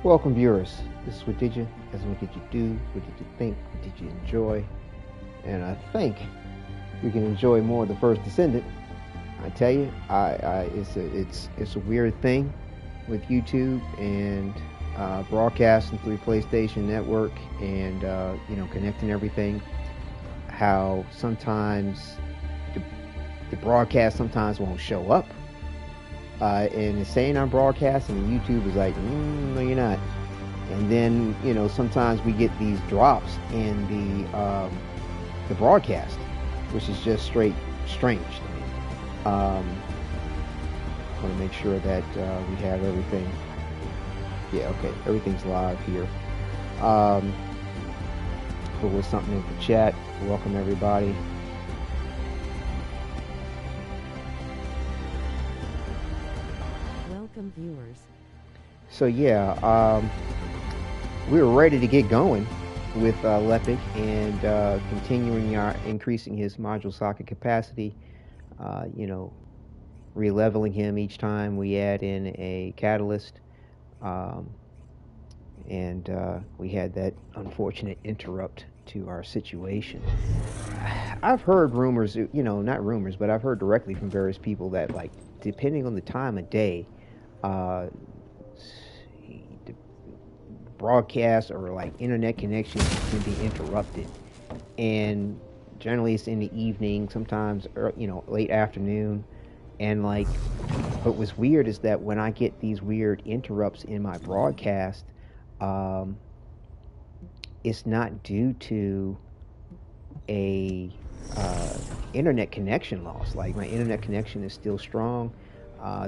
Welcome, viewers. This is Wadidja. As what did you do? What did you think? What did you enjoy? And I think we can enjoy more of the first Descendant. I tell you, it's a weird thing with YouTube and broadcasting through PlayStation Network and connecting everything. How sometimes the broadcast sometimes won't show up. And it's saying I'm broadcasting, and YouTube is like, no, you're not. And then, sometimes we get these drops in the broadcast, which is just straight strange to me. I want to make sure that we have everything. Yeah, okay, everything's live here. Put with something in the chat. Welcome, everybody. Viewers. So yeah, we were ready to get going with Lepic and continuing our increasing his module socket capacity. Re-leveling him each time we add in a catalyst, and we had that unfortunate interrupt to our situation. I've heard rumors, not rumors, but I've heard directly from various people that, like, depending on the time of day, the broadcast or like internet connection can be interrupted, and generally it's in the evening, sometimes late afternoon. And like, what was weird is that when I get these weird interrupts in my broadcast, it's not due to a internet connection loss. Like, my internet connection is still strong.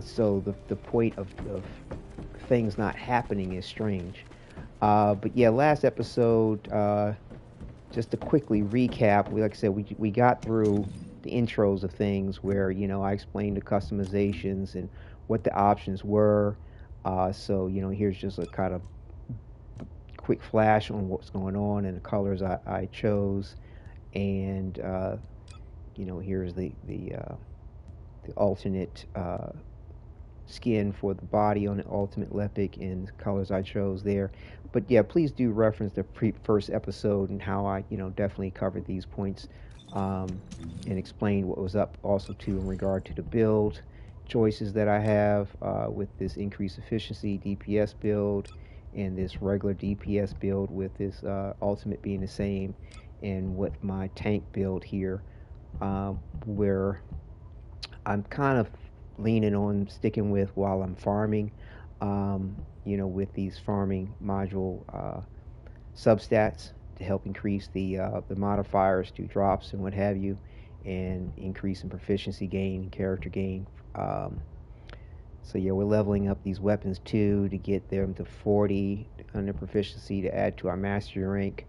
So the point of things not happening is strange. But yeah, last episode, just to quickly recap, like I said, we got through the intros of things where, I explained the customizations and what the options were. So, here's just a kind of quick flash on what's going on and the colors I chose. And, here's the alternate skin for the body on the ultimate Lepic and the colors I chose there. But yeah, please do reference the first episode and how I definitely covered these points, and explain what was up also too in regard to the build choices that I have with this increased efficiency DPS build and this regular DPS build, with this ultimate being the same, and with my tank build here, where I'm kind of leaning on sticking with while I'm farming, with these farming module substats to help increase the modifiers to drops and what have you, and increase in proficiency gain and character gain. So yeah, we're leveling up these weapons too to get them to 40 under proficiency to add to our mastery rank.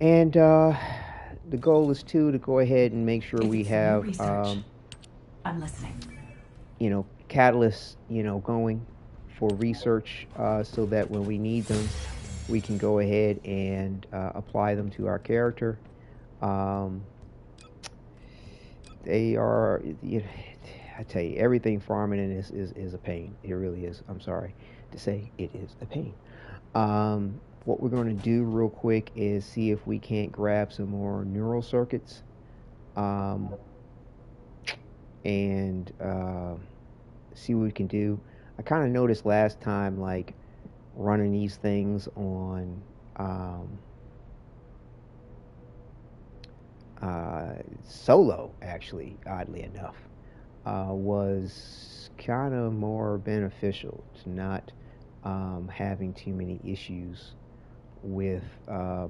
And the goal is to go ahead and make sure we have I'm listening. Catalysts, going for research, so that when we need them, we can go ahead and apply them to our character. They are, I tell you, everything farming in this is a pain. It really is. I'm sorry to say, it is a pain. What we're going to do real quick is see if we can't grab some more neural circuits, and see what we can do. I kind of noticed last time, like, running these things on solo, actually, oddly enough, was kind of more beneficial to not having too many issues with the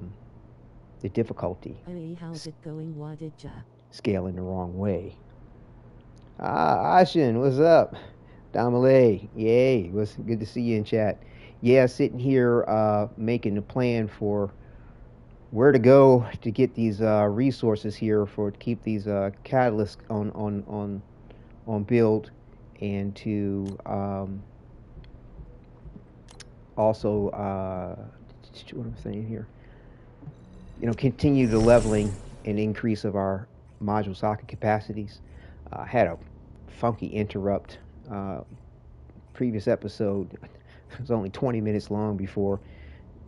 difficulty. Hey, how's it going, Wadidja? Scaling the wrong way. Ashin, what's up? Damale, yay, it was good to see you in chat. Yeah, sitting here making a plan for where to go to get these resources here to keep these catalysts on build, and to also what I'm saying here, continue the leveling and increase of our module socket capacities. Had a funky interrupt previous episode. It was only 20 minutes long before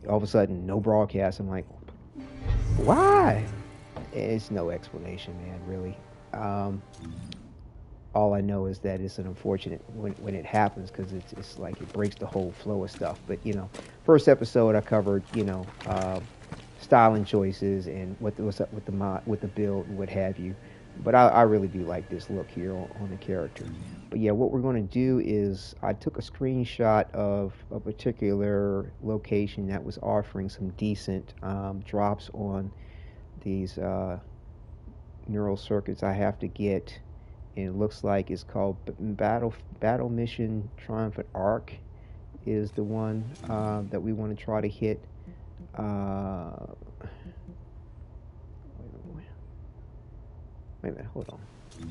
all of a sudden no broadcast. I'm like, why? It's no explanation, man, really. All I know is that it's an unfortunate when it happens, because it's like it breaks the whole flow of stuff. But first episode I covered styling choices and what's up with the build and what have you. But I really do like this look here on the character. But yeah, what we're going to do is I took a screenshot of a particular location that was offering some decent drops on these neural circuits I have to get. And it looks like it's called Battle Mission Triumphant Arc is the one that we want to try to hit. Wait a minute, hold on. Wait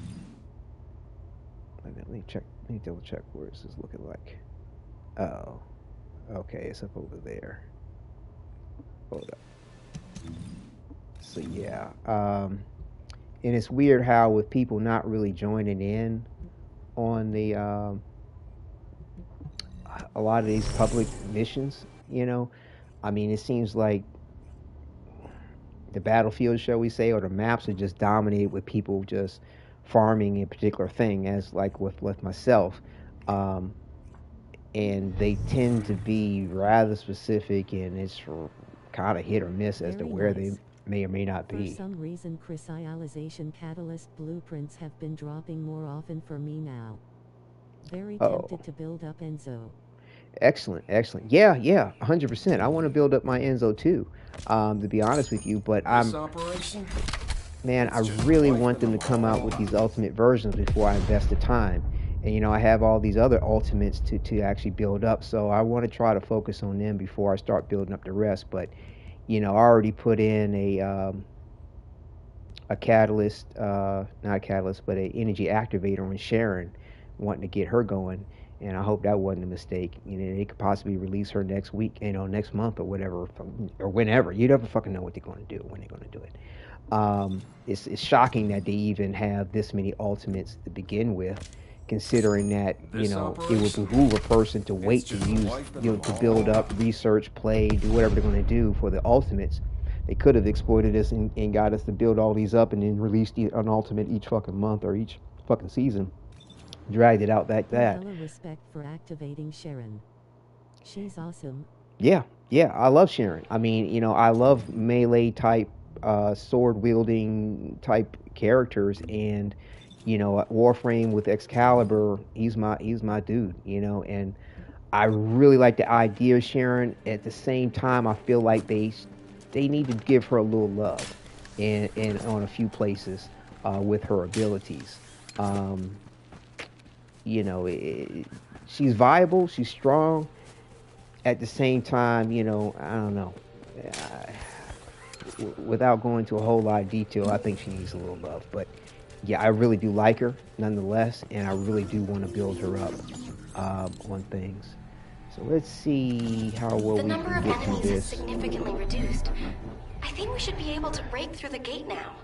a minute, let me double check where this is looking like. Oh, okay, it's up over there. Hold up. So yeah, and it's weird how with people not really joining in on the a lot of these public missions, I mean, it seems like the battlefield, shall we say, or the maps are just dominated with people just farming a particular thing, as like with myself, and they tend to be rather specific, and it's kind of hit or miss as to where they may or may not be. For some reason, crystallization catalyst blueprints have been dropping more often for me now. Very tempted to build up Enzo. Excellent. Yeah, 100%. I want to build up my Enzo too, to be honest with you. But I really want them to come out with these ultimate versions before I invest the time. And I have all these other ultimates to actually build up, so I want to try to focus on them before I start building up the rest. But I already put in a catalyst, not a catalyst, but an energy activator on Sharon, wanting to get her going. And I hope that wasn't a mistake. They could possibly release her next week, next month or whatever, or whenever. You never fucking know what they're going to do, when they're going to do it. It's shocking that they even have this many ultimates to begin with, considering that, it would behoove a person to wait to use, to build up, research, play, do whatever they're going to do for the ultimates. They could have exploited us and got us to build all these up and then release an ultimate each fucking month or each fucking season. Dragged it out like that. Respect for activating Sharon. She's awesome. Yeah, I love Sharon. I mean, I love melee type, sword wielding type characters, and Warframe with Excalibur, he's my dude. And I really like the idea of Sharon. At the same time, I feel like they need to give her a little love, and on a few places with her abilities. She's viable, she's strong. At the same time, I don't know. Without going into a whole lot of detail, I think she needs a little love. But yeah, I really do like her nonetheless, and I really do want to build her up on things. So let's see how well we can get through this. The number of enemies is significantly reduced. I think we should be able to break through the gate now.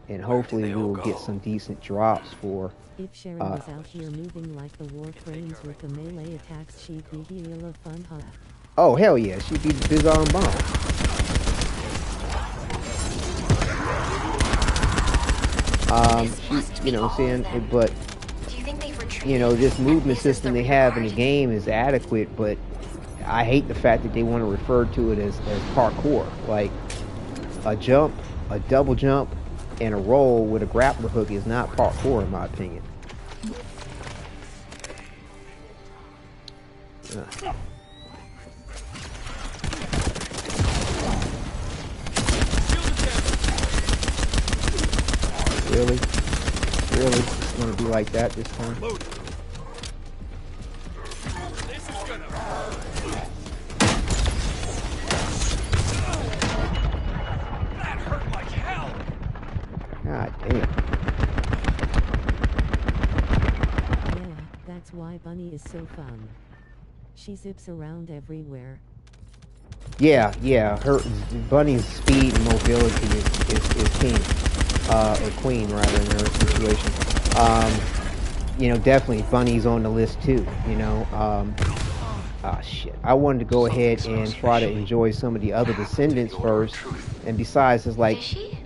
And hopefully we will get some decent drops for... If Sharon was out here moving like the Warframes with the melee attacks, she'd be hella fun, huh? Oh, hell yeah, she'd be the Bizarre Bomb. You know what I'm saying? But, this movement system they have in the game is adequate, but I hate the fact that they want to refer to it as parkour. Like, a jump, a double jump, and a roll with a grappler hook is not parkour, in my opinion. Really? It's gonna be like that this time? God damn. Yeah, that's why Bunny is so fun. She zips around everywhere. Yeah, her Bunny's speed and mobility is king. Or queen, rather, in her situation. Definitely Bunny's on the list too, Ah, shit. I wanted to go ahead and try to enjoy some of the other Descendants first. And besides, it's like,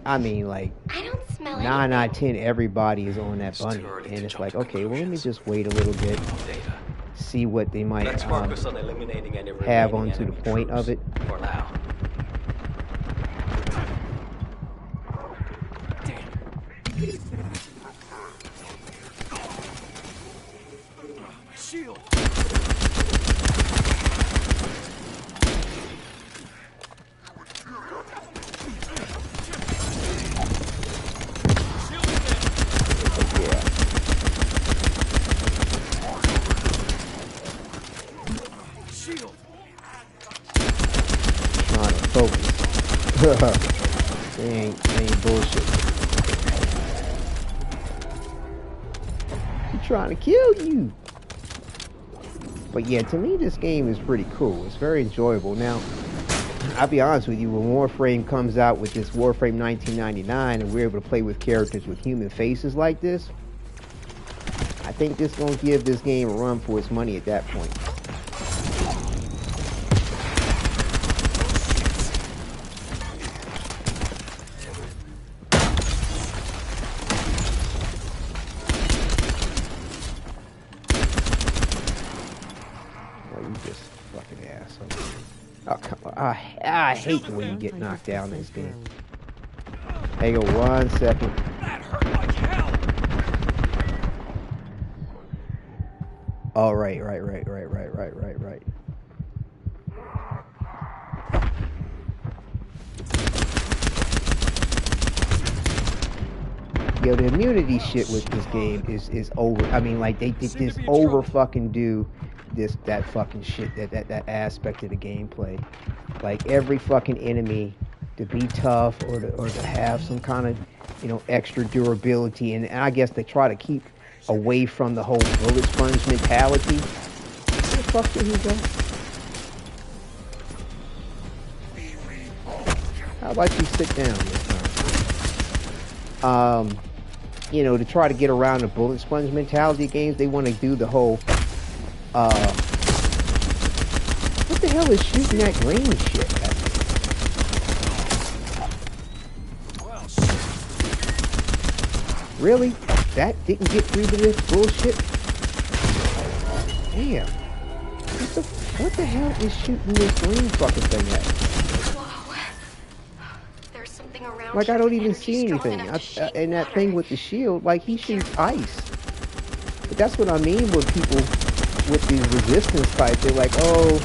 I mean, like, I don't smell 9 out of anything. 10, everybody is on that bunny. And it's like, okay, well, let me just wait a little bit, see what they might have onto the point of it. For now. Shield. Yeah. Shield. Trying to focus. they ain't bullshit. He trying to kill you. But yeah, to me this game is pretty cool. It's very enjoyable. Now, I'll be honest with you, when Warframe comes out with this Warframe 1999 and we're able to play with characters with human faces like this, I think this is going to give this game a run for its money at that point. I hate when you get knocked down in this game. Hang on 1 second. That hurt like hell. Oh, right. Yo, the immunity shit with this game is over. I mean, like, they just over fucking do that fucking shit, that aspect of the gameplay. Like, every fucking enemy to be tough or to have some kind of, you know, extra durability, and I guess they try to keep away from the whole bullet sponge mentality. Where the fuck did he go? How about you sit down this time? You know, to try to get around the bullet sponge mentality games, they want to do the whole, what the hell is shooting that green shit at me? Really? That didn't get through to this bullshit? Damn. What the hell is shooting this green fucking thing at me? There's something around. Like, I don't even see anything. And that thing with the shield, like, he shoots ice. But that's what I mean with people with these resistance types. They're like, oh,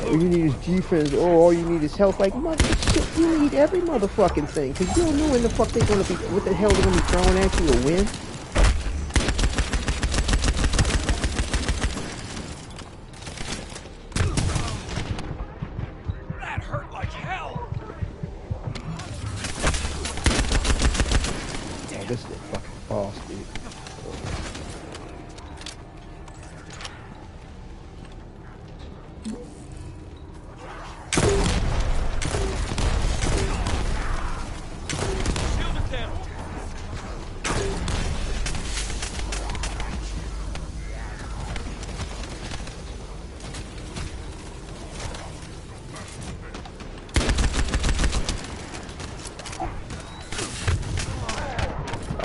all you need is defense, or all you need is health. Like, mother shit, you need every motherfucking thing. Because you don't know when the fuck they're gonna be, what the hell they're gonna be throwing at you to win. That hurt like hell. Yeah, this is a fucking boss, dude.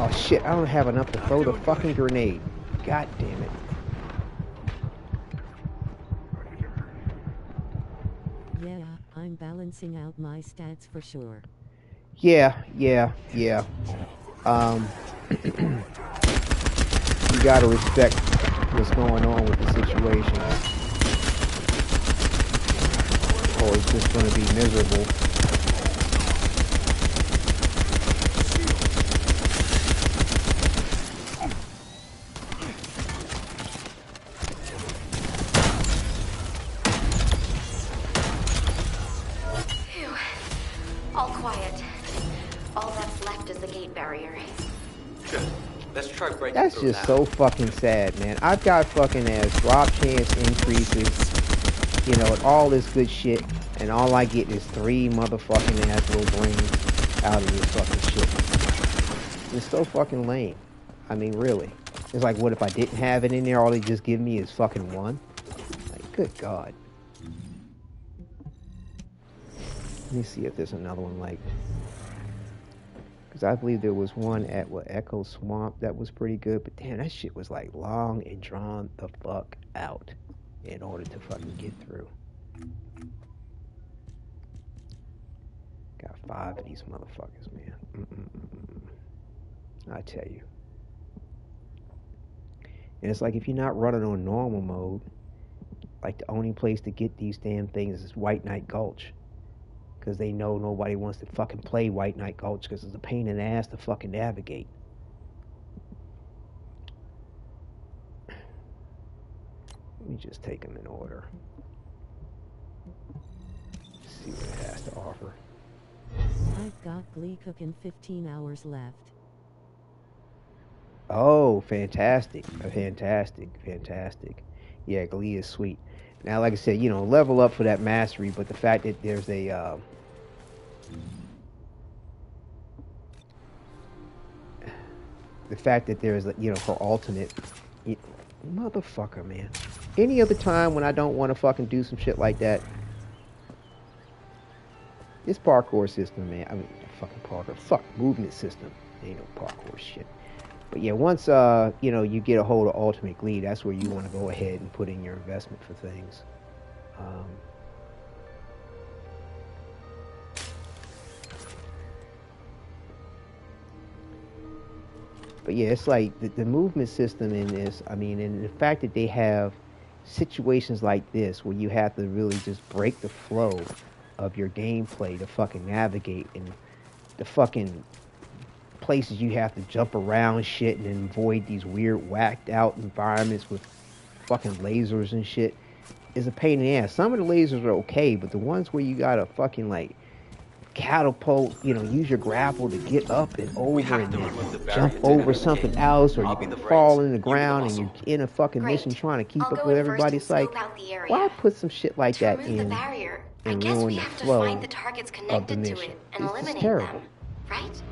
Oh shit, I don't have enough to throw the fucking grenade. God damn it. Yeah, I'm balancing out my stats for sure. Yeah. You gotta respect what's going on with the situation. Or it's just gonna be miserable. All quiet. All that's left is the gate barrier. Good. Let's try breaking That's through just now. so fucking sad, man. I've got fucking as drop chance increases, you know, and all this good shit, and all I get is 3 motherfucking ass little brains out of this fucking shit. It's so fucking lame. I mean, really. It's like, what if I didn't have it in there? All they just give me is fucking 1? Like, good God. Let me see if there's another one like. Because I believe there was one at Echo Swamp that was pretty good, but damn, that shit was like long and drawn the fuck out in order to fucking get through. Got 5 of these motherfuckers, man. I tell you. And it's like if you're not running on normal mode, like the only place to get these damn things is White Knight Gulch. Because they know nobody wants to fucking play White Knight Gulch because it's a pain in the ass to fucking navigate. Let me just take them in order. See what it has to offer. I've got Glee cooking 15 hours left. Oh, fantastic. Fantastic. Yeah, Glee is sweet. Now, like I said, you know, level up for that mastery, but the fact that there's a... the fact that there's, you know, for alternate... Motherfucker, man. Any other time when I don't want to fucking do some shit like that, this parkour system, man. I mean, fucking parkour. Fuck, movement system. Ain't no parkour shit. But yeah, once, you know, you get a hold of Ultimate Glee, that's where you want to go ahead and put in your investment for things. But yeah, it's like the movement system in this, I mean, and the fact that they have situations like this where you have to really just break the flow of your gameplay to fucking navigate, and the fucking places you have to jump around shit and then avoid these weird whacked out environments with fucking lasers and shit is a pain in the ass. Some of the lasers are okay, but the ones where you gotta fucking like catapult, you know, use your grapple to get up and over and then jump over something else, or you can fall in the ground and you're in a fucking mission trying to keep up with everybody. It's like, why put some shit like that in and ruin the flow of the mission? It's just terrible. Right?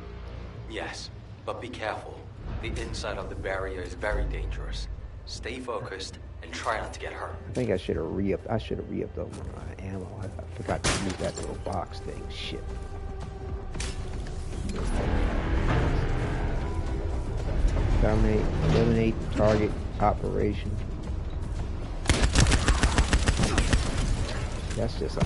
Yes, but be careful. The inside of the barrier is very dangerous. Stay focused and try not to get hurt. I think I should have re-upped. I should have re-upped on my ammo. I forgot to use that little box thing. Shit. Dominate, eliminate, target, operation. That's just a...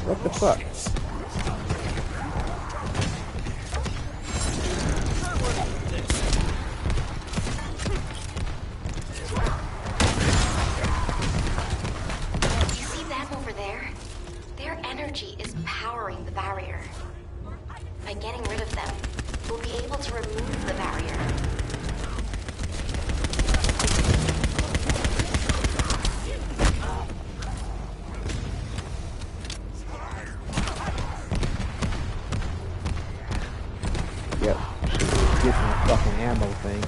What the fuck? You see them over there? Their energy is powering the barrier. By getting rid of them, we'll be able to remove the barrier. Yep, get my fucking ammo thing.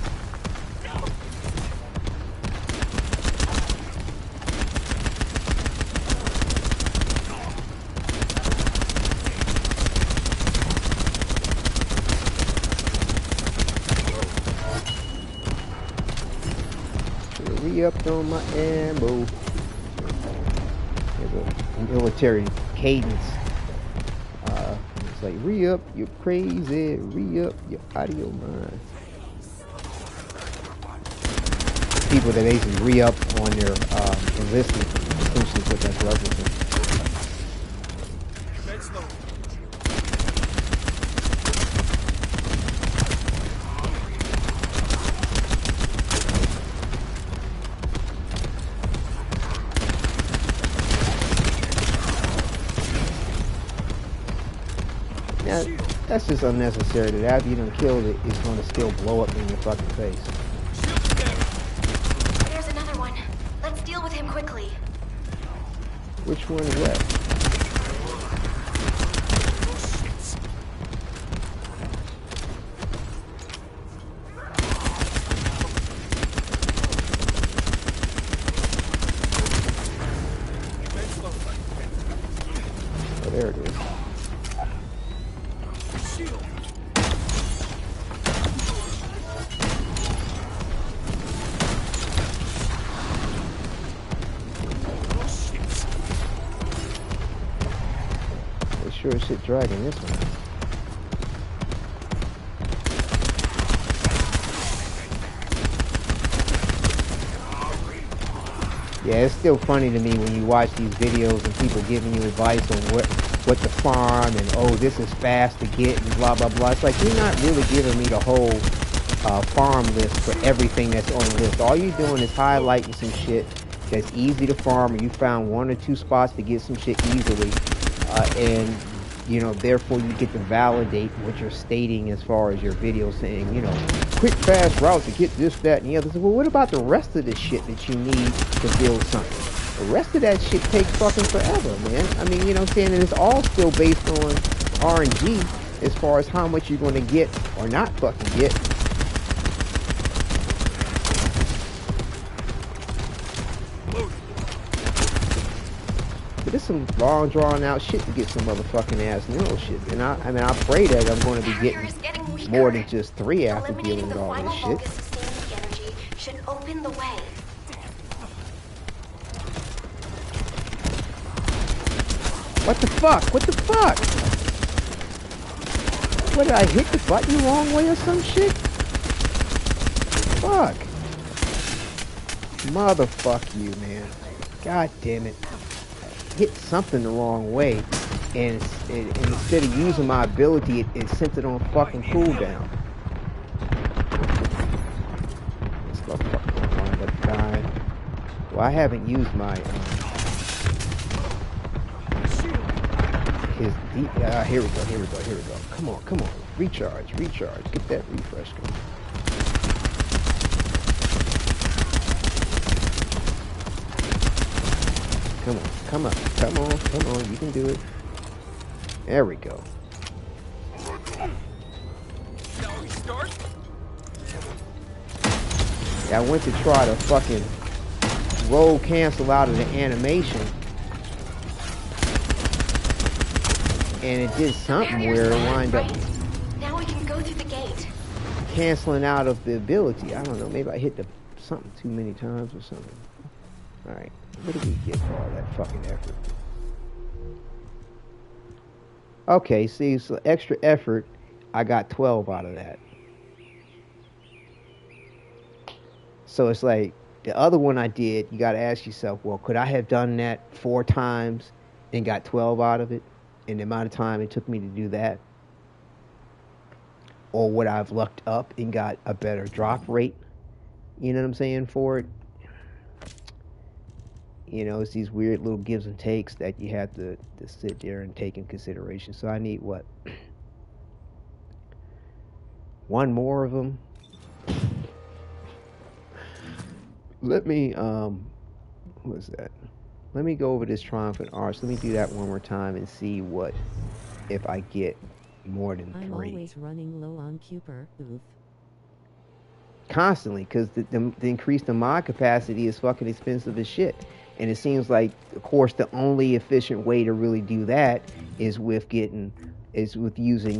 Should've re-upped on my ammo. There's a military cadence. It's like, re-up, you're crazy. Re-up, you're out of your mind. People that basically re-up on their enlistment, essentially what that's referencing. Now, that's just unnecessary. That after you done killed it, it's going to still blow up in your fucking face. There's another one. Let's deal with him quickly. Which one is that? there it is. Shield. Oh shit. They sure as shit dragging this one. Yeah, it's still funny to me when you watch these videos and people giving you advice on what to farm and, oh, this is fast to get and blah blah blah. It's like you're not really giving me the whole farm list for everything that's on the list. All you're doing is highlighting some shit that's easy to farm, or you found 1 or 2 spots to get some shit easily, and you know, therefore you get to validate what you're stating as far as your video saying, you know, quick fast route to get this, that, and the other. So, well, what about the rest of the shit that you need to build something? The rest of that shit takes fucking forever, man. I mean, you know what I'm saying? And it's all still based on RNG as far as how much you're going to get or not fucking get. But it's some long drawn out shit to get some motherfucking ass mineral shit. And I mean, I pray that I'm going to be getting more than just 3 after dealing with all this shit. Energy should open the way. What the fuck? What the fuck? What, did I hit the button the wrong way or some shit? Fuck. Motherfuck you, man. God damn it. I hit something the wrong way. And instead of using my ability, it sent it on fucking cooldown. This motherfucker gonna wind up dying. Well, I haven't used my his deep. Here we go. Come on. Recharge. Get that refresh going. Come on. You can do it. There we go. Now we start. Yeah, I went to try to fucking roll cancel out of the animation, and it did something where it wound up Now we can go through the gate. canceling out of the ability. I don't know, maybe I hit something too many times or something. Alright, what did we get for all that fucking effort? Okay, see, so extra effort, I got 12 out of that. So it's like, the other one I did, you gotta ask yourself, well, could I have done that 4 times and got 12 out of it in the amount of time it took me to do that? Or would I have lucked up and got a better drop rate? You know what I'm saying, for it? You know, it's these weird little gives and takes that you have to sit there and take in consideration. So I need, what? 1 more of them? Let me, what is that? Let me go over this Triumphant Arch. Let me do that one more time and see what, if I get more than 3. I'm always running low on Cooper, oof. Constantly, because the increase the mod capacity is fucking expensive as shit. And it seems like, of course, the only efficient way to really do that is with using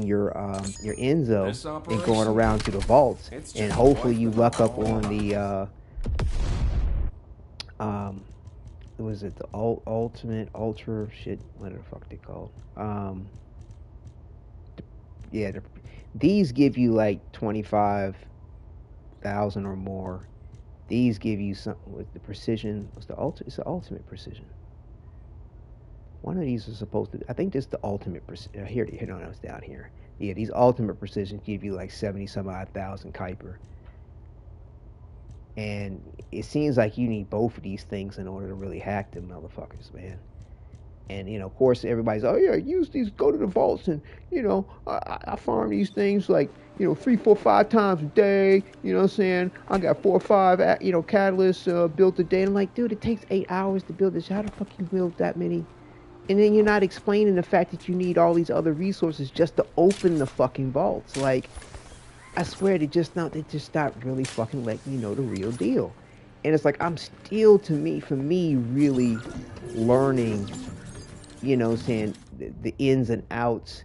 your Enzo and going around to the vaults, and hopefully you luck up on the was it the ultimate ultra shit? What the fuck they called? These give you like 25,000 or more. These give you something with the precision. It's the ultimate precision. One of these is supposed to. I think this is the ultimate precision. Here, no, it's down here. Yeah, these ultimate precision give you like 70-some-odd thousand Kuiper. And it seems like you need both of these things in order to really hack them motherfuckers, man. And, you know, of course, everybody's, oh, yeah, use these, go to the vaults, and, you know, I farm these things like, you know, 3, 4, 5 times a day, you know what I'm saying? I got 4 or 5, you know, catalysts built a day. And I'm like, dude, it takes 8 hours to build this. How the fuck you build that many? And then you're not explaining the fact that you need all these other resources just to open the fucking vaults. Like, I swear they just stopped really fucking letting you know the real deal. And it's like, I'm still, for me, really learning you know, saying the ins and outs,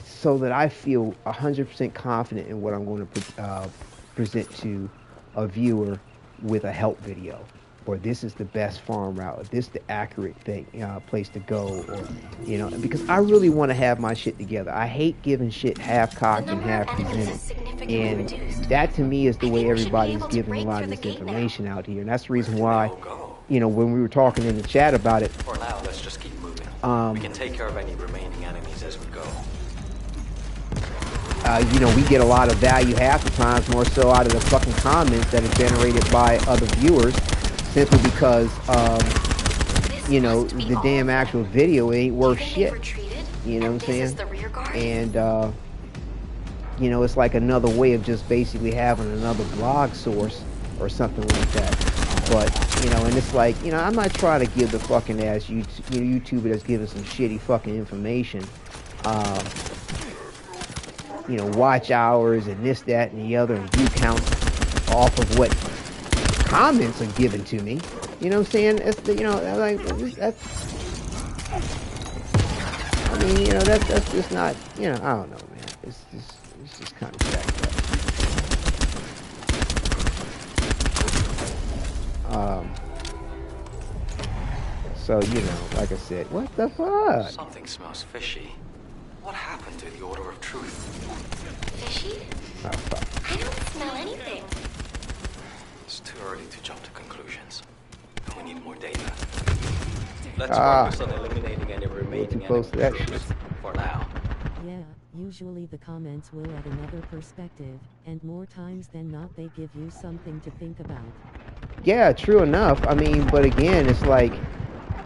so that I feel 100% confident in what I'm going to present to a viewer with a help video, or this is the best farm route, or this is the accurate thing, place to go, or you know, because I really want to have my shit together. I hate giving shit half cocked and half presented, and that to me is the way everybody's giving a lot of this information out here, and that's the reason why, you know, when we were talking in the chat about it. For now, let's just keep moving. We can take care of any remaining enemies as we go. You know, we get a lot of value half the times, more so out of the fucking comments that are generated by other viewers, simply because, you know, the damn actual video ain't worth shit. You know what I'm saying? And, you know, it's like another way of just basically having another blog source or something like that. But, you know, and it's like, you know, I'm not trying to give the fucking ass YouTuber that's giving some shitty fucking information, you know, watch hours and this, that, and the other, and view counts off of what comments are given to me. You know what I'm saying? It's the, you know, like, that's, I mean, you know, that's just not, you know, I don't know, man. It's just kind of jacked up. So, you know, like I said, what the fuck? Something smells fishy. What happened to the Order of Truth? Fishy? Oh, fuck. I don't smell anything. It's too early to jump to conclusions. We need more data. Let's focus on eliminating any remaining close to that enemies for now. Yeah, usually the comments will add another perspective, and more times than not they give you something to think about. Yeah, true enough. I mean, but again, it's like,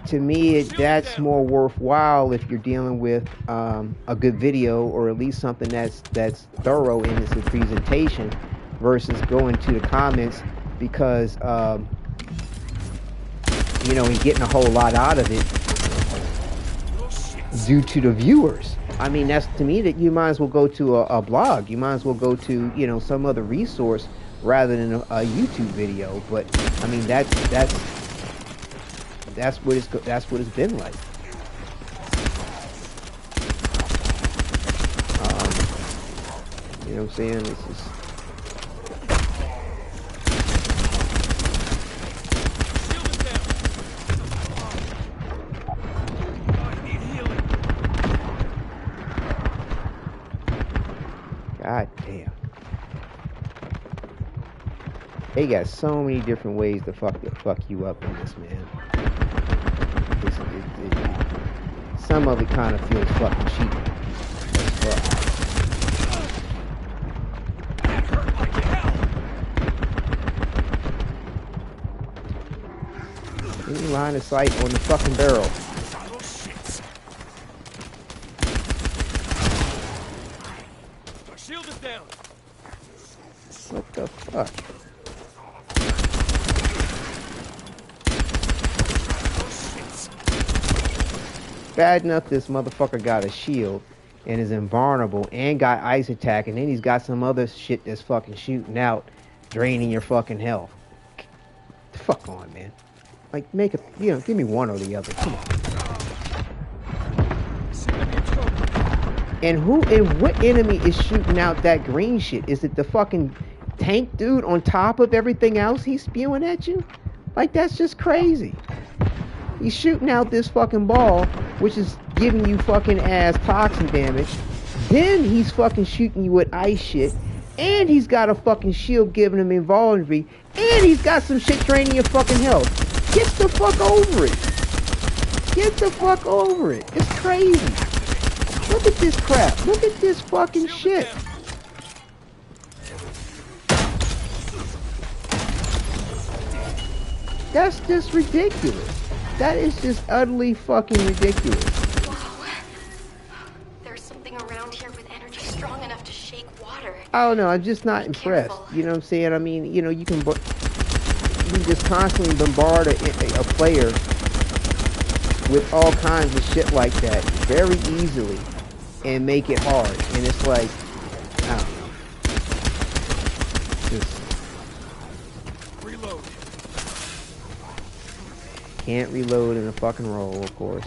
to me, that's more worthwhile if you're dealing with a good video, or at least something that's thorough in its presentation, versus going to the comments because you know, and getting a whole lot out of it due to the viewers. I mean, that's, to me, that you might as well go to a blog. You might as well go to, you know, some other resource rather than a YouTube video. But I mean, that's what it's been like. You know what I'm saying? It's just, God damn. They got so many different ways to fuck you up in this, man. Some of it kind of feels fucking cheap as fuck. Any line of sight on the fucking barrel. Shield is down. What the fuck? Bad enough this motherfucker got a shield and is invulnerable and got ice attack, and then he's got some other shit that's fucking shooting out, draining your fucking health. The fuck on, man. Like, make it, you know, give me one or the other. Come on. And what enemy is shooting out that green shit? Is it the fucking tank dude on top of everything else he's spewing at you? Like, that's just crazy. He's shooting out this fucking ball, which is giving you fucking ass toxin damage. Then he's fucking shooting you with ice shit. And he's got a fucking shield giving him invulnerability. And he's got some shit draining your fucking health. Get the fuck over it. Get the fuck over it. It's crazy. Look at this crap. Look at this fucking shit. That's just ridiculous. That is just utterly fucking ridiculous. Whoa. There's something around here with energy strong enough to shake water. I don't know. I'm just not Be impressed. careful. You know what I'm saying? I mean, you know, you just constantly bombard a player with all kinds of shit like that very easily and make it hard. And it's like, I don't know. Just Reload. Can't reload in a fucking roll, of course.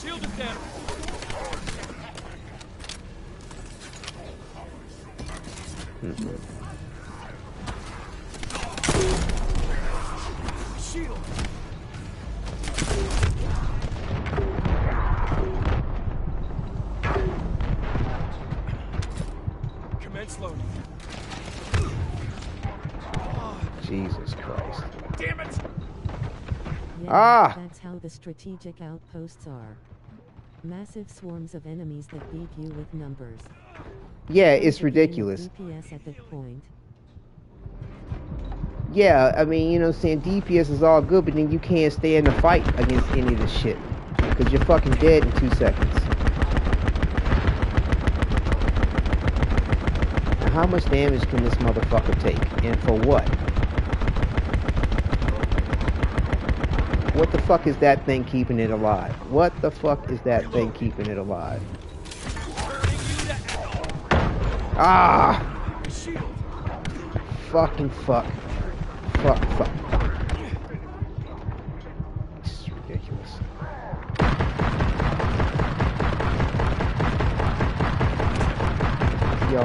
Shield is down. Shield. Commence loading. Jesus Christ. Damn it! Yeah, Ah! that's how the strategic outposts are. Massive swarms of enemies that beat you with numbers. Yeah, Comes it's a game of ridiculous. DPS at that point. Yeah, I mean, you know what I'm saying? DPS is all good, but then you can't stay in the fight against any of this shit. Because you're fucking dead in 2 seconds. Now, how much damage can this motherfucker take? And for what? What the fuck is that thing keeping it alive? What the fuck is that thing keeping it alive? Ah! Shield. Fucking fuck. Fuck, fuck. This is ridiculous. Yo,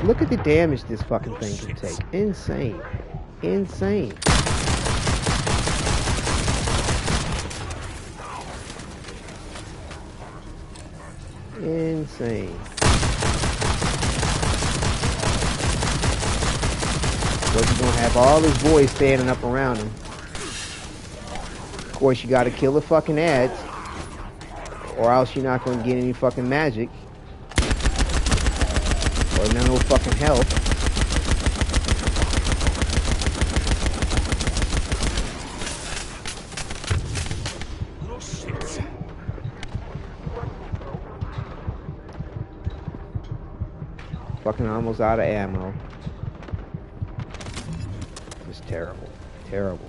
look at the damage this fucking thing can take. Insane. Insane. Insane. So you're gonna have all his boys standing up around him. Of course, you gotta kill the fucking ads, or else you're not gonna get any fucking magic, or no fucking health. Little shit. Fucking almost out of ammo. Just terrible. Terrible.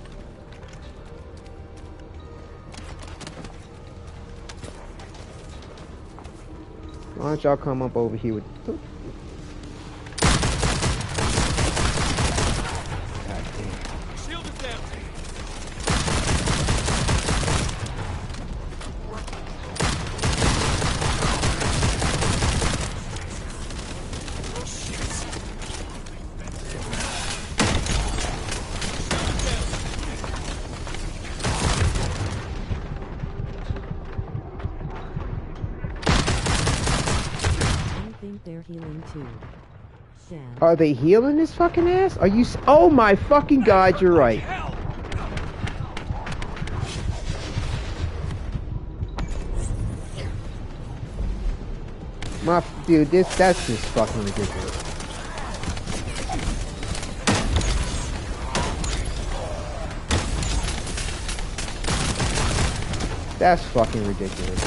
Why don't y'all come up over here with... God damn. Shield is down. Little shit. I think they're healing too. Damn. Are they healing this fucking ass? Are you... Oh my fucking god, you're right. Hell. Dude, that's just fucking ridiculous. That's fucking ridiculous.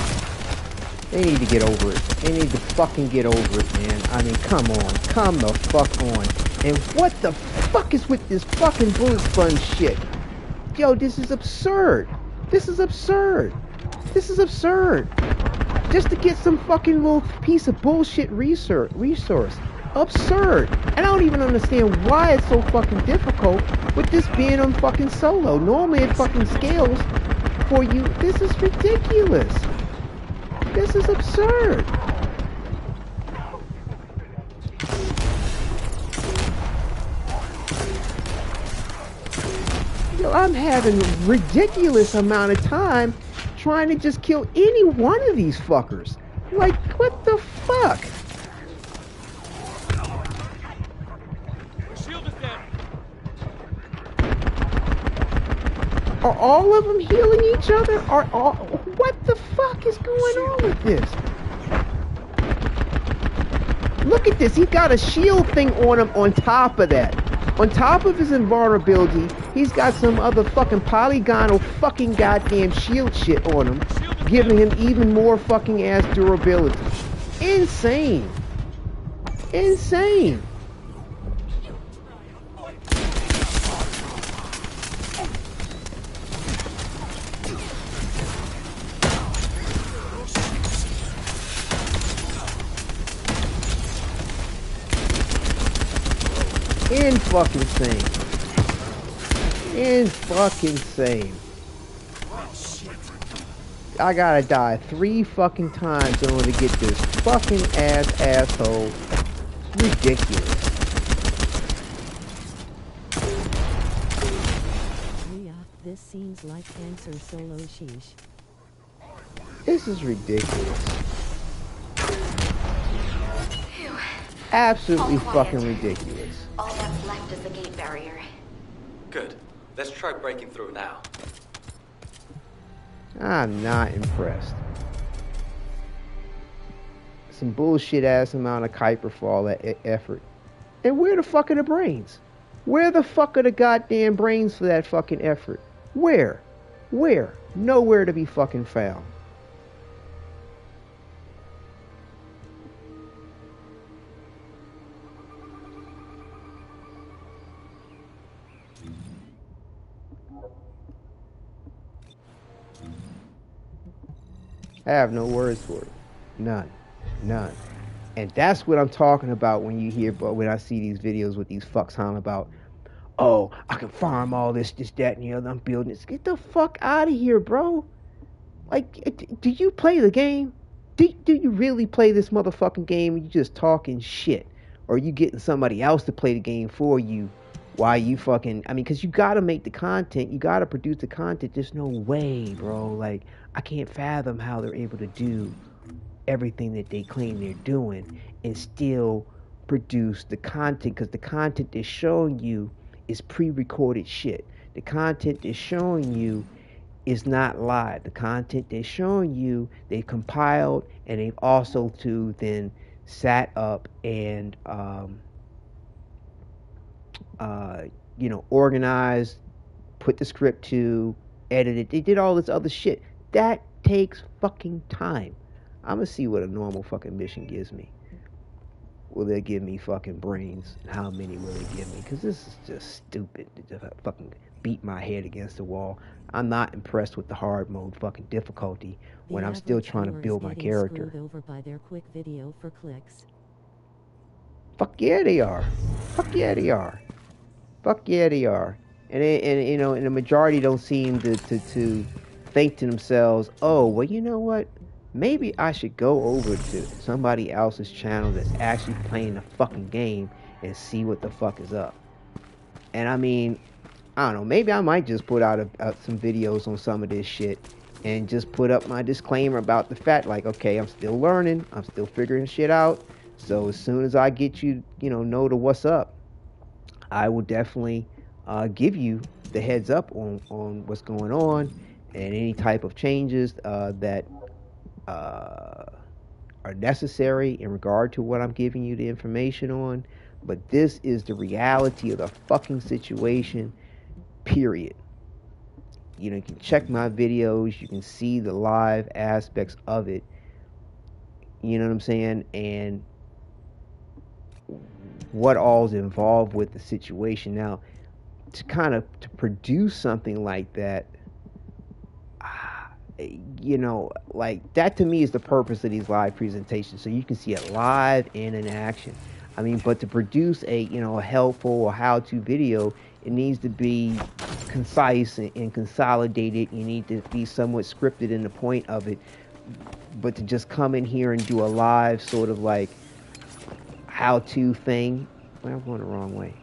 They need to get over it. They need to fucking get over it, man. I mean, come on. Come the fuck on. And what the fuck is with this fucking bullet sponge shit? Yo, this is absurd. This is absurd. This is absurd. Just to get some fucking little piece of bullshit resource. Absurd. And I don't even understand why it's so fucking difficult with this being on fucking solo. Normally it fucking scales for you. This is ridiculous. This is absurd. Yo, I'm having a ridiculous amount of time trying to just kill any one of these fuckers. Like, what the fuck? Shield is down. Are all of them healing each other? Are all... What the fuck is going on with this? Look at this. He got a shield thing on him on top of that. On top of his invulnerability, he's got some other fucking polygonal fucking goddamn shield shit on him, giving him even more fucking ass durability. Insane. Insane. fucking same. I gotta die 3 fucking times in order to get this fucking asshole. It's ridiculous. This seems like cancer solo sheesh. This is ridiculous. Absolutely fucking ridiculous. All that's left is the gate barrier. Good. Let's try breaking through now. I'm not impressed. Some bullshit ass amount of Kuiper for all that effort. And where the fuck are the brains? Where the fuck are the goddamn brains for that fucking effort? Where? Where? Nowhere to be fucking found. I have no words for it. None. None. And that's what I'm talking about when you hear, but when I see these videos with these fucks hollering about, oh, I can farm all this, that, and the other, I'm building this. Get the fuck out of here, bro. Like, do you play the game? Do you really play this motherfucking game and you just talking shit? Or are you getting somebody else to play the game for you? Why you fucking, I mean, because you gotta make the content, you gotta produce the content. There's no way, bro. Like, I can't fathom how they're able to do everything that they claim they're doing and still produce the content, because the content they're showing you is pre-recorded shit. The content they're showing you is not live. The content they're showing you, they've compiled, and they've also too then sat up and organized, put the script to, edited. They did all this other shit. That takes fucking time. I'm gonna see what a normal fucking mission gives me. Will they give me fucking brains? And how many will they give me? Because this is just stupid to just fucking beat my head against the wall. I'm not impressed with the hard mode fucking difficulty when I'm still trying to build my character. Over by their quick video for clicks. Fuck yeah, they are. Fuck yeah, they are. Fuck yeah, they are. And the majority don't seem to think to themselves, oh, well, you know what? Maybe I should go over to somebody else's channel that's actually playing the fucking game and see what the fuck is up. And I mean, I don't know, maybe I might just put out some videos on some of this shit and just put up my disclaimer about the fact, like, okay, I'm still learning, I'm still figuring shit out. So as soon as I get you, know to what's up, I will definitely give you the heads up on what's going on and any type of changes that are necessary in regard to what I'm giving you the information on. But this is the reality of the fucking situation, period. You can check my videos, you can see the live aspects of it, you know what I'm saying, and what all's involved with the situation. Now, to produce something like that, like that to me is the purpose of these live presentations, so you can see it live and in action. I mean, but to produce a helpful or how-to video, it needs to be concise and consolidated. You need to be somewhat scripted in the point of it. But to just come in here and do a live sort of like how-to thing, well, I'm going the wrong way,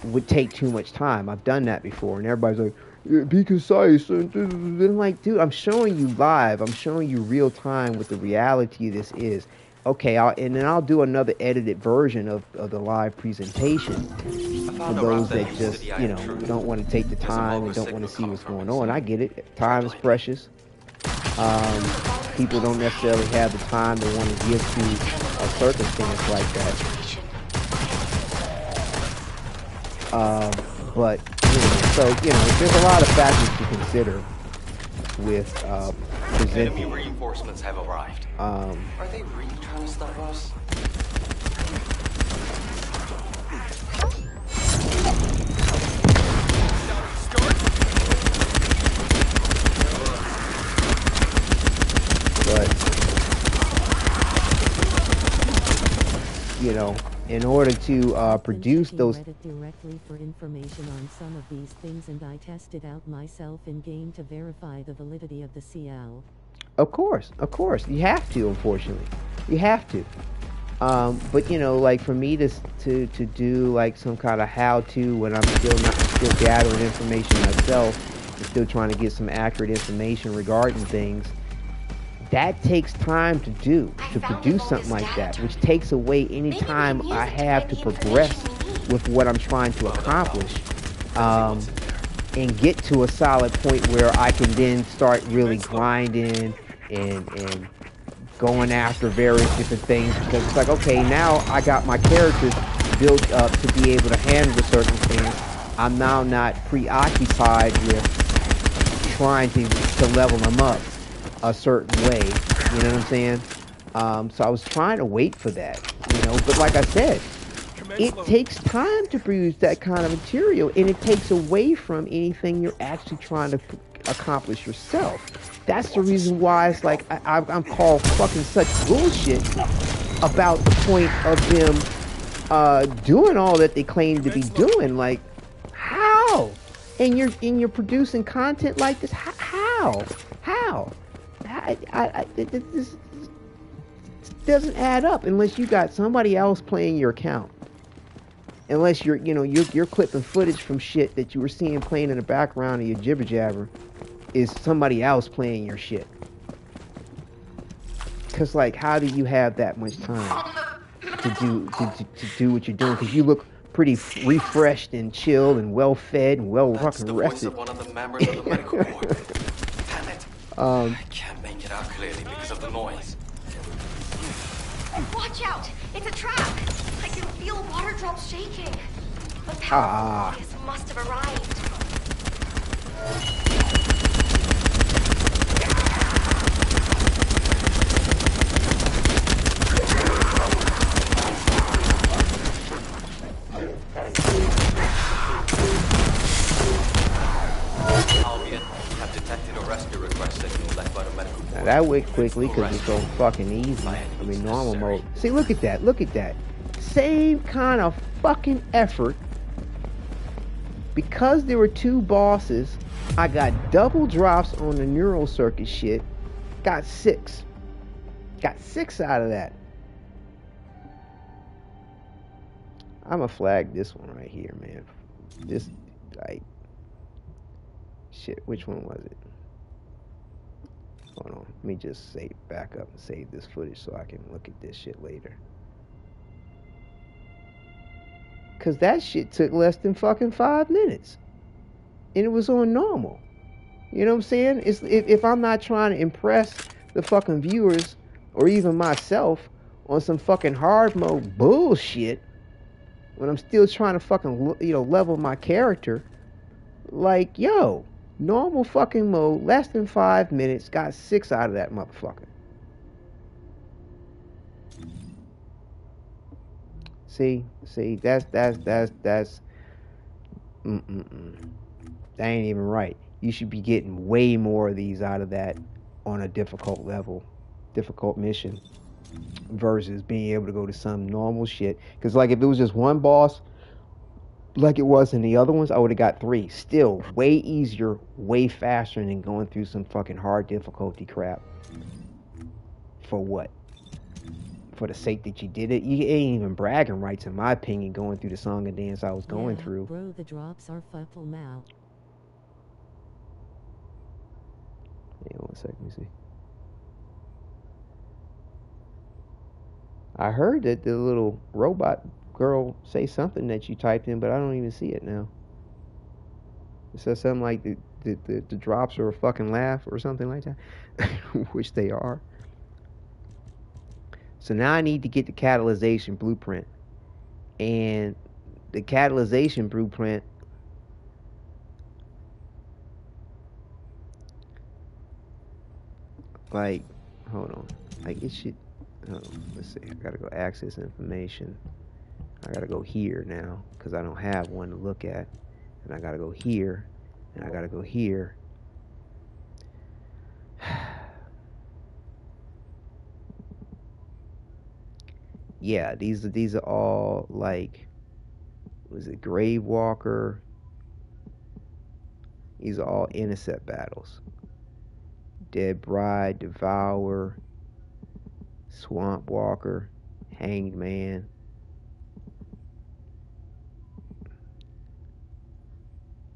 would take too much time. I've done that before, and everybody's like, yeah, be concise. And I'm like, dude, I'm showing you live. I'm showing you real time what the reality of this is. Okay, and then I'll do another edited version of the live presentation for those that just, don't want to take the time and don't want to see what's going on. I get it. Time is precious. People don't necessarily have the time they want to give to a circumstance like that. But there's a lot of factors to consider with presenting. Enemy reinforcements have arrived. Are they really trying to stop us? But in order to I've been produce checking those. Reddit directly for information on some of these things, and I tested out myself in game to verify the validity of the CL. Of course, you have to. Unfortunately, you have to. But you know, like for me to do like some kind of how-to when I'm still gathering information myself, and still trying to get some accurate information regarding things. That takes time to do, to produce something like that, which takes away any time I have to progress with what I'm trying to accomplish, and get to a solid point where I can then start really grinding and going after various different things, because it's like, okay, now I got my characters built up to be able to handle the circumstance. I'm now not preoccupied with trying to level them up a certain way, you know what I'm saying? So I was trying to wait for that, you know, but like I said, it takes time to produce that kind of material, and it takes away from anything you're actually trying to accomplish yourself. That's the reason why it's like I'm called fucking such bullshit about the point of them doing all that they claim to be doing. Like, how? And you're producing content like this? How? This doesn't add up unless you got somebody else playing your account. Unless you're clipping footage from shit that you were seeing playing in the background of your jibber jabber, is somebody else playing your shit. Cause like, how do you have that much time to do what you're doing? Cause you look pretty refreshed and chilled and well fed and well fucking rested. That's the voice of one of the members of the medical corps. Damn it! I can't make it out clearly because of the noise. Watch out! It's a trap! I can feel water drops shaking. The power must have arrived. Albion, have detected a rescue request signal left by the medical corps. Now that went quickly because it's so fucking easy. I mean, normal mode. See, look at that. Same kind of fucking effort. Because there were two bosses, I got double drops on the neural circuit shit. Got 6. Got 6 out of that. I'ma flag this one right here, man. This, like, shit, which one was it? Hold on, let me just back up and save this footage so I can look at this shit later. Cause that shit took less than fucking 5 minutes. And it was on normal. You know what I'm saying? If I'm not trying to impress the fucking viewers or even myself on some fucking hard mode bullshit, when I'm still trying to fucking, level my character, like, yo, normal fucking mode, less than 5 minutes, got 6 out of that motherfucker. See, that's that ain't even right. You should be getting way more of these out of that on a difficult level, difficult mission, versus being able to go to some normal shit. Because like, if it was just one boss, like it was in the other ones, I would have got 3. Still, way easier, way faster than going through some fucking hard difficulty crap. For what? For the sake that you did it? You ain't even bragging rights, in my opinion, going through the song and dance I was going through. Bro, the drops are full now. Yeah, 1 second, let me see. I heard that the little robot girl say something that you typed in, but I don't even see it now. It says something like the drops are a fucking laugh or something like that, which they are. So now I need to get the catalyzation blueprint, and the catalyzation blueprint, like, hold on, like it should, let's see, I gotta go access information. I gotta go here now because I don't have one to look at, and I gotta go here, and I gotta go here. yeah, these are all like, was it Grave Walker? These are all intercept battles. Dead Bride, Devour, Swamp Walker, Hanged Man.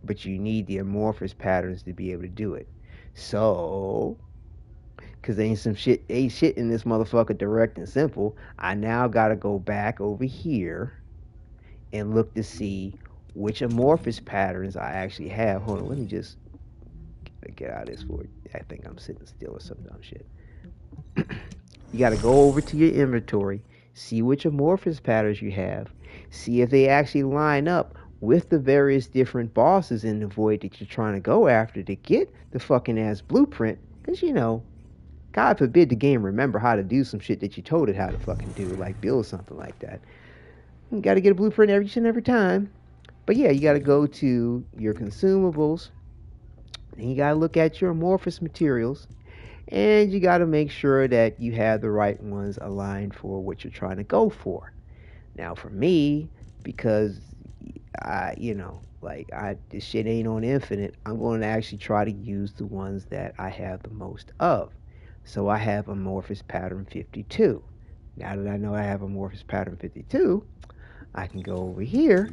But you need the amorphous patterns to be able to do it. So, cause ain't shit in this motherfucker direct and simple. I now gotta go back over here and look to see which amorphous patterns I actually have. Hold on, let me just get out of this for it. I think I'm sitting still or some dumb shit. You got to go over to your inventory, see which amorphous patterns you have, see if they actually line up with the various different bosses in the void that you're trying to go after to get the fucking ass blueprint. Because, you know, God forbid the game remember how to do some shit that you told it how to fucking do, like build something like that. You got to get a blueprint every time. But yeah, you got to go to your consumables, and you got to look at your amorphous materials, and you got to make sure that you have the right ones aligned for what you're trying to go for. Now, for me, because this shit ain't on infinite, I'm going to actually try to use the ones that I have the most of. So I have amorphous pattern 52. Now that I know I have amorphous pattern 52, I can go over here.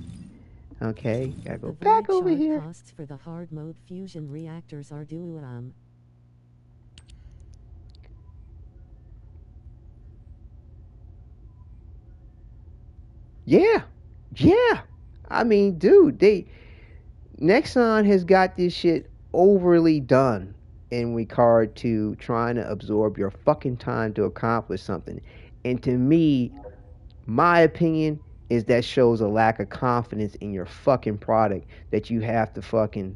Okay, gotta go back over here. Costs for the hard mode fusion reactors are due. Yeah. I mean, dude, Nexon has got this shit overly done in regard to trying to absorb your fucking time to accomplish something. And to me, my opinion is that shows a lack of confidence in your fucking product, that you have to fucking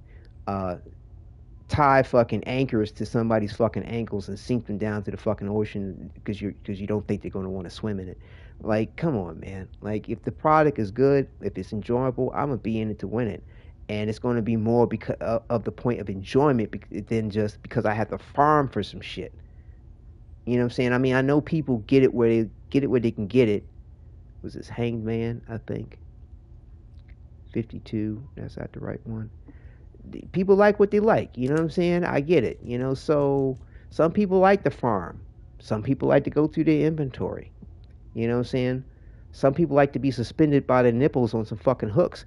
tie fucking anchors to somebody's fucking ankles and sink them down to the fucking ocean because you don't think they're going to want to swim in it. Like, come on, man. Like, if the product is good, if it's enjoyable, I'm gonna be in it to win it, and it's going to be more because of the point of enjoyment than just because I have to farm for some shit. You know what I'm saying? I mean, I know people get it where they can get it. Was this Hanged Man? I think 52. That's not the right one. People like what they like. You know what I'm saying? I get it. You know, so some people like the farm. Some people like to go through their inventory. You know what I'm saying? Some people like to be suspended by their nipples on some fucking hooks.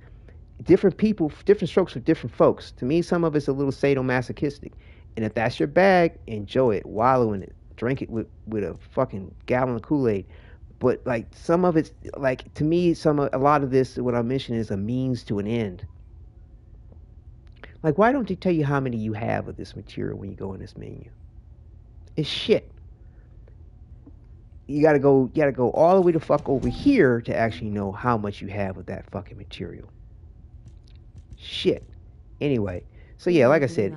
Different people, different strokes for different folks. To me, some of it's a little sadomasochistic. And if that's your bag, enjoy it, wallow in it, drink it with a fucking gallon of Kool-Aid. But like some of it's like, to me, a lot of this, what I'm mentioning, is a means to an end. Like, why don't they tell you how many you have of this material when you go in this menu? It's shit. You gotta go all the way the fuck over here to actually know how much you have of that fucking material. Shit. Anyway, so yeah, like I said.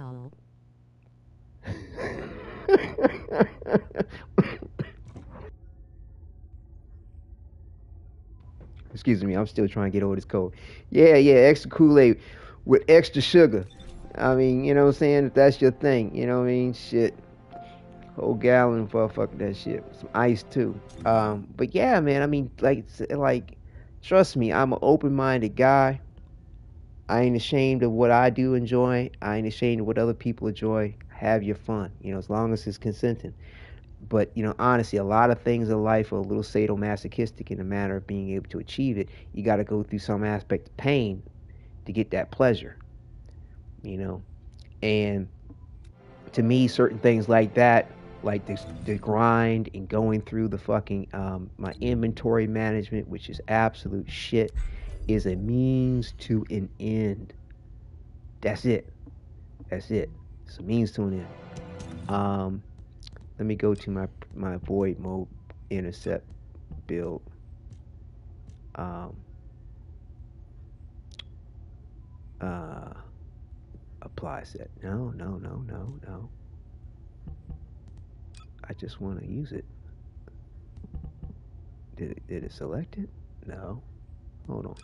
Excuse me, I'm still trying to get over this cold. Yeah, extra Kool-Aid with extra sugar. I mean, you know what I'm saying? If that's your thing, you know what I mean? Shit. Whole gallon for fuck that shit. Some ice too. But yeah, man, I mean, like, trust me, I'm an open-minded guy. I ain't ashamed of what I do enjoy. I ain't ashamed of what other people enjoy. Have your fun, you know, as long as it's consenting. But, you know, honestly, a lot of things in life are a little sadomasochistic in the matter of being able to achieve it. You got to go through some aspect of pain to get that pleasure, you know. And to me, certain things like that, like the grind and going through the fucking my inventory management, which is absolute shit, is a means to an end. That's it. It's a means to an end. Let me go to my void mode intercept build. Apply set. No. I just want to use it. Did it select it? No. Hold on.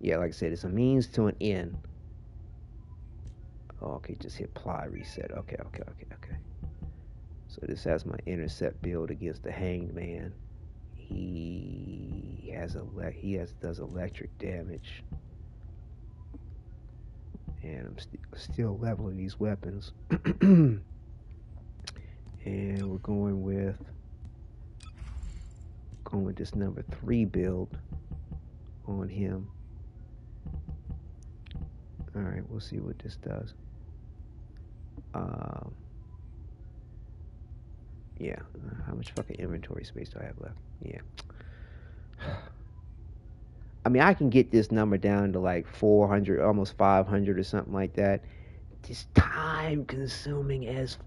Yeah, like I said, it's a means to an end. Oh, okay, just hit apply reset. Okay. So this has my intercept build against the Hanged Man. he does electric damage. And I'm still leveling these weapons. And we're going with this number 3 build on him. Alright, we'll see what this does. Yeah, how much fucking inventory space do I have left? Yeah. I mean, I can get this number down to like 400, almost 500 or something like that. It's time consuming as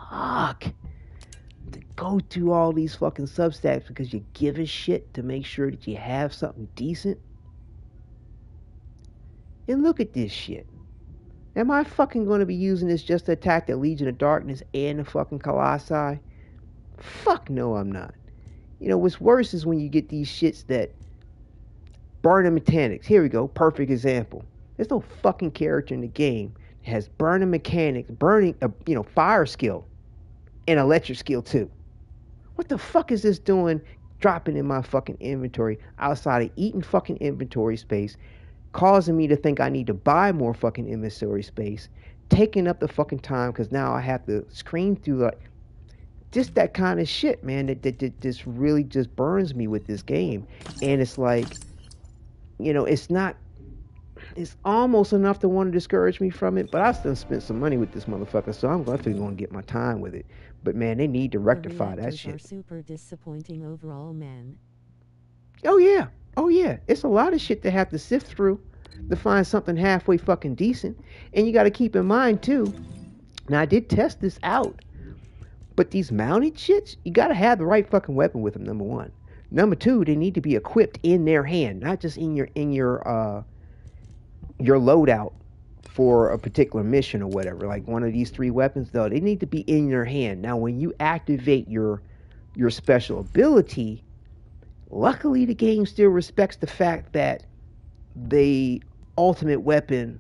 fuck to go through all these fucking substacks because you give a shit to make sure that you have something decent. And look at this shit. Am I fucking going to be using this just to attack the Legion of Darkness and the fucking Colossi? Fuck no, I'm not. You know, what's worse is when you get these shits that burning mechanics. Here we go, perfect example. There's no fucking character in the game that has burning mechanics, fire skill, and electric skill too. What the fuck is this doing dropping in my fucking inventory outside of eating fucking inventory space, causing me to think I need to buy more fucking inventory space, taking up the fucking time because now I have to screen through like just that kind of shit, man, that just really just burns me with this game. And it's like, you know, it's almost enough to want to discourage me from it, but I still spent some money with this motherfucker, so I'm definitely going to get my time with it. But man, they need to rectify that shit. Are super disappointing overall, man. Oh yeah. It's a lot of shit to have to sift through to find something halfway fucking decent. And you got to keep in mind too. Now I did test this out, but these mounted shits, you got to have the right fucking weapon with them. Number one. Number two, they need to be equipped in their hand, not just in your loadout for a particular mission or whatever. Like one of these 3 weapons, though, they need to be in your hand. Now, when you activate your special ability, luckily the game still respects the fact that the ultimate weapon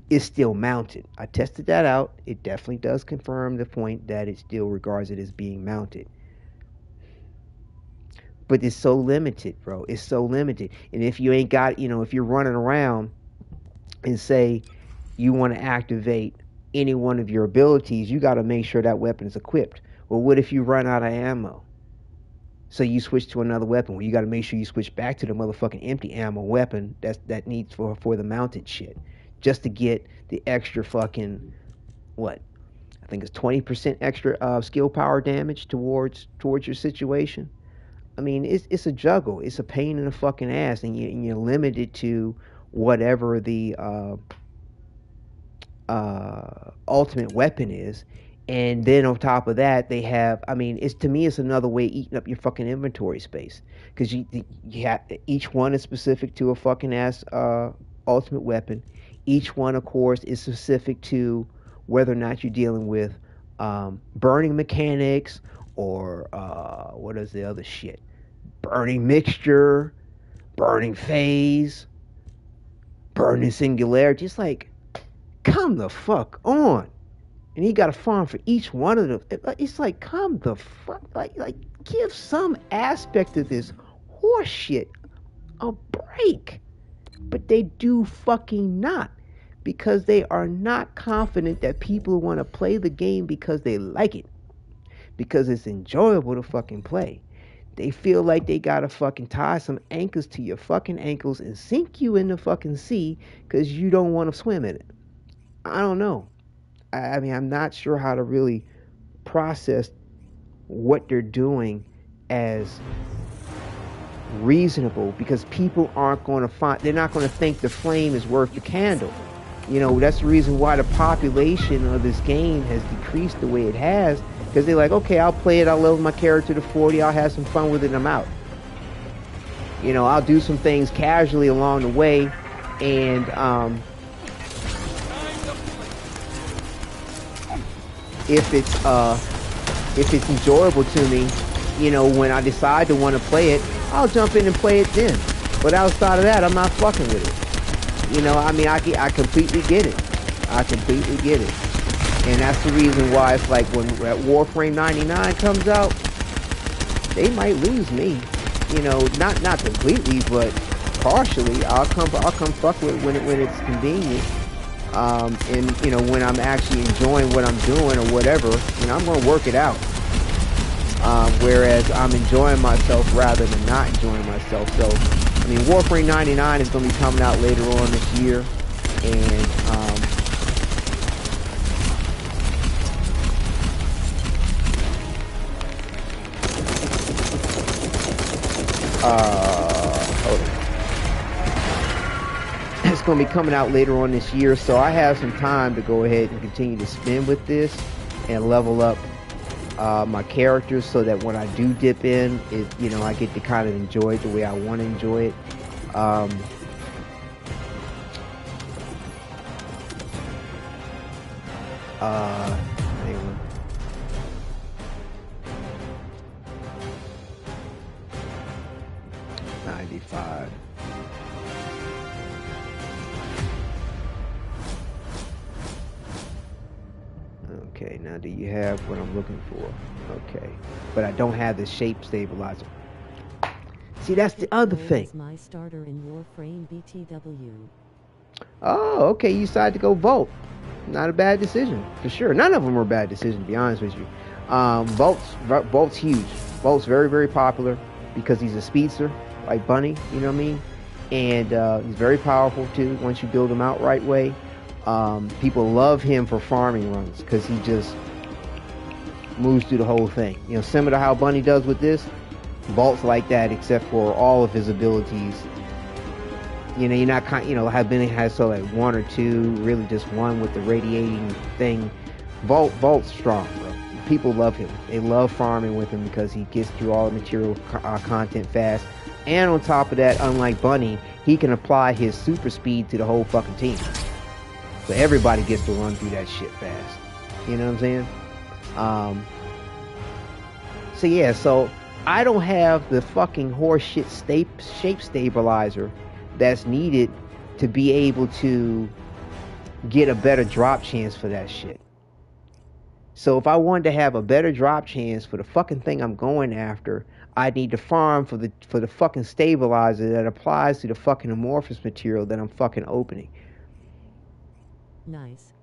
is still mounted. I tested that out. It definitely does confirm the point that it still regards it as being mounted. But it's so limited, bro. It's so limited. And if you ain't got, if you're running around and say you want to activate any one of your abilities, you got to make sure that weapon is equipped. Well, what if you run out of ammo? So you switch to another weapon. Well, you got to make sure you switch back to the motherfucking empty ammo weapon that needs for the mounted shit, just to get the extra fucking what? I think it's 20% extra skill power damage towards your situation. I mean, it's a juggle. It's a pain in the fucking ass, and you're limited to whatever the ultimate weapon is. And then on top of that, they have, I mean, to me, it's another way of eating up your fucking inventory space. Because you have, each one is specific to a fucking ass ultimate weapon. Each one, of course, is specific to whether or not you're dealing with burning mechanics or what is the other shit? Burning mixture, burning phase, burning singularity. It's like, come the fuck on. And he got a farm for each one of them. It's like, come the fuck, like give some aspect of this horse shit a break. But they do fucking not, because they are not confident that people want to play the game because they like it, because it's enjoyable to fucking play. They feel like they gotta fucking tie some anchors to your fucking ankles and sink you in the fucking sea because you don't want to swim in it. I don't know. I mean, I'm not sure how to really process what they're doing as reasonable, because people aren't going to they're not going to think the flame is worth the candle. That's the reason why the population of this game has decreased the way it has, because they're like, okay, I'll play it, I'll level my character to 40, I'll have some fun with it, and I'm out. I'll do some things casually along the way, and if it's enjoyable to me, when I decide to want to play it, I'll jump in and play it then. But outside of that, I'm not fucking with it. I mean, I completely get it. I completely get it. And that's the reason why it's like when Warframe 99 comes out, they might lose me. You know, not completely, but partially. I'll come fuck with it when it's convenient. And you know, when I'm actually enjoying what I'm doing or whatever, you know, I'm gonna work it out. Whereas I'm enjoying myself rather than not enjoying myself. So, I mean, Warframe 99 is gonna be coming out later on this year, and hold on. It's going to be coming out later on this year, so I have some time to go ahead and continue to spend with this and level up my characters, so that when I do dip in, you know, I get to kind of enjoy it the way I want to enjoy it. Hang on. $95. Okay, now do you have what I'm looking for? Okay, but I don't have the shape stabilizer. See, that's the other thing. My starter in Warframe BTW. Oh, okay, you decided to go Volt. Not a bad decision, for sure. None of them were bad decisions, to be honest with you. Volt's huge. Volt's very, very popular because he's a speedster, like Bunny, you know what I mean? And he's very powerful, too, once you build him out right way. People love him for farming runs because he just moves through the whole thing. You know, similar to how Bunny does with this, Volt's like that, except for all of his abilities. You know, you're not how Bunny has so like one or two, really just one with the radiating thing. Volt's strong, bro. People love him. They love farming with him because he gets through all the material content fast. And on top of that, unlike Bunny, he can apply his super speed to the whole fucking team. So everybody gets to run through that shit fast. You know what I'm saying? So yeah, so I don't have the fucking horseshit shape stabilizer that's needed to be able to get a better drop chance for that shit. So if I wanted to have a better drop chance for the fucking thing I'm going after, I need to farm for the fucking stabilizer that applies to the fucking amorphous material that I'm fucking opening. Nice.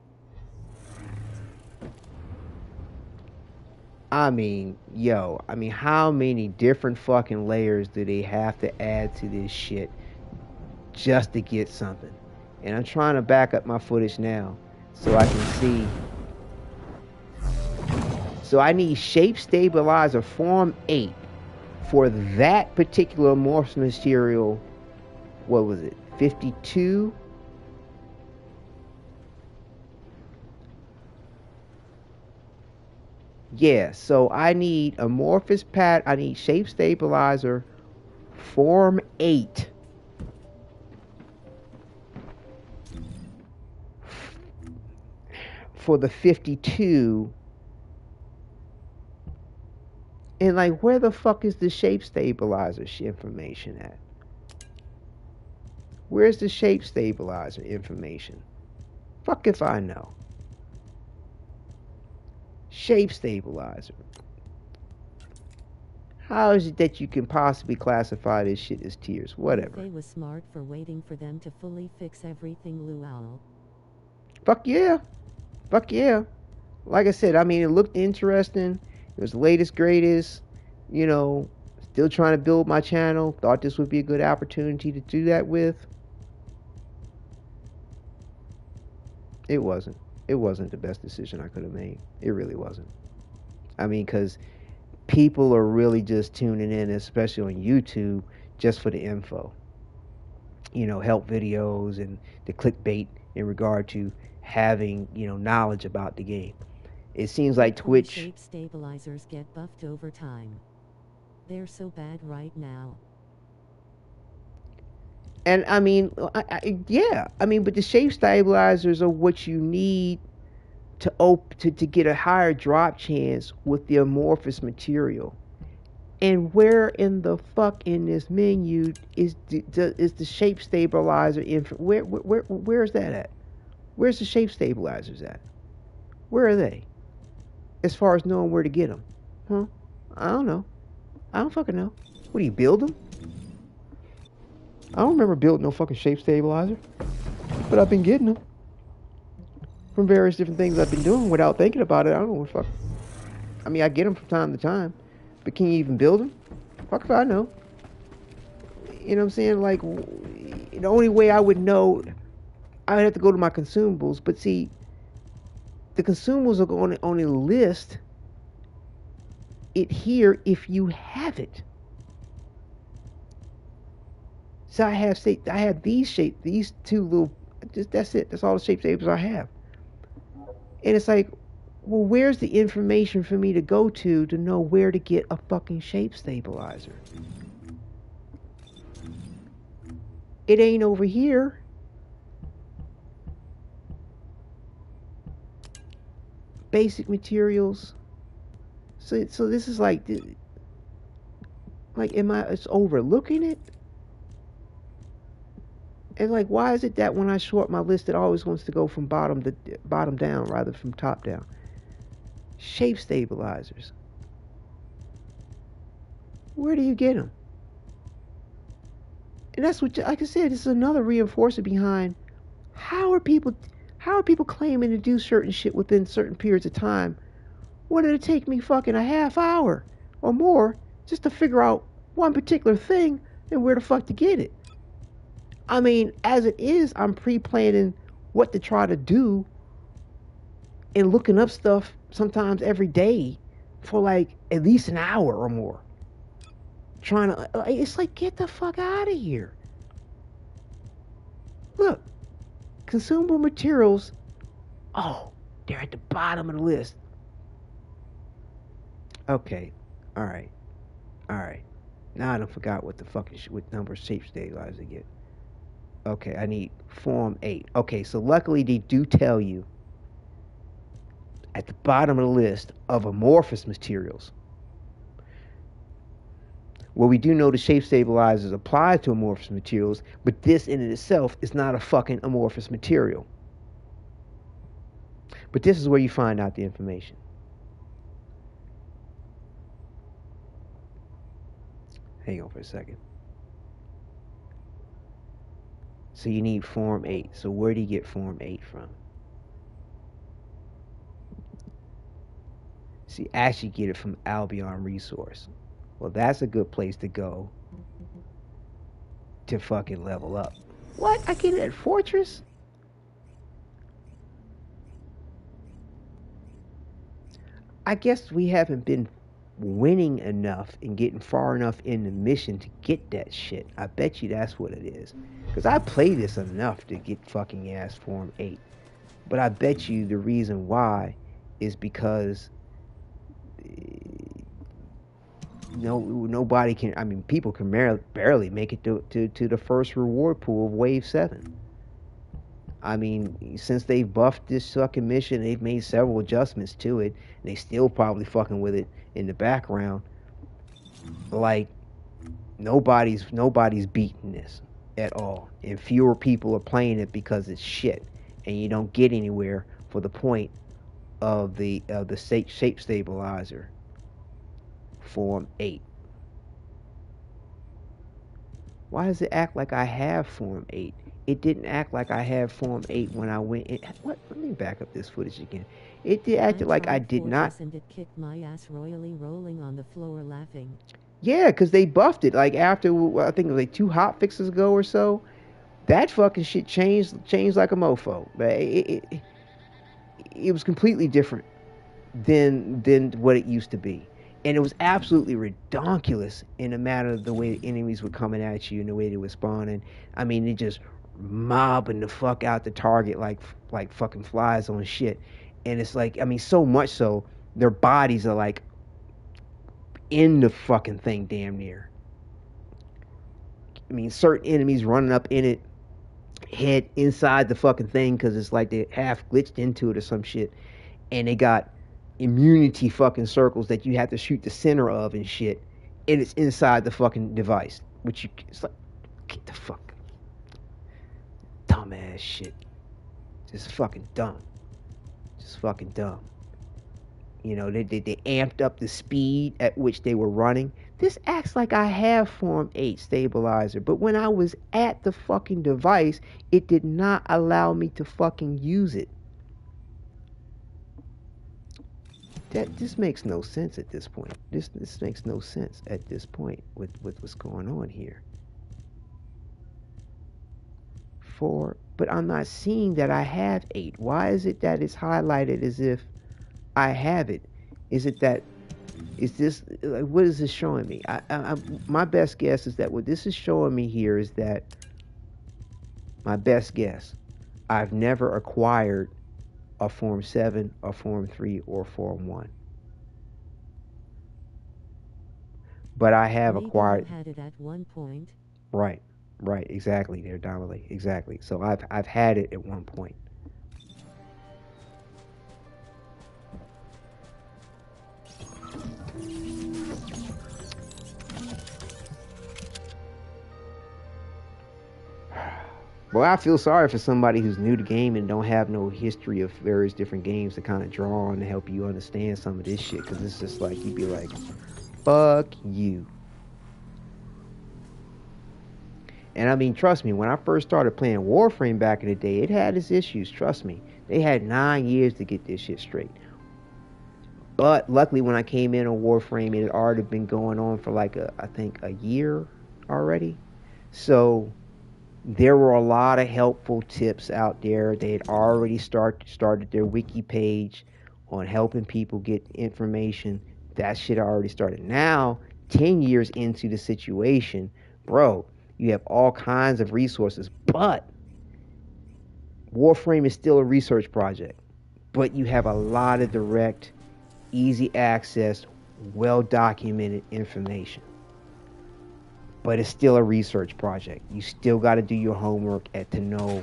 I mean, how many different fucking layers do they have to add to this shit just to get something? And I'm trying to back up my footage now so I can see. So I need shape stabilizer form 8 for that particular amorphous material. What was it? 52? Yeah, so I need amorphous pad. I need shape stabilizer form 8 for the 52. And like, where the fuck is the shape stabilizer information at? Where's the shape stabilizer information? Fuck if I know. Shape stabilizer. How is it that you can possibly classify this shit as tiers? Whatever. They was smart for waiting for them to fully fix everything, Luau. Fuck yeah. Fuck yeah. Like I said, I mean, it looked interesting. It was the latest, greatest. You know, still trying to build my channel. Thought this would be a good opportunity to do that with. It wasn't. It wasn't the best decision I could have made. It really wasn't. I mean, because people are really just tuning in, especially on YouTube, just for the info. You know, help videos and the clickbait in regard to having, you know, knowledge about the game. It seems like Twitch... Shape stabilizers get buffed over time. They're so bad right now. And I mean, yeah, I mean, but the shape stabilizers are what you need to get a higher drop chance with the amorphous material. And where in the fuck in this menu is the shape stabilizer? Where is that at? Where's the shape stabilizers at? Where are they? As far as knowing where to get them, huh? I don't know. I don't fucking know. What do you build them? I don't remember building no fucking shape stabilizer, but I've been getting them from various different things I've been doing without thinking about it. I don't know what fuck. I mean, I get them from time to time, but can you even build them? Fuck if I know. You know what I'm saying? Like, the only way I would know, I would have to go to my consumables. But see, the consumables are going to only list it here if you have it. So I have these two little. That's it. That's all the shape stabilizers I have. And it's like, well, where's the information for me to go to know where to get a fucking shape stabilizer? It ain't over here. Basic materials. So this is like am I just overlooking it? And like, why is it that when I sort my list, it always wants to go from bottom down rather than from top down? Shape stabilizers. Where do you get them? And that's what, like I said, this is another reinforcer behind how are people claiming to do certain shit within certain periods of time? What did it take me fucking a half hour or more just to figure out one particular thing and where the fuck to get it? I mean, as it is, I'm pre-planning what to try to do and looking up stuff sometimes every day for like at least an hour or more. Trying to, it's like, get the fuck out of here. Look, consumable materials, oh, they're at the bottom of the list. Okay, all right. Now I done forgot what the fucking what number of shape stabilizers I get. Okay, I need Form 8. Okay, so luckily they do tell you at the bottom of the list of amorphous materials. Well, we do know the shape stabilizers apply to amorphous materials, but this in itself is not a fucking amorphous material. But this is where you find out the information. Hang on for a second. So you need Form 8. So where do you get Form 8 from? So you actually get it from Albion Resource. Well, that's a good place to go to fucking level up. What? I get it at Fortress? I guess we haven't been winning enough and getting far enough in the mission to get that shit. I bet you that's what it is. Because I play this enough to get fucking ass Form 8. But I bet you the reason why is because nobody can, I mean, people can barely make it to the first reward pool of Wave 7. I mean, since they've buffed this fucking mission, they've made several adjustments to it. And they still probably fucking with it in the background. Like, nobody's beating this at all. And fewer people are playing it because it's shit. And you don't get anywhere for the point of the shape stabilizer. Form 8. Why does it act like I have Form 8? It didn't act like I had Form 8 when I went in. What? Let me back up this footage again. It did act like I did not. And it kicked my ass royally, rolling on the floor laughing. Yeah, because they buffed it. Like after, I think it was like 2 hot fixes ago or so. That fucking shit changed like a mofo. It was completely different than what it used to be. And it was absolutely redonkulous in a matter of the way the enemies were coming at you and the way they were spawning. I mean, they just mobbing the fuck out the target like fucking flies on shit. And it's like, I mean, so much so, their bodies are like in the fucking thing damn near. I mean, certain enemies running up in it, head inside the fucking thing because it's like they half glitched into it or some shit. And they got immunity fucking circles that you have to shoot the center of and shit, and it's inside the fucking device, which you, it's like, get the fuck, dumbass shit, just fucking dumb. You know, they amped up the speed at which they were running This acts like I have Form 8 stabilizer, but when I was at the fucking device, it did not allow me to fucking use it. This makes no sense at this point. This makes no sense at this point with what's going on here. But I'm not seeing that I have 8. Why is it that it's highlighted as if I have it? Is this like, what is this showing me? My best guess is that what this is showing me here is that my best guess, I've never acquired a Form 7, a Form 3, or Form 1. But I have Maybe acquired. You had it at one point. Right, exactly. There, Donnelly, exactly. So I've had it at one point. Well, I feel sorry for somebody who's new to game and don't have no history of various different games to kind of draw on to help you understand some of this shit. Because it's just like, you'd be like, fuck you. And I mean, trust me, when I first started playing Warframe back in the day, it had its issues, trust me. They had 9 years to get this shit straight. But luckily when I came in on Warframe, it had already been going on for like, I think a year already. So there were a lot of helpful tips out there. They had already started their wiki page on helping people get information. That shit already started. Now, 10 years into the situation, bro, you have all kinds of resources. But Warframe is still a research project. But you have a lot of direct, easy access, well-documented information. But it's still a research project. You still got to do your homework to know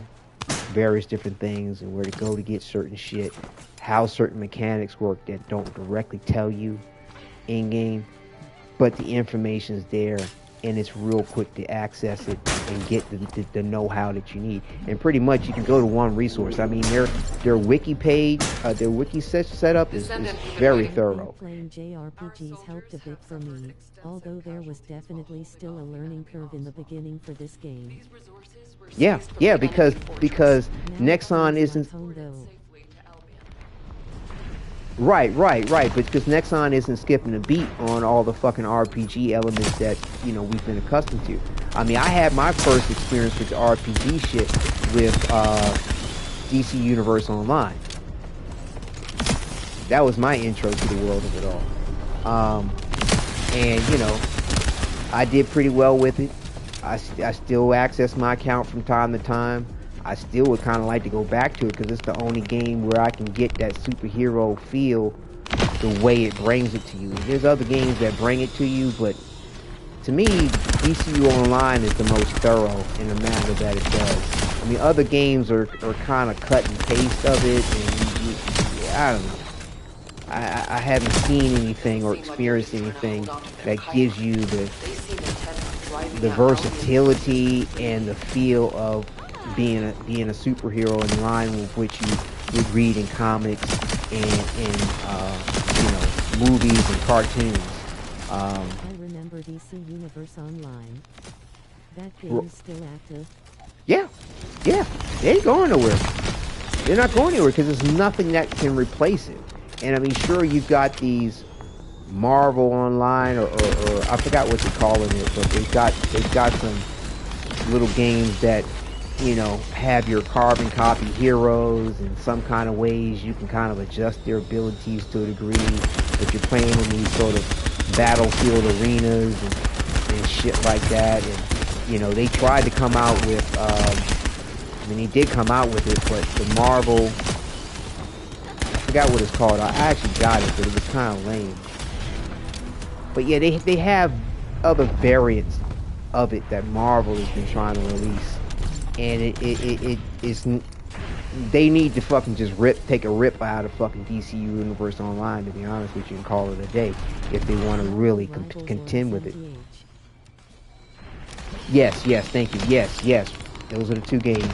various different things and where to go to get certain shit, how certain mechanics work that don't directly tell you in-game, but the information's there and it's real quick to access it and get the know-how that you need. And pretty much you can go to one resource. I mean, their wiki page, their wiki setup is very thorough. Playing JRPGs helped a bit for me, although there was definitely still a learning curve in the beginning for this game. Yeah, because Nexon isn't. Right. Because Nexon isn't skipping a beat on all the fucking RPG elements that, you know, we've been accustomed to. I mean, I had my first experience with the RPG shit with DC Universe Online. That was my intro to the world of it all. And, you know, I did pretty well with it. I still access my account from time to time. I still would kind of like to go back to it because it's the only game where I can get that superhero feel the way it brings it to you. There's other games that bring it to you, but to me, DCU Online is the most thorough in the manner that it does. I mean, other games are kind of cut and paste of it, and I don't know. I haven't seen anything or experienced anything that gives you the versatility and the feel of being a superhero in line with which you would read in comics and you know, movies and cartoons. I remember DC Universe Online. That game is still active. Yeah, they ain't going nowhere. They're not going anywhere because there's nothing that can replace it. And I mean, sure, you've got these Marvel Online or I forgot what they're calling it, but they've got some little games that, you know, have your carbon copy heroes in some kind of ways. You can kind of adjust their abilities to a degree, but you're playing in these sort of battlefield arenas and shit like that. And, you know, they tried to come out with, I mean, he did come out with it, but the Marvel, I forgot what it's called. I actually got it, but it was kind of lame. But yeah, they have other variants of it that Marvel has been trying to release. And it is, they need to fucking just take a rip out of fucking DC Universe Online, to be honest with you, and call it a day if they want to really contend with it. Yes, thank you. Yes, those are the two games,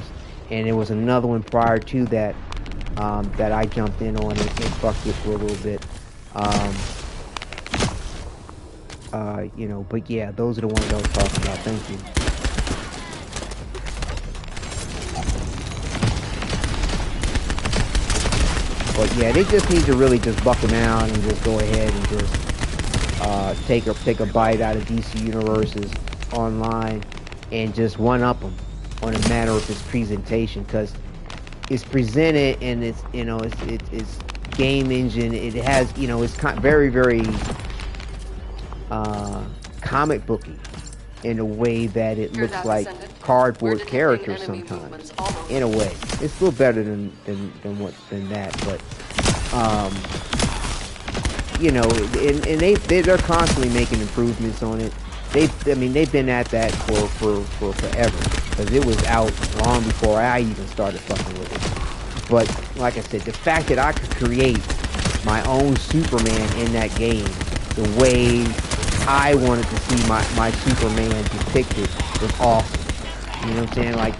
and there was another one prior to that that I jumped in on and fucked with for a little bit. You know, but yeah, those are the ones I was talking about. Thank you. But yeah, they just need to really just buckle down and just go ahead and just take a bite out of DC Universe's online and just one up them on a matter of its presentation, because it's presented and it's, you know, it's game engine. It has, you know, it's very comic booky in a way that it looks like cardboard characters sometimes. In a way, it's still better than that, but you know, and they're constantly making improvements on it. They've been at that for forever, because it was out long before I even started fucking with it. But like I said, the fact that I could create my own Superman in that game, the way I wanted to see my Superman depicted, was awesome. You know what I'm saying? Like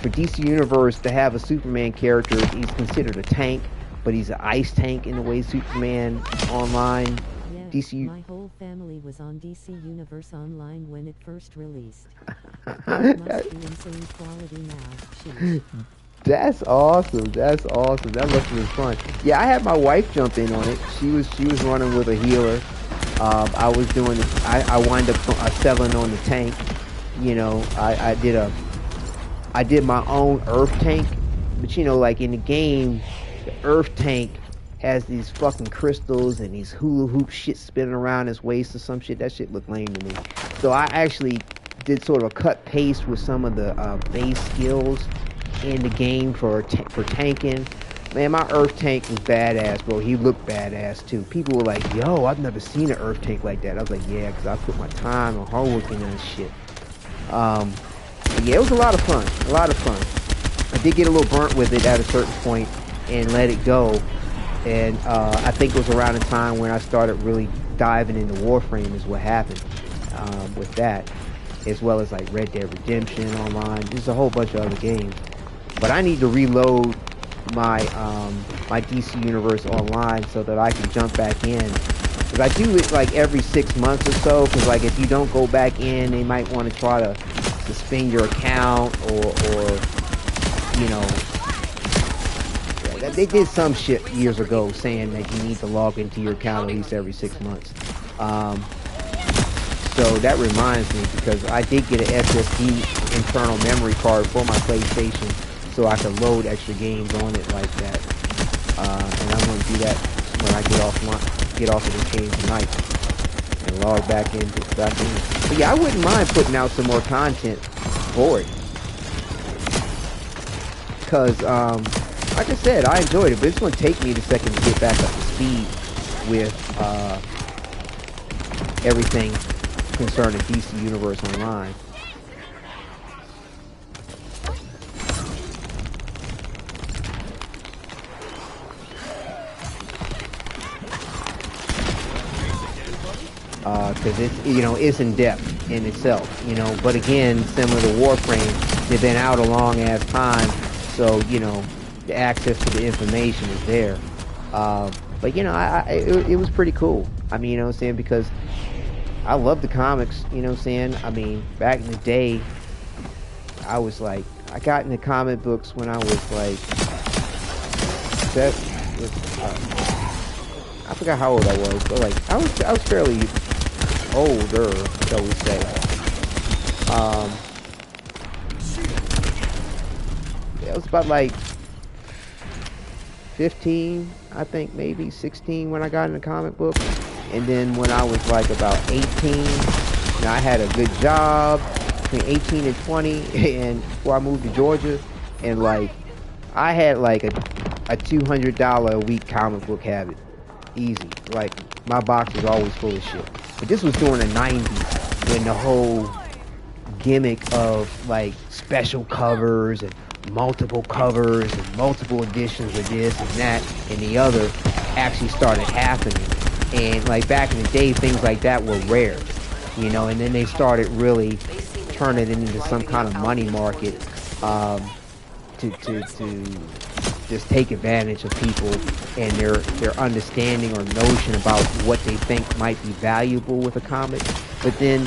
for DC Universe to have a Superman character, he's considered a tank, but he's an ice tank in the way Superman online. Yeah, DC. My whole family was on DC Universe Online when it first released. It must be insane quality now. Sheesh. That's awesome. That's awesome. That must have been fun. Yeah, I had my wife jump in on it. She was running with a healer. I was doing it. I wound up selling on the tank. You know, I did my own Earth tank, but you know, like in the game, the Earth tank has these fucking crystals and these hula hoop shit spinning around his waist or some shit. That shit looked lame to me. So I actually did sort of a cut paste with some of the base skills in the game for tanking. Man, my Earth tank was badass, bro. He looked badass too. People were like, "Yo, I've never seen an Earth tank like that." I was like, "Yeah, because I put my time and hard work into this shit." But yeah, it was a lot of fun. A lot of fun. I did get a little burnt with it at a certain point and let it go. And I think it was around the time when I started really diving into Warframe is what happened with that, as well as like Red Dead Redemption Online. There's a whole bunch of other games. But I need to reload my my DC Universe Online so that I can jump back in. Because I do it like every 6 months or so. Because like if you don't go back in, they might want to try to suspend your account or you know. They did some shit years ago saying that you need to log into your account at least every 6 months. So that reminds me, because I did get an SSD internal memory card for my PlayStation, so I could load extra games on it like that. And I'm going to do that when I get off of this game tonight and log back in. But yeah, I wouldn't mind putting out some more content for it, because like I said, I enjoyed it, but it's going to take me a second to get back up to speed with everything concerning DC Universe Online. Because it's, you know, it's in depth in itself, you know. But again, similar to Warframe, they've been out a long ass time, so you know, the access to the information is there. But you know, it was pretty cool. I mean, you know what I'm saying, because I love the comics, you know what I'm saying. I mean, back in the day, I was like, I got into comic books when I was like, I forgot how old I was, but like I was fairly older, shall we say. It was about like 15, I think, maybe 16 when I got into comic books. And then when I was like about 18, I had a good job between 18 and 20 and before I moved to Georgia, and like I had like a $200 a week comic book habit. Easy. Like my box was always full of shit. But this was during the 90s, when the whole gimmick of like special covers and multiple covers and multiple editions of this and that and the other actually started happening. And like back in the day, things like that were rare, you know. And then they started really turning it into some kind of money market to just take advantage of people and their understanding or notion about what they think might be valuable with a comic. But then,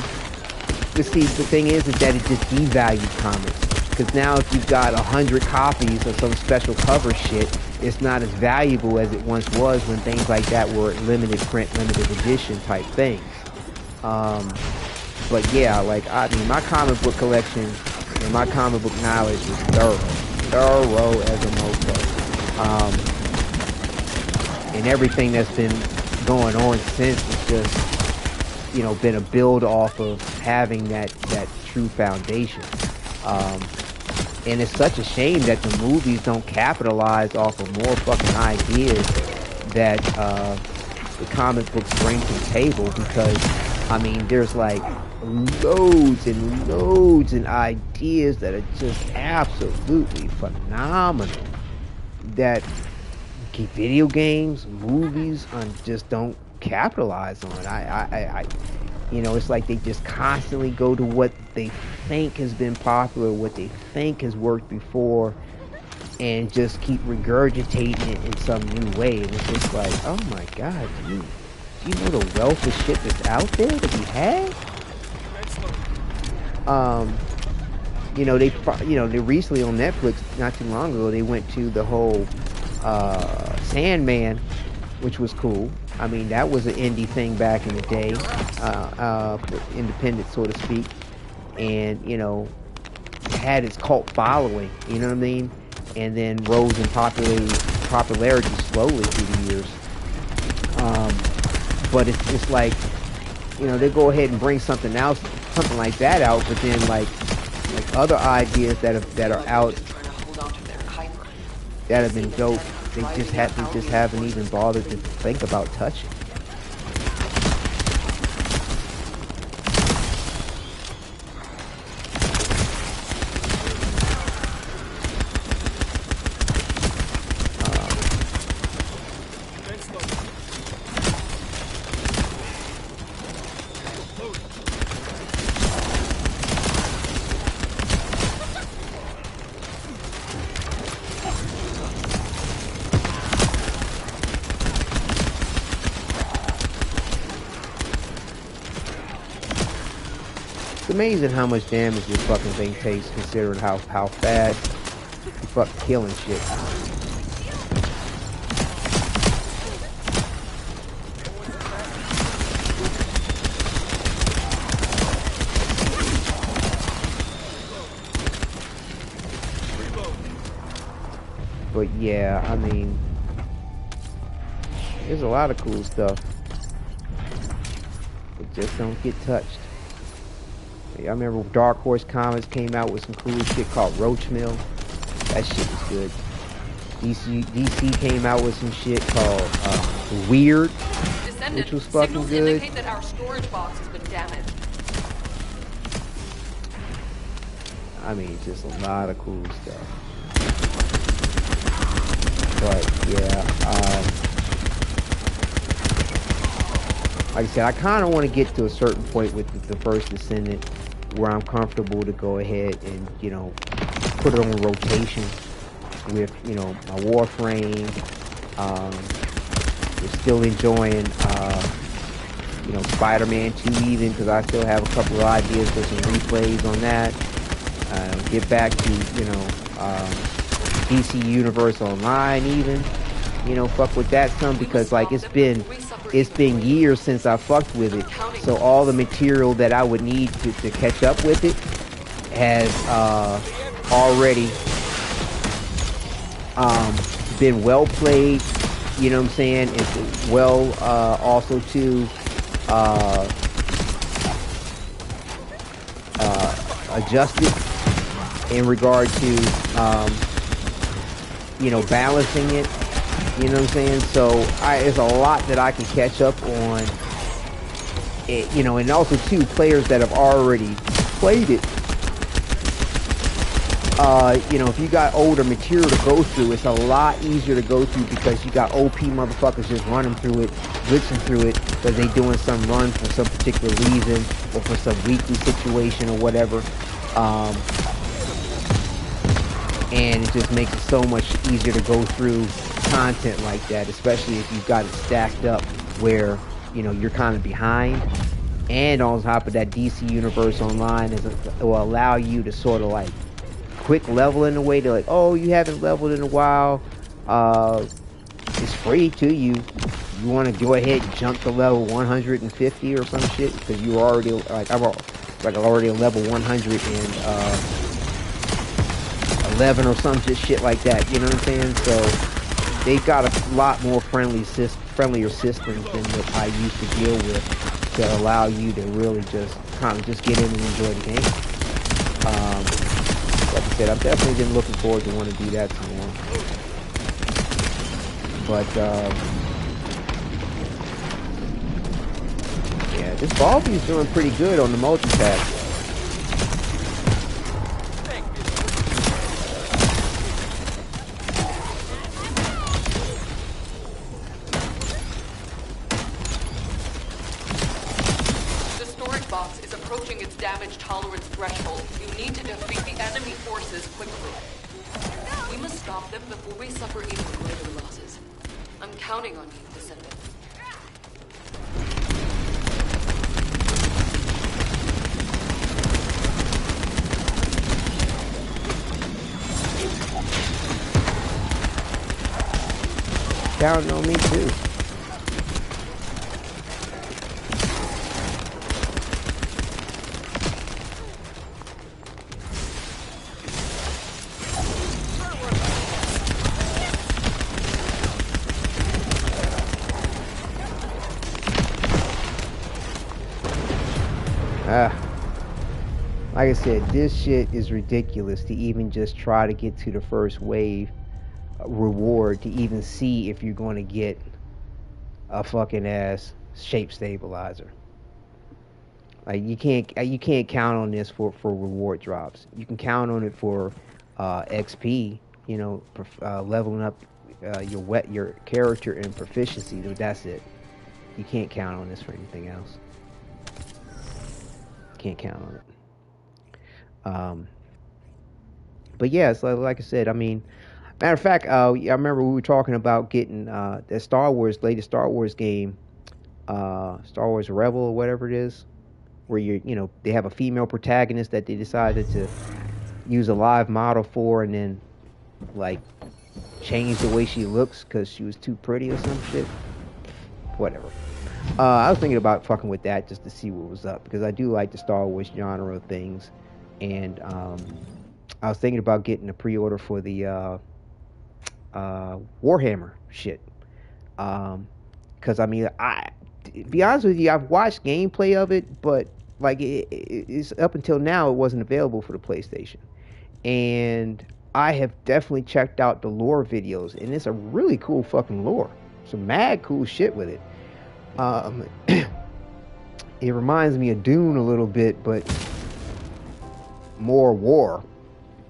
see, the thing is that it just devalues comics. Because now if you've got 100 copies of some special cover shit, it's not as valuable as it once was when things like that were limited print, limited edition type things. But yeah, like, I mean, my comic book collection and my comic book knowledge is thorough as a mofo. And everything that's been going on since is just, you know, been a build off of having that true foundation. And it's such a shame that the movies don't capitalize off of more fucking ideas that the comic books bring to the table, because, I mean, there's like loads and loads and ideas that are just absolutely phenomenal that video games, movies, just don't capitalize on. I you know, it's like they just constantly go to what they think has been popular, what they think has worked before, and just keep regurgitating it in some new way. And it's just like, oh my god, do you know the wealth of shit that's out there to be had? You know, they recently on Netflix, not too long ago, they went to the whole Sandman, which was cool. I mean, that was an indie thing back in the day, independent, so to speak, and, you know, had its cult following, you know what I mean, and then rose in popularity slowly through the years. But it's just like, you know, they go ahead and bring something else, something like that out, but then like other ideas that are out that have been dope, they just haven't even bothered to think about touching. It's amazing how much damage this fucking thing takes, considering how fast you fucking killing shit. But yeah, I mean, there's a lot of cool stuff. It just don't get touched. I remember Dark Horse Comics came out with some cool shit called Roach Mill. That shit was good. DC came out with some shit called Weird, Descendant, which was fucking signals good. indicate that our storage box has been damaged. I mean, just a lot of cool stuff. But yeah, like I said, I kind of want to get to a certain point with the first Descendant where I'm comfortable to go ahead and, you know, put it on rotation with, you know, my Warframe. We're still enjoying, you know, Spider-Man 2 even, because I still have a couple of ideas for some replays on that. Get back to, you know, DC Universe Online even. You know, fuck with that some, because like it's been years since I fucked with it, so all the material that I would need to catch up with it has already been well played, you know what I'm saying? It's well also too adjusted in regard to you know, balancing it. You know what I'm saying? So there's a lot that I can catch up on. It, you know, and also too, players that have already played it. You know, if you got older material to go through, it's a lot easier to go through because you got OP motherfuckers just running through it, blitzing through it, because they doing some run for some particular reason or for some weekly situation or whatever. and it just makes it so much easier to go through content like that, especially if you've got it stacked up where, you know, you're kind of behind. And on top of that, DC Universe Online will allow you to sort of like quick level in a way to like, oh, you haven't leveled in a while. It's free to you. You want to go ahead and jump to level 150 or some shit because you already like I'm already a level 111 or some shit like that. You know what I'm saying? So they've got a lot more friendlier systems than what I used to deal with to allow you to really just kind of just get in and enjoy the game. Like I said, I've definitely been looking forward to want to do that some more. But yeah, this Baldy is doing pretty good on the multi-task. The storage box is approaching its damage tolerance threshold. You need to defeat the enemy forces quickly. We must stop them before we suffer even greater losses. I'm counting on you, Descendant. Counting on me too. Like I said, this shit is ridiculous to even just try to get to the first wave reward to even see if you're going to get a fucking ass shape stabilizer. Like you can't count on this for reward drops. You can count on it for XP, you know, leveling up your character and proficiency. That's it. You can't count on this for anything else. Can't count on it. But yeah, so like I said, I mean, matter of fact, I remember we were talking about getting the latest Star Wars game, Star Wars Rebel or whatever it is, where they have a female protagonist that they decided to use a live model for, and then like change the way she looks because she was too pretty or some shit. Whatever. I was thinking about fucking with that just to see what was up because I do like the Star Wars genre of things, and I was thinking about getting a pre-order for the Warhammer shit. Because I mean, to be honest with you, I've watched gameplay of it, but like it's up until now, it wasn't available for the PlayStation, and I have definitely checked out the lore videos, and it's a really cool fucking lore. Some mad cool shit with it. It reminds me of Dune a little bit, but more war,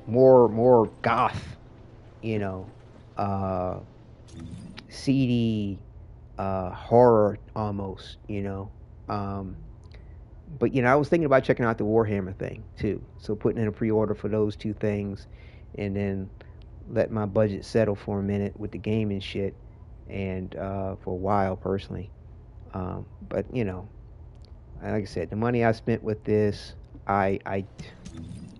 more goth, you know, seedy, horror almost, you know. But I was thinking about checking out the Warhammer thing too. So putting in a pre-order for those two things, and then let my budget settle for a minute with the game and shit, and for a while personally. But like I said, the money I spent with this, I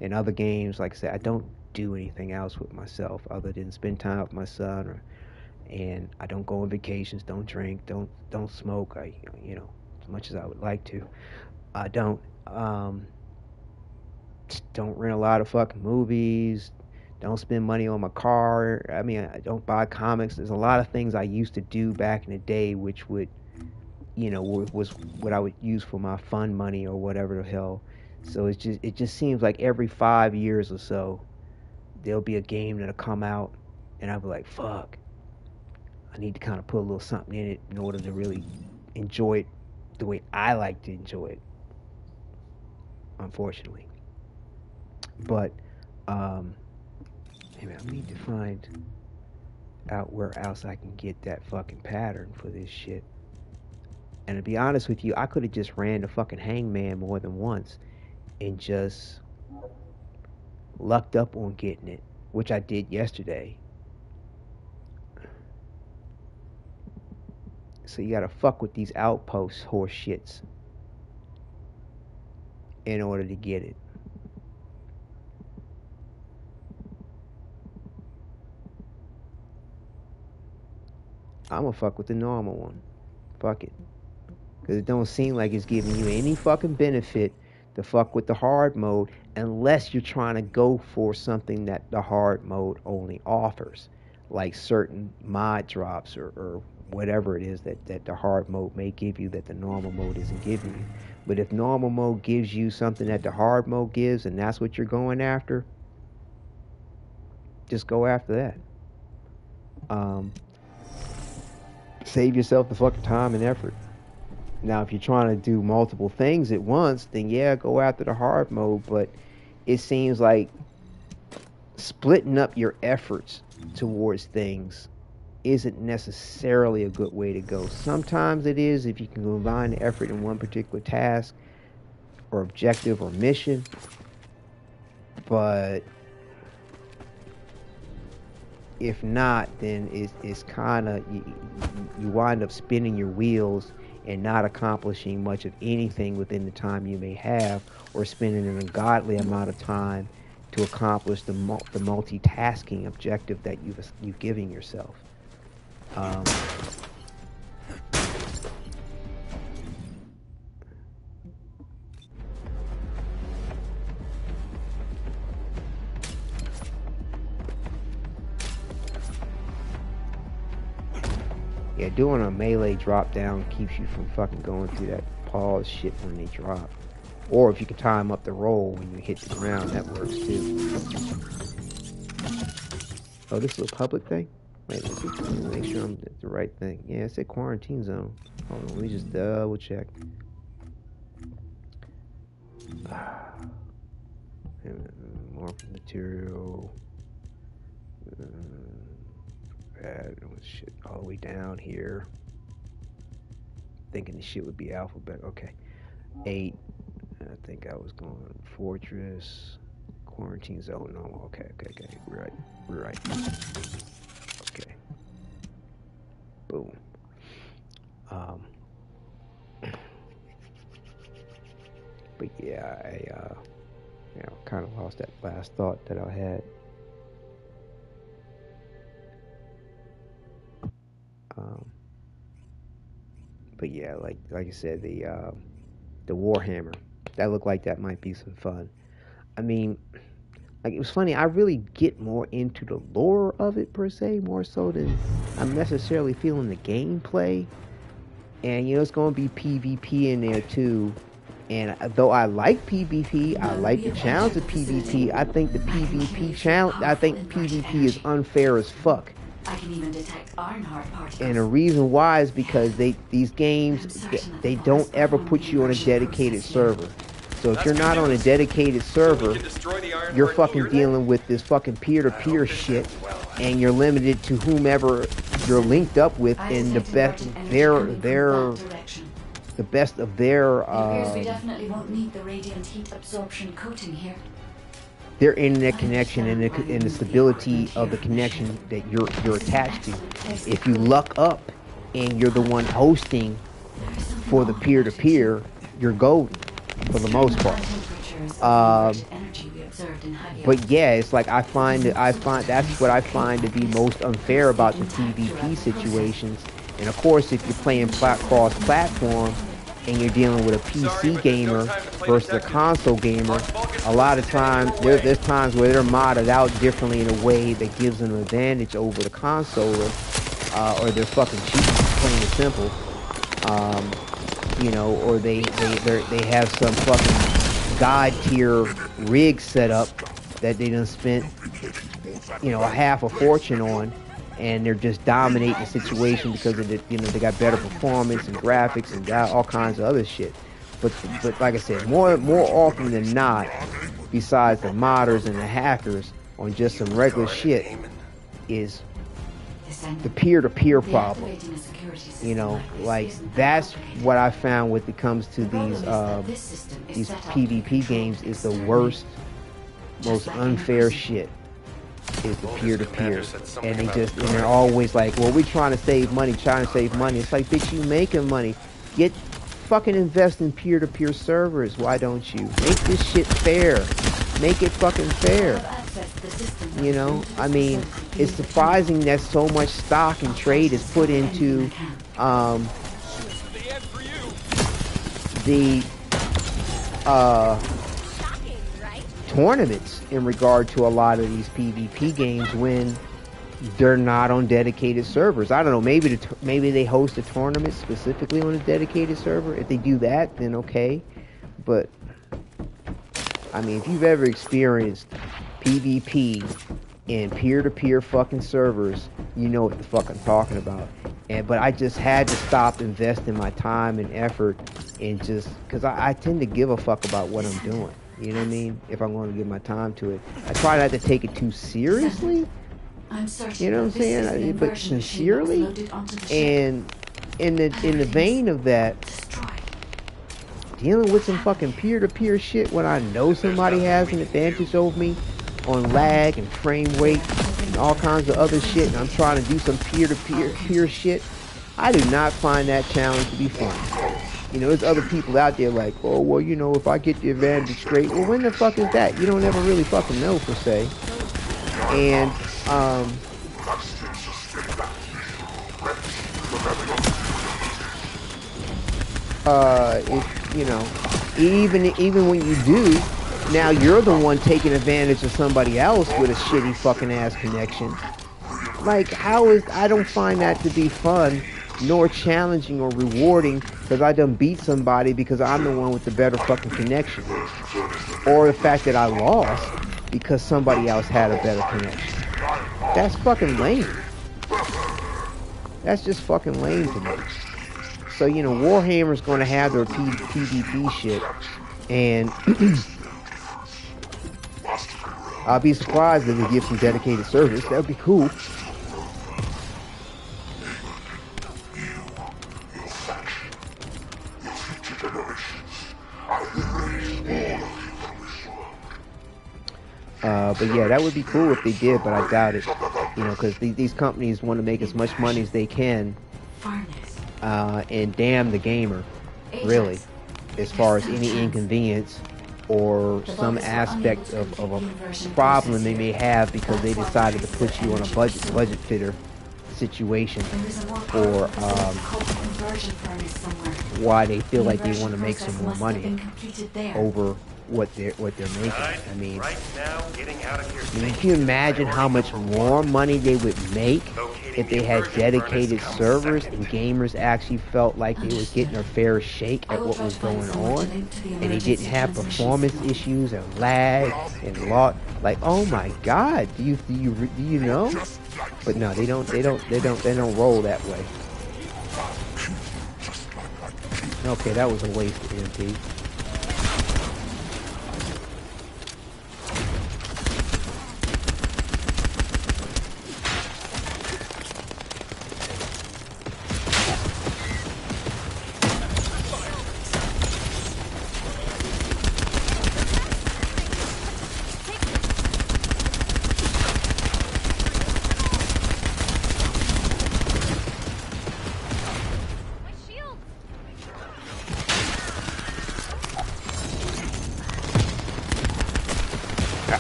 in other games, like I said, I don't do anything else with myself other than spend time with my son, and I don't go on vacations, don't drink, don't smoke. As much as I would like to, I don't rent a lot of fucking movies, don't spend money on my car. I mean, I don't buy comics. There's a lot of things I used to do back in the day which would was what I would use for my fun money or whatever the hell. So it just seems like every 5 years or so there'll be a game that'll come out and I'll be like, fuck, I need to kind of put a little something in it in order to really enjoy it the way I like to enjoy it, unfortunately. But maybe I need to find out where else I can get that fucking pattern for this shit. And to be honest with you, I could have just ran the fucking Hangman more than once and just lucked up on getting it which I did yesterday. So you gotta fuck with these outpost horse shits in order to get it. I'm gonna fuck with the normal one. Fuck it. Because it don't seem like it's giving you any fucking benefit to fuck with the hard mode unless you're trying to go for something that the hard mode only offers. Like certain mod drops or whatever it is that the hard mode may give you that the normal mode isn't giving you. But if normal mode gives you something that the hard mode gives and that's what you're going after, just go after that. Save yourself the fucking time and effort. Now, if you're trying to do multiple things at once, then yeah, go after the hard mode. But it seems like splitting up your efforts towards things isn't necessarily a good way to go. Sometimes it is if you can combine the effort in one particular task or objective or mission. But if not, then it's kind of, you wind up spinning your wheels and not accomplishing much of anything within the time you may have, or spending an ungodly amount of time to accomplish the multitasking objective that you've given yourself. Yeah, doing a melee drop down keeps you from fucking going through that pause shit when they drop. Or if you can time up the roll when you hit the ground, that works too. Oh, this is a public thing? Wait, let's see, make sure I'm at the right thing. Yeah, it's a quarantine zone. Hold on, let me just double check. More material. Shit all the way down here. Thinking the shit would be alphabet. Okay. 8. I think I was going fortress, quarantine zone. No, okay. We're right. Okay. Boom. But yeah, I kind of lost that last thought that I had. But yeah, like I said, the Warhammer, that looked like that might be some fun. I mean, like, it was funny, I really get more into the lore of it per se, more so than I'm necessarily feeling the gameplay. And it's going to be PvP in there too. And though I like PvP, I like the challenge of PvP, I think the PvP challenge, I think PvP is unfair as fuck. I can even detect Ironheart particles. And the reason why is because these games, they don't ever put you on a dedicated server. So if you're not on a dedicated server, you're fucking dealing with this fucking peer-to-peer shit, and you're limited to whomever you're linked up with in the best the best of their we definitely won't need the radiant heat absorption coating here. Their internet connection and the stability of the connection that you're attached to. If you luck up and you're the one hosting for the peer-to-peer, you're golden for the most part. But yeah, it's like I find that's what I find to be most unfair about the PvP situations. And of course, if you're playing cross-platform and you're dealing with a PC gamer versus a console gamer, a lot of times there's times where they're modded out differently in a way that gives them an advantage over the consoler, or they're fucking cheap, plain and simple. Or they have some fucking god tier rig set up that they done spent a half a fortune on, and they're just dominating the situation because of they got better performance and graphics and all kinds of other shit. But like I said, more often than not, besides the modders and the hackers on just some regular shit, is the peer-to-peer problem. Like that's what I found when it comes to these PvP games is the worst, most unfair shit. is the peer-to-peer, and they're always like, well, we're trying to save money, It's like, bitch, you making money. Fucking invest in peer-to-peer servers. Why don't you make this shit fair? Make it fucking fair. You know, I mean, it's surprising that so much stock and trade is put into the tournaments in regard to a lot of these PvP games when they're not on dedicated servers. I don't know, maybe they host a tournament specifically on a dedicated server. If they do that, then okay. But I mean, if you've ever experienced PvP in peer-to-peer fucking servers, you know what the fuck I'm talking about. But I just had to stop investing my time and effort in just because I tend to give a fuck about what I'm doing. You know what I mean? If I'm going to give my time to it, I try not to take it too seriously. You know what I'm saying? But sincerely, and in the vein of that, dealing with some fucking peer-to-peer shit when I know somebody has an advantage over me on lag and frame rate and all kinds of other shit, and I'm trying to do some peer-to-peer shit, I do not find that challenge to be fun. You know, there's other people out there like, oh, well, you know, if I get the advantage straight, well, when the fuck is that? You don't ever really fucking know, per se. And, you know, even when you do, now you're the one taking advantage of somebody else with a shitty fucking ass connection. Like, I don't find that to be fun, nor challenging or rewarding, because I done beat somebody because I'm the one with the better fucking connection. Or the fact that I lost because somebody else had a better connection. That's fucking lame. That's just fucking lame to me. So, you know, Warhammer's going to have their PvP shit, and I'll be surprised if they give some dedicated servers. That would be cool. But yeah, that would be cool if they did, but I doubt it. You know, because these companies want to make as much money as they can, and damn the gamer, really, as far as any inconvenience or some aspect of a problem they may have because they decided to put you on a budget fitter situation, or why they feel like they want to make some more money over what they're making. I mean, can you imagine how much more money they would make if they had dedicated servers and gamers actually felt like they were getting a fair shake at what was going on, and they didn't have performance issues and lag and lot? Like, oh my God, do you know? But no, they don't roll that way. Okay, that was a waste of MP.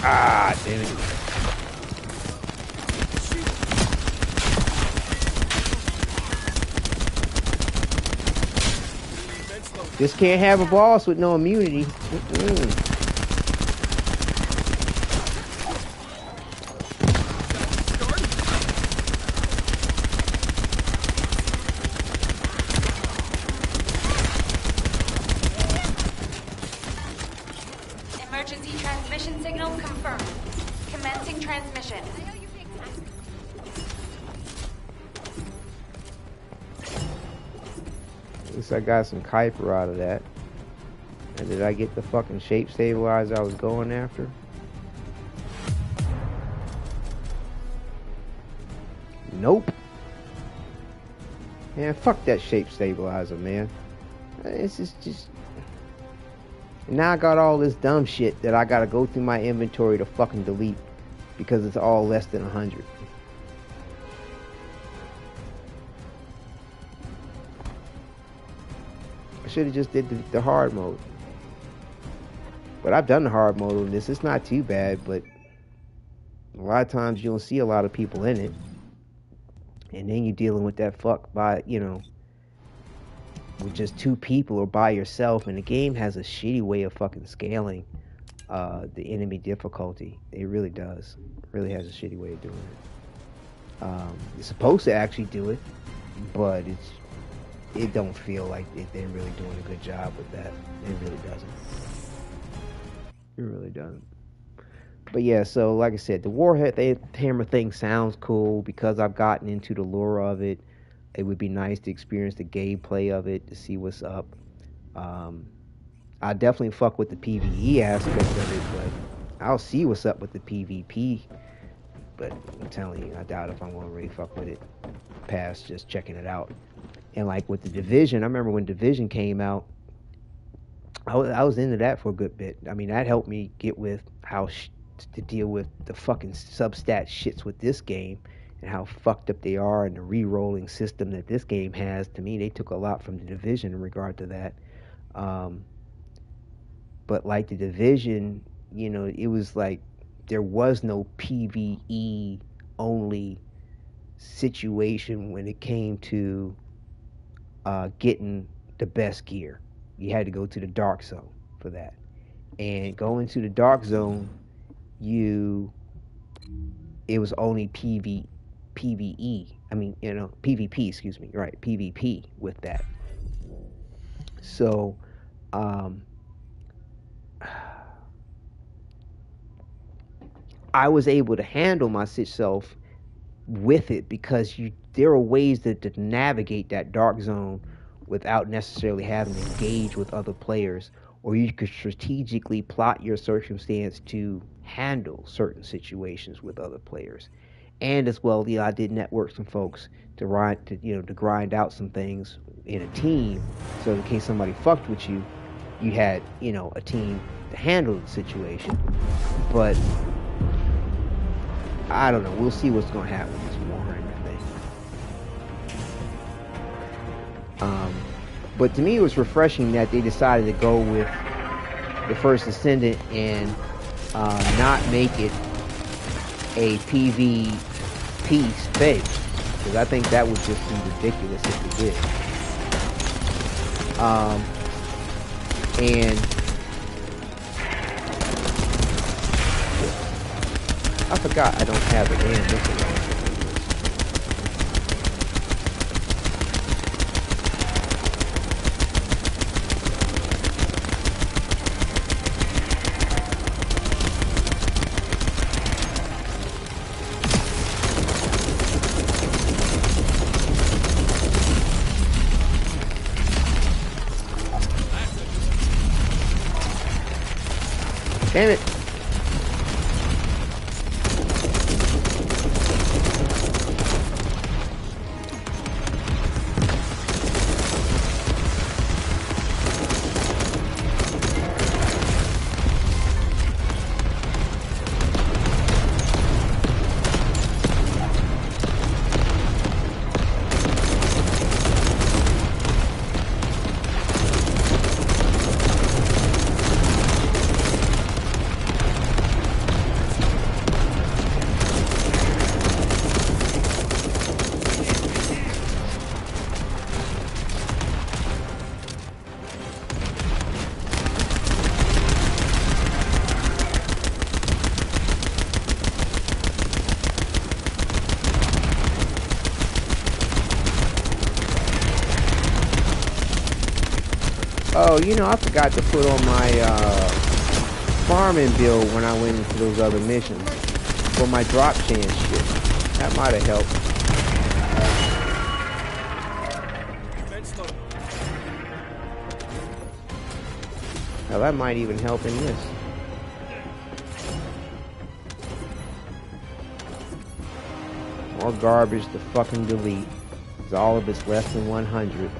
Ah, damn it. Just can't have a boss with no immunity. Emergency transmission signal confirmed. Commencing transmission. At least I got some Kuiper out of that. And did I get the fucking shape stabilizer I was going after? Nope. Man, fuck that shape stabilizer, man. It's just... Now I got all this dumb shit that I gotta go through my inventory to fucking delete. because it's all less than 100. I should have just did the hard mode. But I've done the hard mode on this. It's not too bad, but a lot of times you don't see a lot of people in it. And then you're dealing with that fuck by, you know, with just 2 people or by yourself. And the game has a shitty way of fucking scaling the enemy difficulty. It really does. It really has a shitty way of doing it. It's supposed to actually do it, but it don't feel like they're really doing a good job with that. It really doesn't. It really doesn't. But yeah, so like I said, the Warhead Hammer thing sounds cool because I've gotten into the lore of it. It would be nice to experience the gameplay of it to see what's up. I definitely fuck with the PvE aspect of it, but I'll see what's up with the PvP. But I'm telling you, I doubt if I'm gonna really fuck with it past just checking it out. And like with the Division, I remember when Division came out, I was into that for a good bit. I mean, that helped me get with how to deal with the fucking substat shits with this game and how fucked up they are and the re-rolling system that this game has. To me, they took a lot from the Division in regard to that. But like the Division, you know, it was like there was no PvE only situation when it came to getting the best gear. You had to go to the Dark Zone for that. And going to the Dark Zone, it was only PvE. I mean, you know, PvP, excuse me, right, PvP with that. So, I was able to handle myself with it because there are ways to navigate that Dark Zone without necessarily having to engage with other players, or you could strategically plot your circumstance to handle certain situations with other players. And as well, I did network some folks to grind out some things in a team, so in case somebody fucked with you, you had, a team to handle the situation. But I don't know. We'll see what's going to happen with this Warhammer thing. But to me, it was refreshing that they decided to go with the first Descendant and not make it a PvP space, because I think that would just be ridiculous if they did. And I forgot I don't have a damn missile launcher. Damn it. Oh, I forgot to put on my farming build when I went into those other missions for my drop chance shit. That might have helped. Hell, that might even help in this. More garbage to fucking delete. Because all of it's less than 100.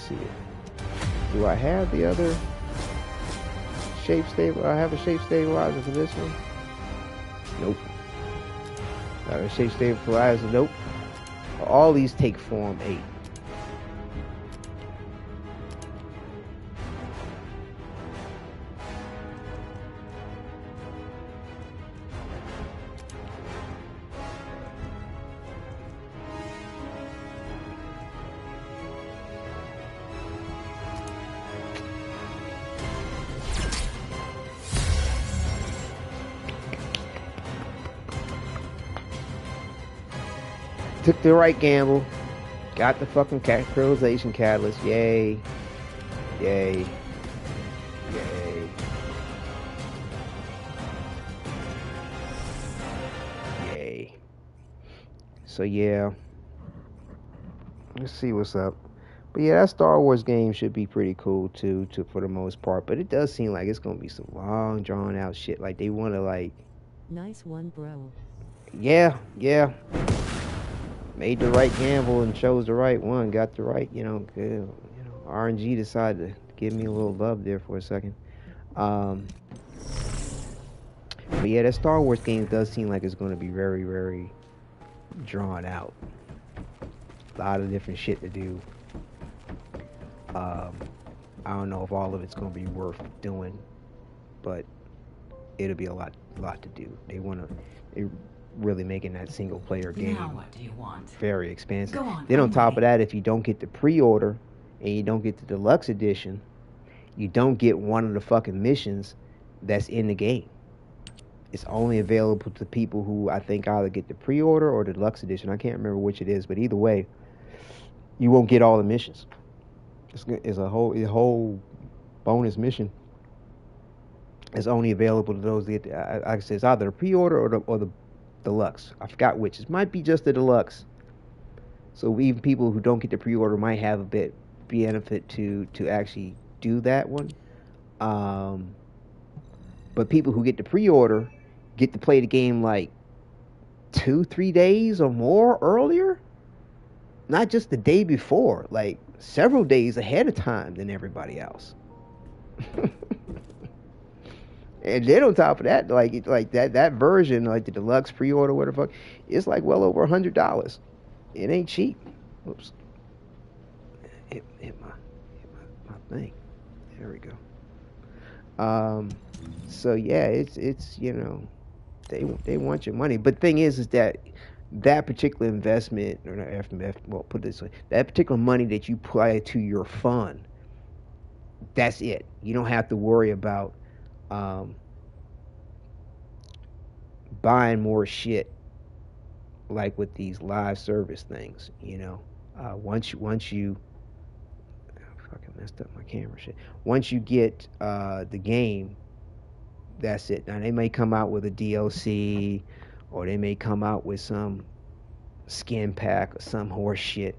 see it. Do I have the other shape stable? I have a shape stabilizer for this one. Nope. I have a shape stabilizer. Nope. All these take form 8. Took the right gamble. Got the fucking crystallization catalyst. Yay. Yay. Yay. Yay. So yeah. Let's see what's up. But yeah, that Star Wars game should be pretty cool too, for the most part. But it does seem like it's gonna be some long drawn out shit. Like they wanna like Nice one, bro. Yeah. Made the right gamble and chose the right one. Got the right, RNG decided to give me a little love there for a second. But yeah, that Star Wars game does seem like it's going to be very, very drawn out. A lot of different shit to do. I don't know if all of it's going to be worth doing, but it'll be a lot to do. They really making that single player game Now what do you want? very expansive. Go on, Then on I'm top of waiting. that, if you don't get the pre-order and you don't get the deluxe edition, you don't get one of the fucking missions that's in the game. It's only available to people who I think either get the pre-order or the deluxe edition. I can't remember which it is, but either way, you won't get all the missions. It's a whole bonus mission. It's only available to those that get. Like I said, it's either the pre-order or the deluxe. I forgot which. It might be just the deluxe. So even people who don't get the pre-order might have a bit benefit to actually do that one. But people who get the pre-order get to play the game like 2-3 days or more earlier. Not just the day before, like several days ahead of time than everybody else. And then on top of that, like that version, like the deluxe pre-order, whatever, it's like well over $100. It ain't cheap. Whoops. Hit my thing. There we go. So yeah, it's they want your money. But the thing is that particular investment, or not well, put it this way, that particular money that you apply to your fund, that's it. You don't have to worry about buying more shit like with these live service things. Once you fucking messed up my camera shit. Once you get the game, that's it. Now they may come out with a DLC, or they may come out with some skin pack or some horse shit,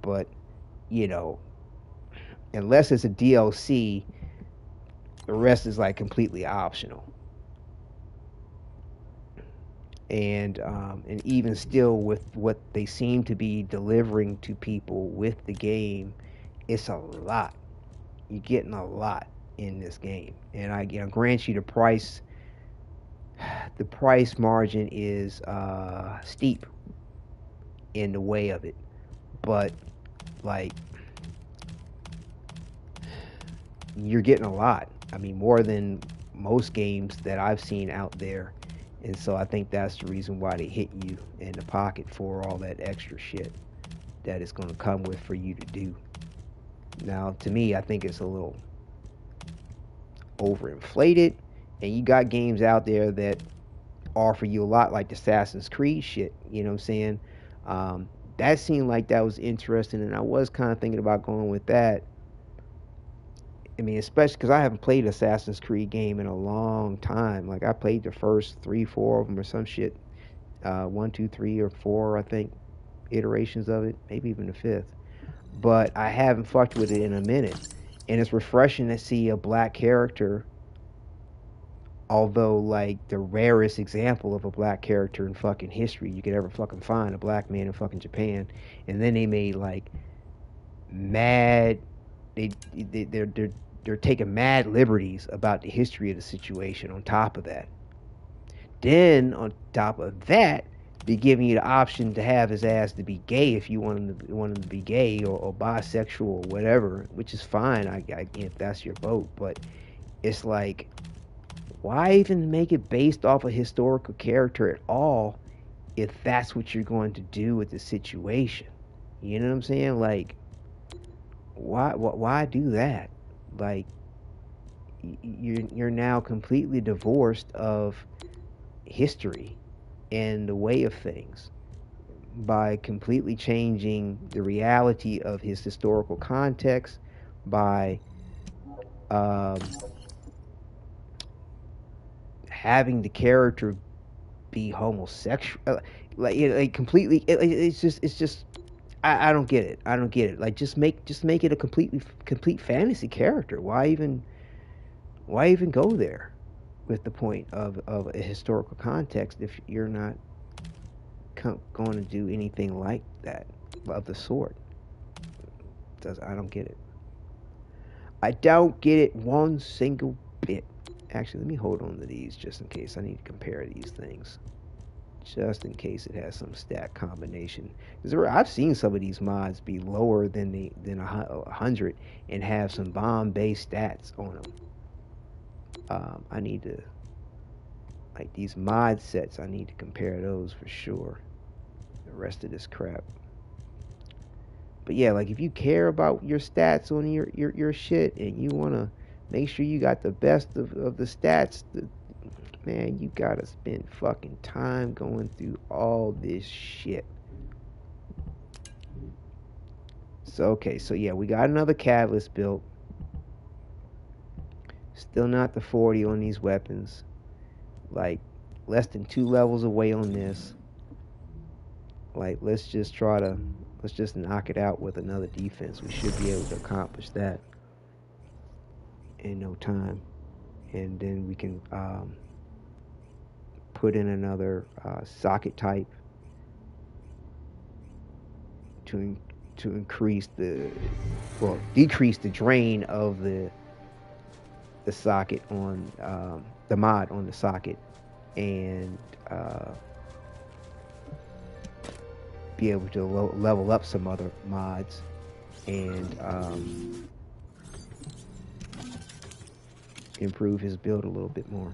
but unless it's a DLC, the rest is like completely optional. And even still, with what they seem to be delivering to people with the game, it's a lot. You're getting a lot in this game, and I grant you the price. The price margin is steep in the way of it, but like you're getting a lot. I mean, more than most games that I've seen out there. And so I think that's the reason why they hit you in the pocket for all that extra shit that it's going to come with for you to do. Now, to me, I think it's a little overinflated. And you got games out there that offer you a lot, like the Assassin's Creed shit. You know what I'm saying? That seemed like that was interesting, and I was kind of thinking about going with that. I mean, especially because I haven't played Assassin's Creed game in a long time. Like, I played the first 3-4 of them or some shit. 1, 2, 3, or 4, I think, iterations of it. Maybe even the 5th. But I haven't fucked with it in a minute. And it's refreshing to see a black character. Although, like, the rarest example of a black character in fucking history you could ever fucking find. A black man in fucking Japan. And then they made, like, mad they're taking mad liberties about the history of the situation. On top of that, then on top of that, be giving you the option to have his ass to be gay if you want him to be gay or bisexual or whatever, which is fine. If that's your vote, but it's like, why even make it based off a historical character at all if that's what you're going to do with the situation? You know what I'm saying? Like, why do that? Like, you're now completely divorced of history and the way of things by completely changing the reality of his historical context, by having the character be homosexual, like completely. It's just. I don't get it. I don't get it. Like, just make it a complete fantasy character. Why even go there with the point of a historical context if you're not going to do anything like that of the sort? I don't get it. I don't get it one single bit. Actually, let me hold on to these just in case I need to compare these things. Just in case it has some stat combination. Because I've seen some of these mods be lower than 100 and have some bomb-based stats on them. I need to, like, these mod sets, I need to compare those for sure. The rest of this crap. But yeah, like, if you care about your stats on your shit and you want to make sure you got the best of the stats, man, you gotta spend fucking time going through all this shit. So, okay, so yeah, we got another catalyst built. Still not the 40 on these weapons. Like, less than 2 levels away on this. Like, let's just knock it out with another defense. We should be able to accomplish that in no time. And then we can, put in another socket type to increase decrease the drain of the socket on the mod on the socket, and be able to level up some other mods and improve his build a little bit more.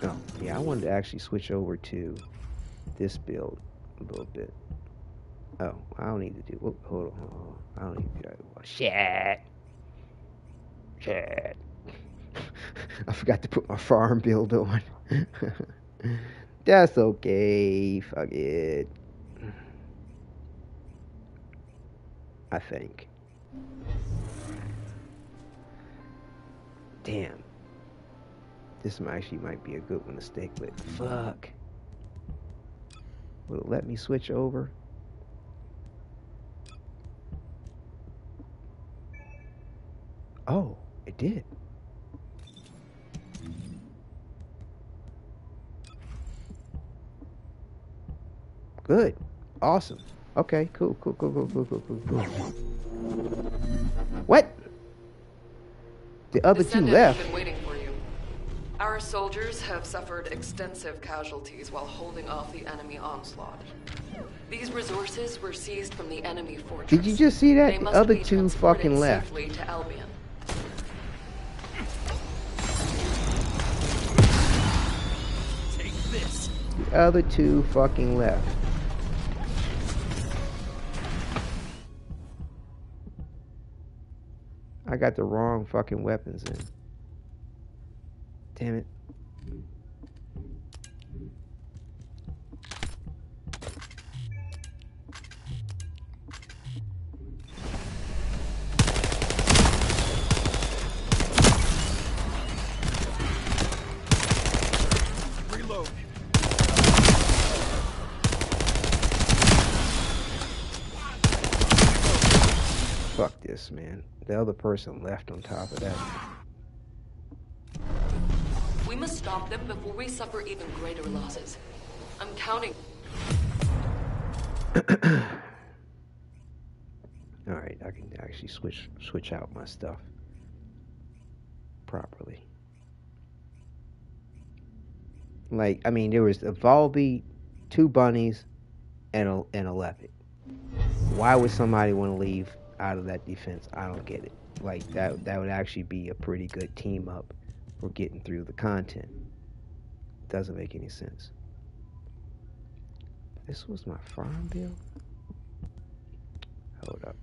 Oh, yeah, I wanted to actually switch over to this build a little bit. Oh, I don't need to do... Oh, hold on. I don't need to do that. Oh, shit. I forgot to put my farm build on. That's okay. Fuck it. I think. Damn. This actually might be a good one to stick with. Fuck. Will it let me switch over? Oh, it did. Good. Awesome. Okay, cool. What? The other two Descendant left. has been waiting for you. Our soldiers have suffered extensive casualties while holding off the enemy onslaught. These resources were seized from the enemy fortress. Did you just see that? They The must other be two transported fucking left. safely to Albion. Take this. The other two fucking left. I got the wrong fucking weapons in. Damn it. Reload. Fuck this, man. The other person left on top of that. We must stop them before we suffer even greater losses. I'm counting. Alright, I can actually switch out my stuff properly. Like, I mean, there was a Volby, 2 bunnies, and a Lepic. Why would somebody want to leave out of that defense? I don't get it. Like, that would actually be a pretty good team up for getting through the content. Doesn't make any sense. This was my farm build? Hold up.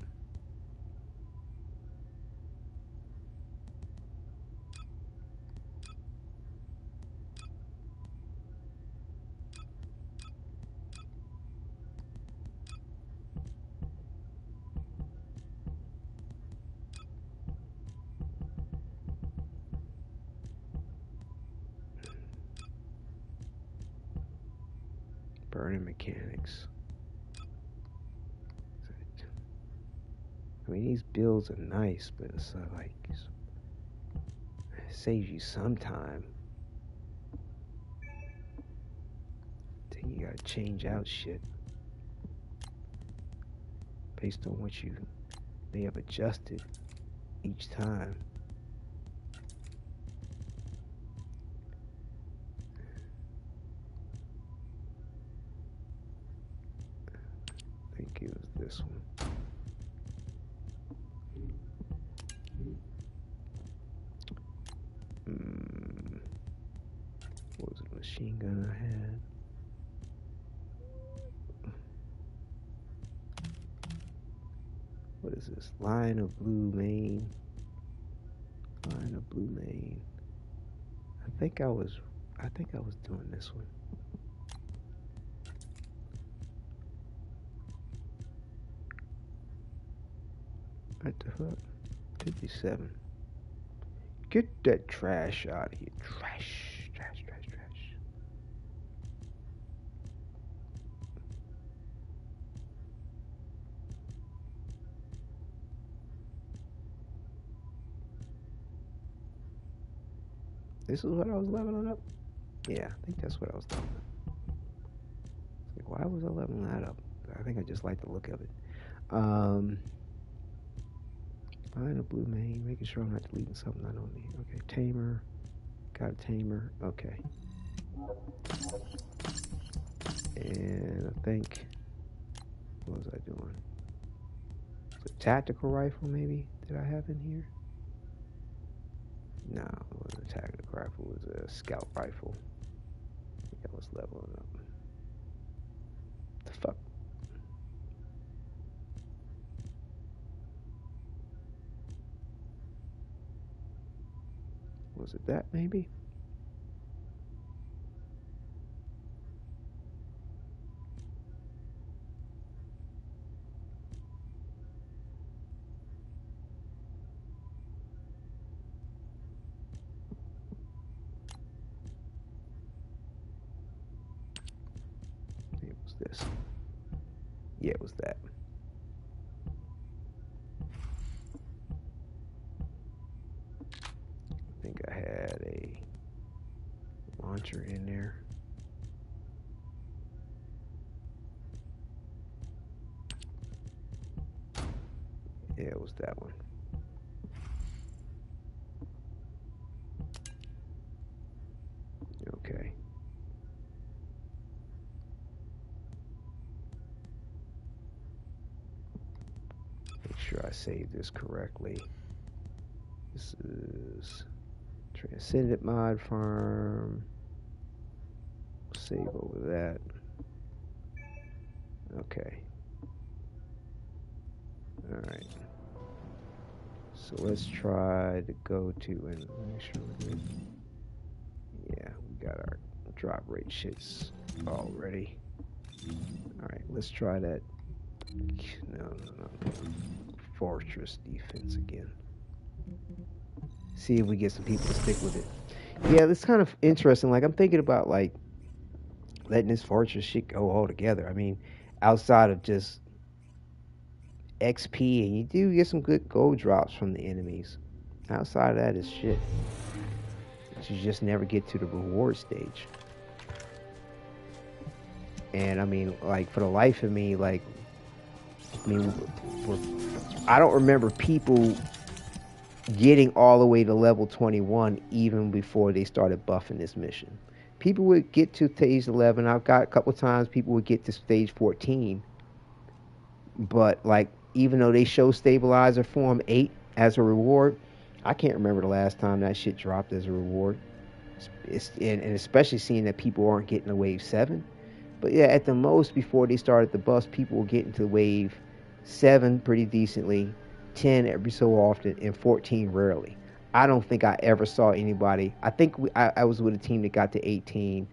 Burning mechanics. I mean, these builds are nice, but it's like, it saves you some time. Then you gotta change out shit based on what you may have adjusted each time. I think it was this one. What was it, machine gun I had? What is this? Line of blue main. Line of blue main. I think I was doing this one. What the fuck? 57. Get that trash out of here. Trash. This is what I was leveling up? Yeah, I think that's what I was doing. Like, why was I leveling that up? I think I just like the look of it. Find a blue main, making sure I'm not deleting something I don't need. Okay, tamer. Got a tamer. Okay. And I think, what was I doing? A tactical rifle, maybe, that I have in here? No, it wasn't a tactical rifle, it was a scout rifle. I think I was leveling up. The fuck? Was it that, maybe? It was this. Yeah, it was that. I think I had a launcher in there. Yeah, it was that one. Okay. Make sure I save this correctly. This is Descendant mod farm. Save over that. Okay. Alright. So let's try to go to and make sure we're good. Yeah, we got our drop rate shits already. Alright, let's try that. No. Fortress defense again. See if we get some people to stick with it. Yeah, it's kind of interesting. Like, I'm thinking about, like, letting this fortress shit go all together. I mean, outside of just XP, and you do get some good gold drops from the enemies. Outside of that is shit. You just never get to the reward stage. And I mean, like, for the life of me, like, I mean, I don't remember people getting all the way to level 21 even before they started buffing this mission. People would get to stage 11. I've got a couple times people would get to stage 14. But, like, even though they show Stabilizer Form 8 as a reward, I can't remember the last time that shit dropped as a reward. And especially seeing that people aren't getting to wave 7. But yeah, at the most, before they started the buffs, people were getting to wave 7 pretty decently, 10 every so often, and 14 rarely. I don't think I ever saw anybody. I think I was with a team that got to 18,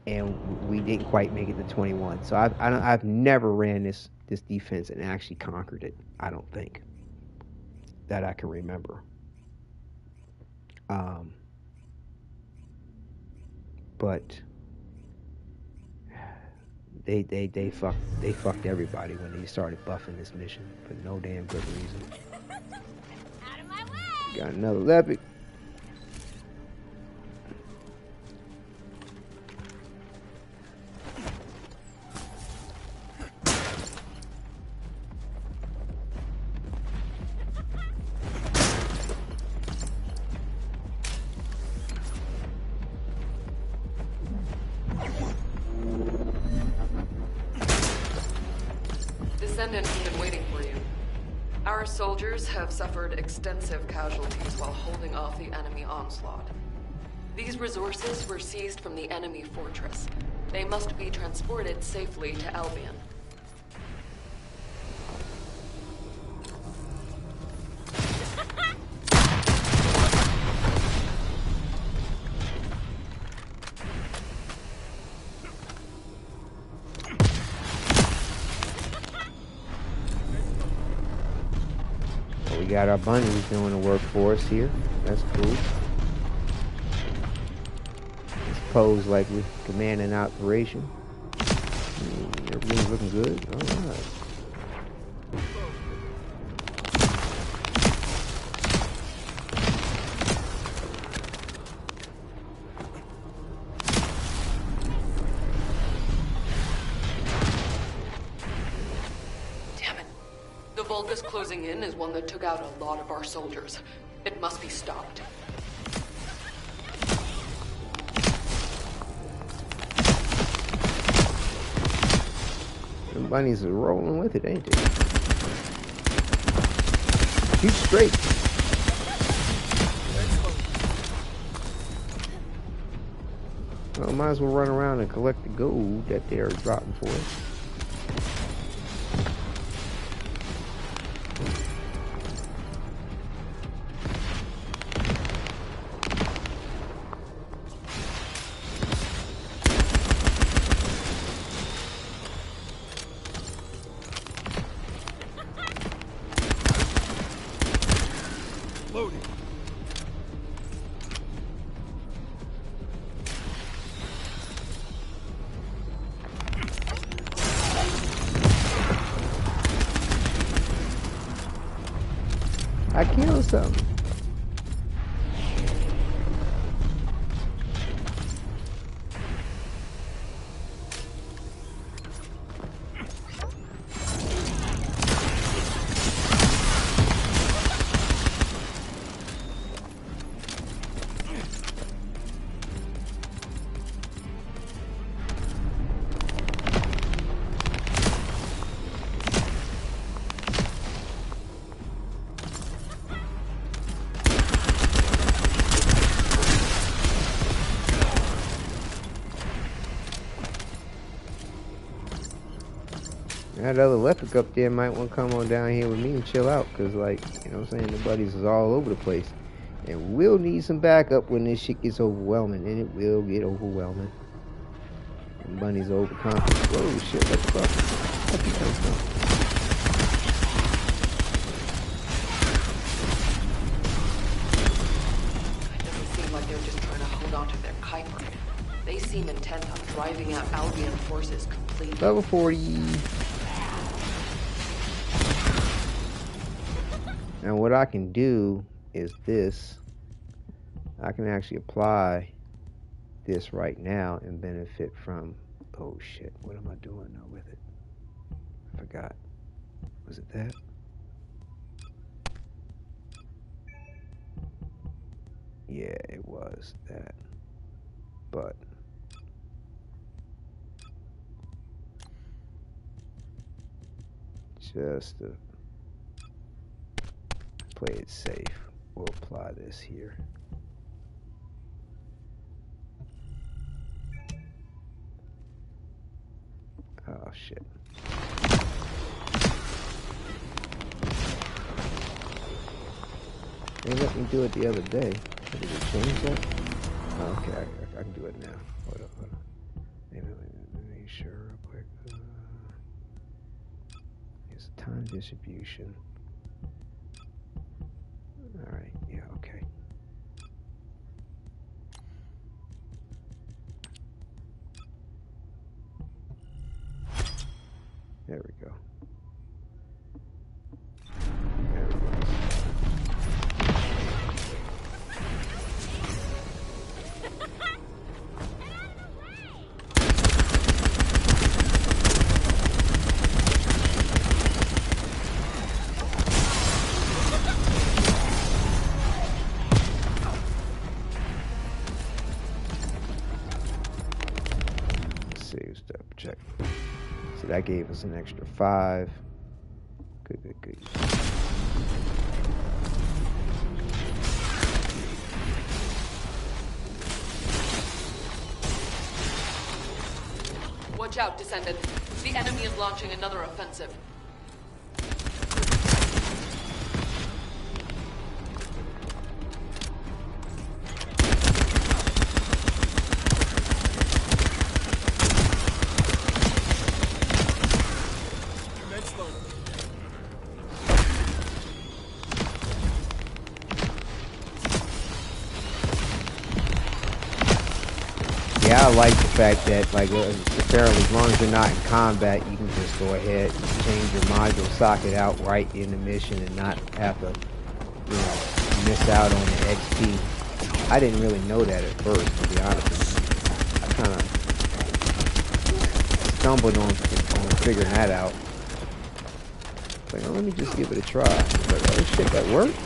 and we didn't quite make it to 21. So I've never ran this defense and actually conquered it. I don't think that I can remember. But they fucked everybody when they started buffing this mission for no damn good reason. Out of my way! Got another Lepic. Descendant has been waiting for you. Our soldiers have suffered extensive casualties while holding off the enemy onslaught. These resources were seized from the enemy fortress. They must be transported safely to Albion. We got our bunnies doing the work for us here. That's cool. Let's pose like we're commanding an operation. Everything's looking good. Alright. Vulgus closing in is one that took out a lot of our soldiers. It must be stopped. The bunnies are rolling with it, ain't they? Shoot straight. Well, might as well run around and collect the gold that they're dropping for us. Loading. I killed something. That other Lepic up there might want to come on down here with me and chill out, because, like, you know what I'm saying, the buddies is all over the place. And we'll need some backup when this shit gets overwhelming, and it will get overwhelming. And bunnies are overconfident. Whoa, shit, what the fuck? Where'd he come from? It doesn't seem like they're just trying to hold on to their Kuiper. They seem intent on driving out Albion forces completely. Level 40. Now what I can do is this. I can actually apply this right now and benefit from... Oh shit, what am I doing now with it? I forgot. Was it that? Yeah, it was that. But just to play it safe, we'll apply this here. Oh shit. They let me do it the other day. Did it change that? Oh, okay, I can do it now. Hold up. Let me make sure real quick. It's time distribution. Alright, yeah, okay. There we go. There we go. Save step, check. So that gave us an extra 5. Good. Watch out, Descendant. The enemy is launching another offensive. Yeah, I like the fact that, like, apparently as long as you're not in combat, you can just go ahead and change your module socket out right in the mission and not have to, you know, miss out on the XP. I didn't really know that at first, to be honest with you. I kind of stumbled on figuring that out. Like, oh, let me just give it a try. Like, oh shit, that worked?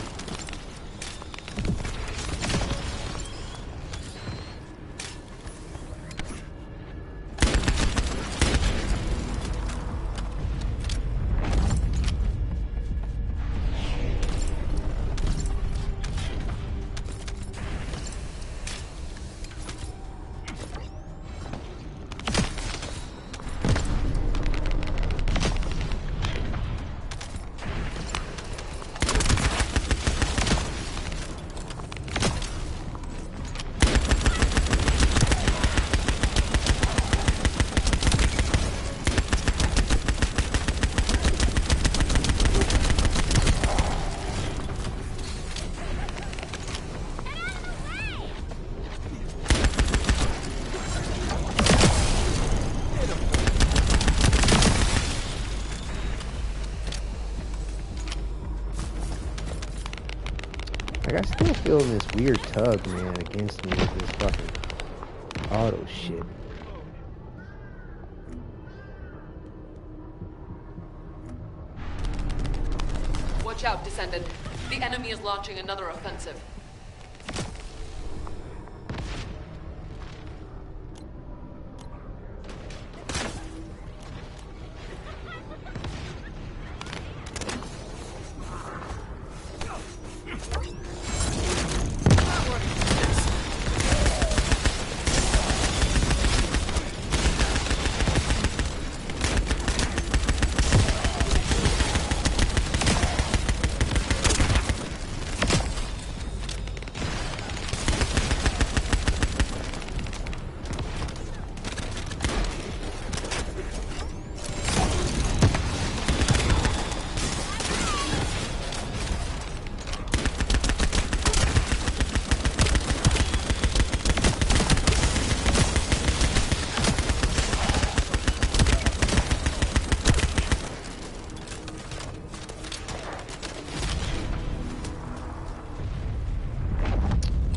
Like, I still feel this weird tug, man, against me with this fucking auto shit. Watch out, Descendant. The enemy is launching another offensive.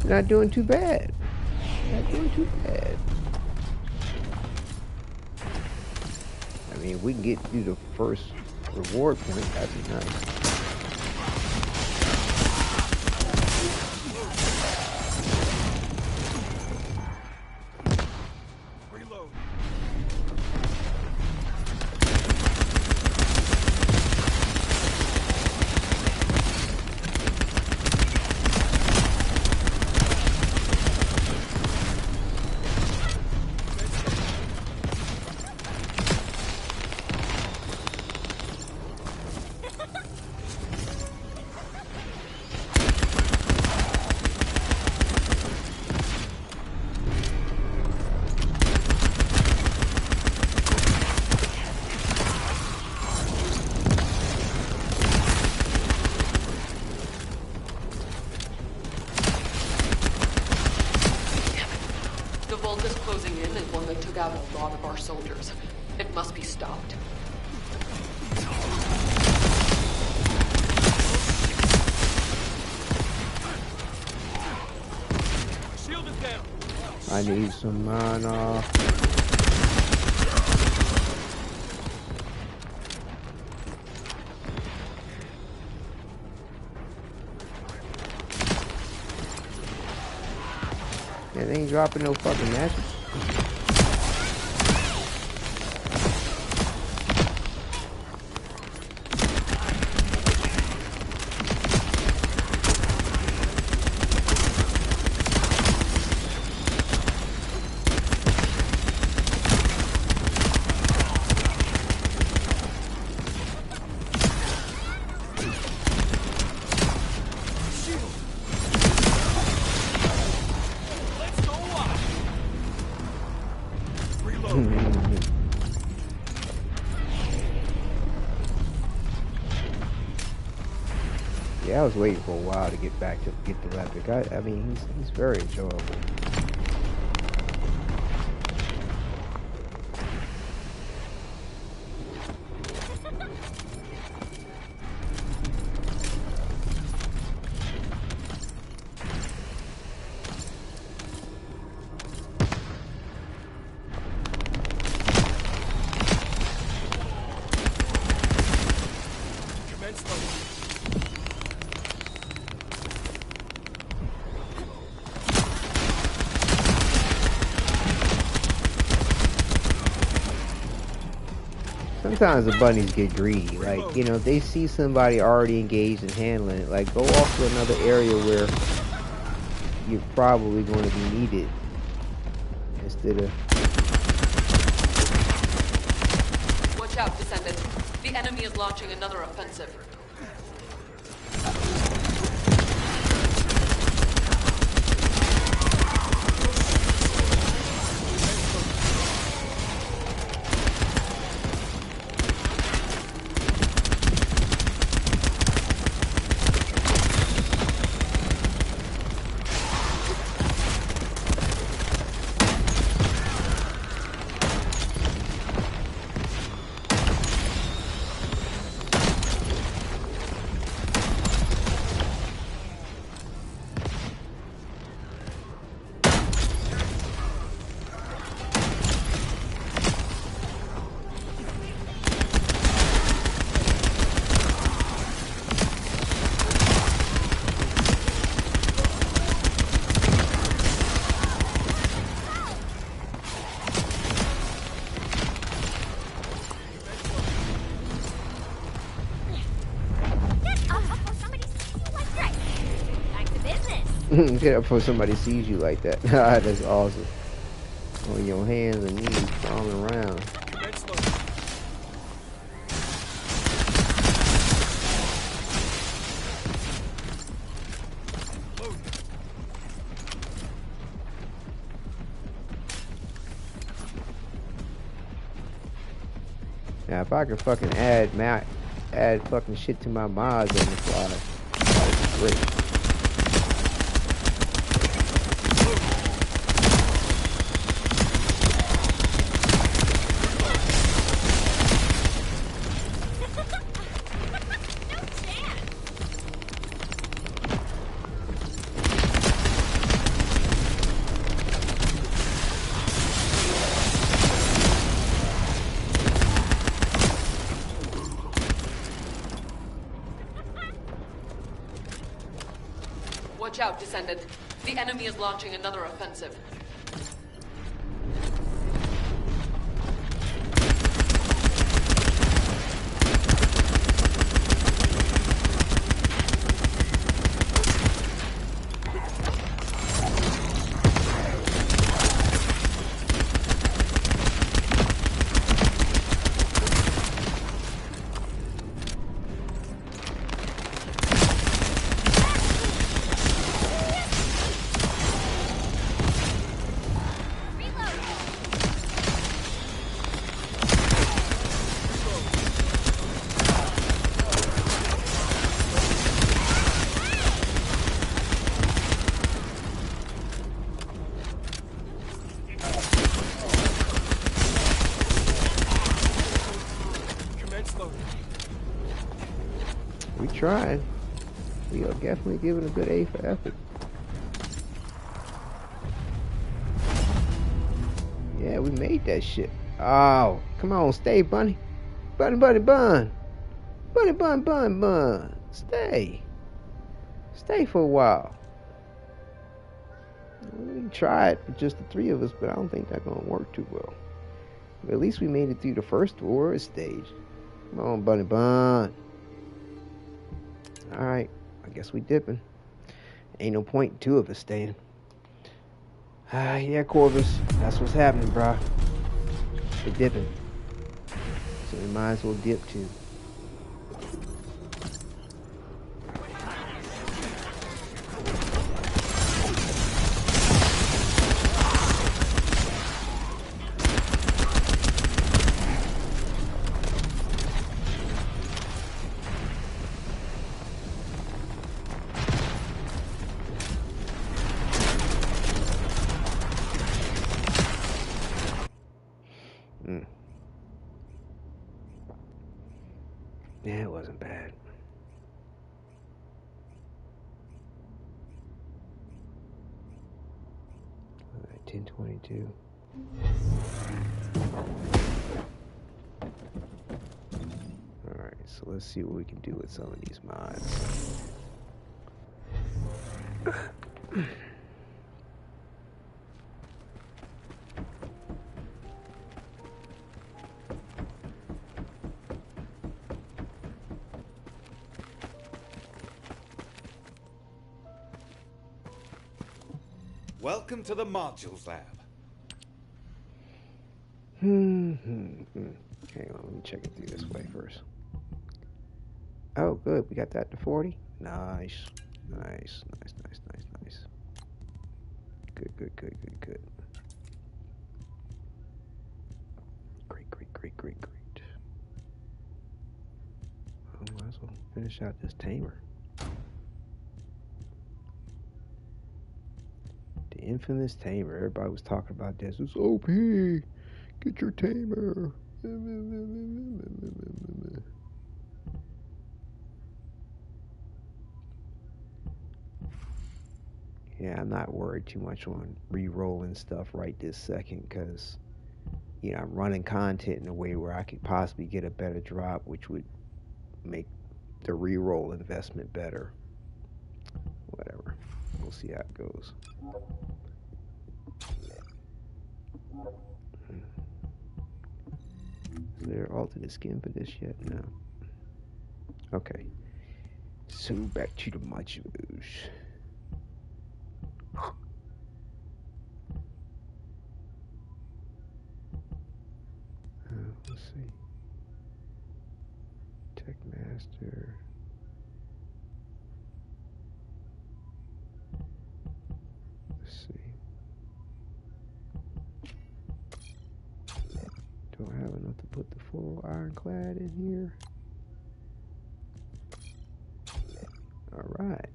Not doing too bad. Not doing too bad. I mean, if we can get through the first reward point, that'd be nice. onslaught of our soldiers. It must be stopped. Shield is down. I need some mana. Yeah, they ain't dropping no fucking magic. Yeah, I was waiting for a while to get back to get the Lepic. I mean, he's very enjoyable. Commence loading. Sometimes the bunnies get greedy. Like, you know, if they see somebody already engaged and handling it, like, go off to another area where you're probably going to be needed instead of... Watch out, Descendant. The enemy is launching another offensive. Get up before somebody sees you like that. That's awesome. On your hands and knees, crawling around. Commence loading. Loading. Now, if I could fucking add fucking shit to my mods on the fly, that would be great. Watch out, Descendant. The enemy is launching another offensive. We tried. We are definitely giving a good A for effort. Yeah, we made that shit. Oh, come on, stay, bunny. Bunny, bunny, bun. Bunny, bun, bun, bun. Stay. Stay for a while. We tried for just the three of us, but I don't think that's gonna work too well. But at least we made it through the first Aura stage. Come on, bunny, bun. Alright, I guess we dipping. Ain't no point in two of us staying. Yeah, Corvus, that's what's happening, brah. We're dipping. So we might as well dip too. Yeah, it wasn't bad. Alright, 1022. Alright, so let's see what we can do with some of these mods. Welcome to the Modules Lab. Hang on, let me check it through this way first. Oh, good, we got that to 40. Nice. Nice. Good. Great. Oh, might as well finish out this tamer. The infamous tamer. Everybody was talking about this. It's OP. Get your tamer. Yeah, I'm not worried too much on re-rolling stuff right this second because, you know, I'm running content in a way where I could possibly get a better drop, which would make the re-roll investment better. Whatever. We'll see how it goes. Is there alternate skin for this yet? No. Okay. So back to the modules. Let's see. Tech Master. Let's see. Do I have enough to put the full ironclad in here? Alright.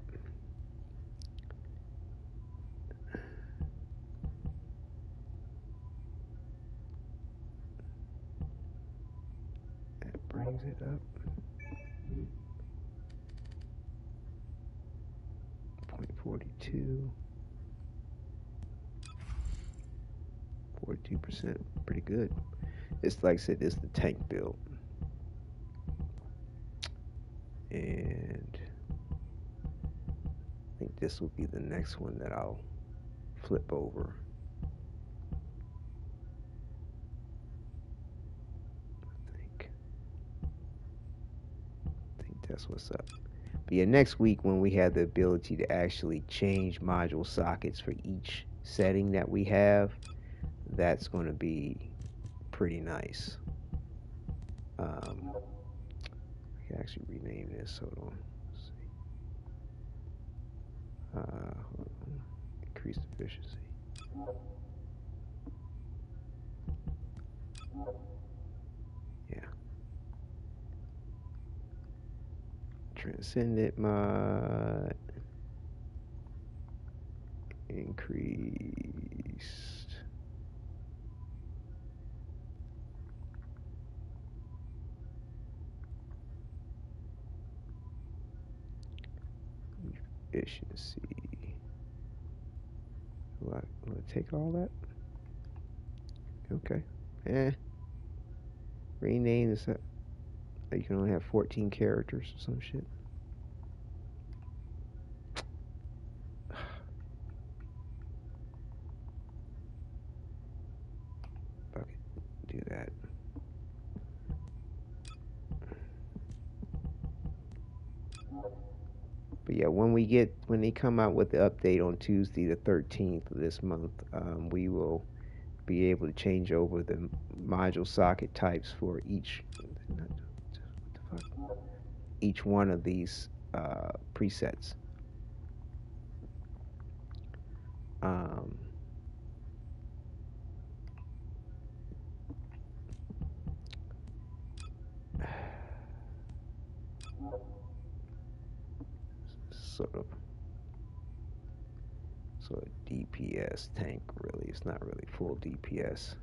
That brings it up. 0.42. 42%. Pretty good. It's like I said, it's the tank build. And I think this will be the next one that I'll flip over. I think that's what's up. But yeah, next week when we have the ability to actually change module sockets for each setting that we have, that's going to be pretty nice. I can actually rename this. Hold on. Hold on. Increase efficiency. Yeah. Transcendent mod. Increased. Efficiency. Will I take all that? Okay. Rename this. You can only have 14 characters or some shit. Fuck it. Do that. But yeah, when they come out with the update on Tuesday the 13th of this month, we will be able to change over the module socket types for each one of these presets. Sort of DPS tank, really. It's not really full DPS.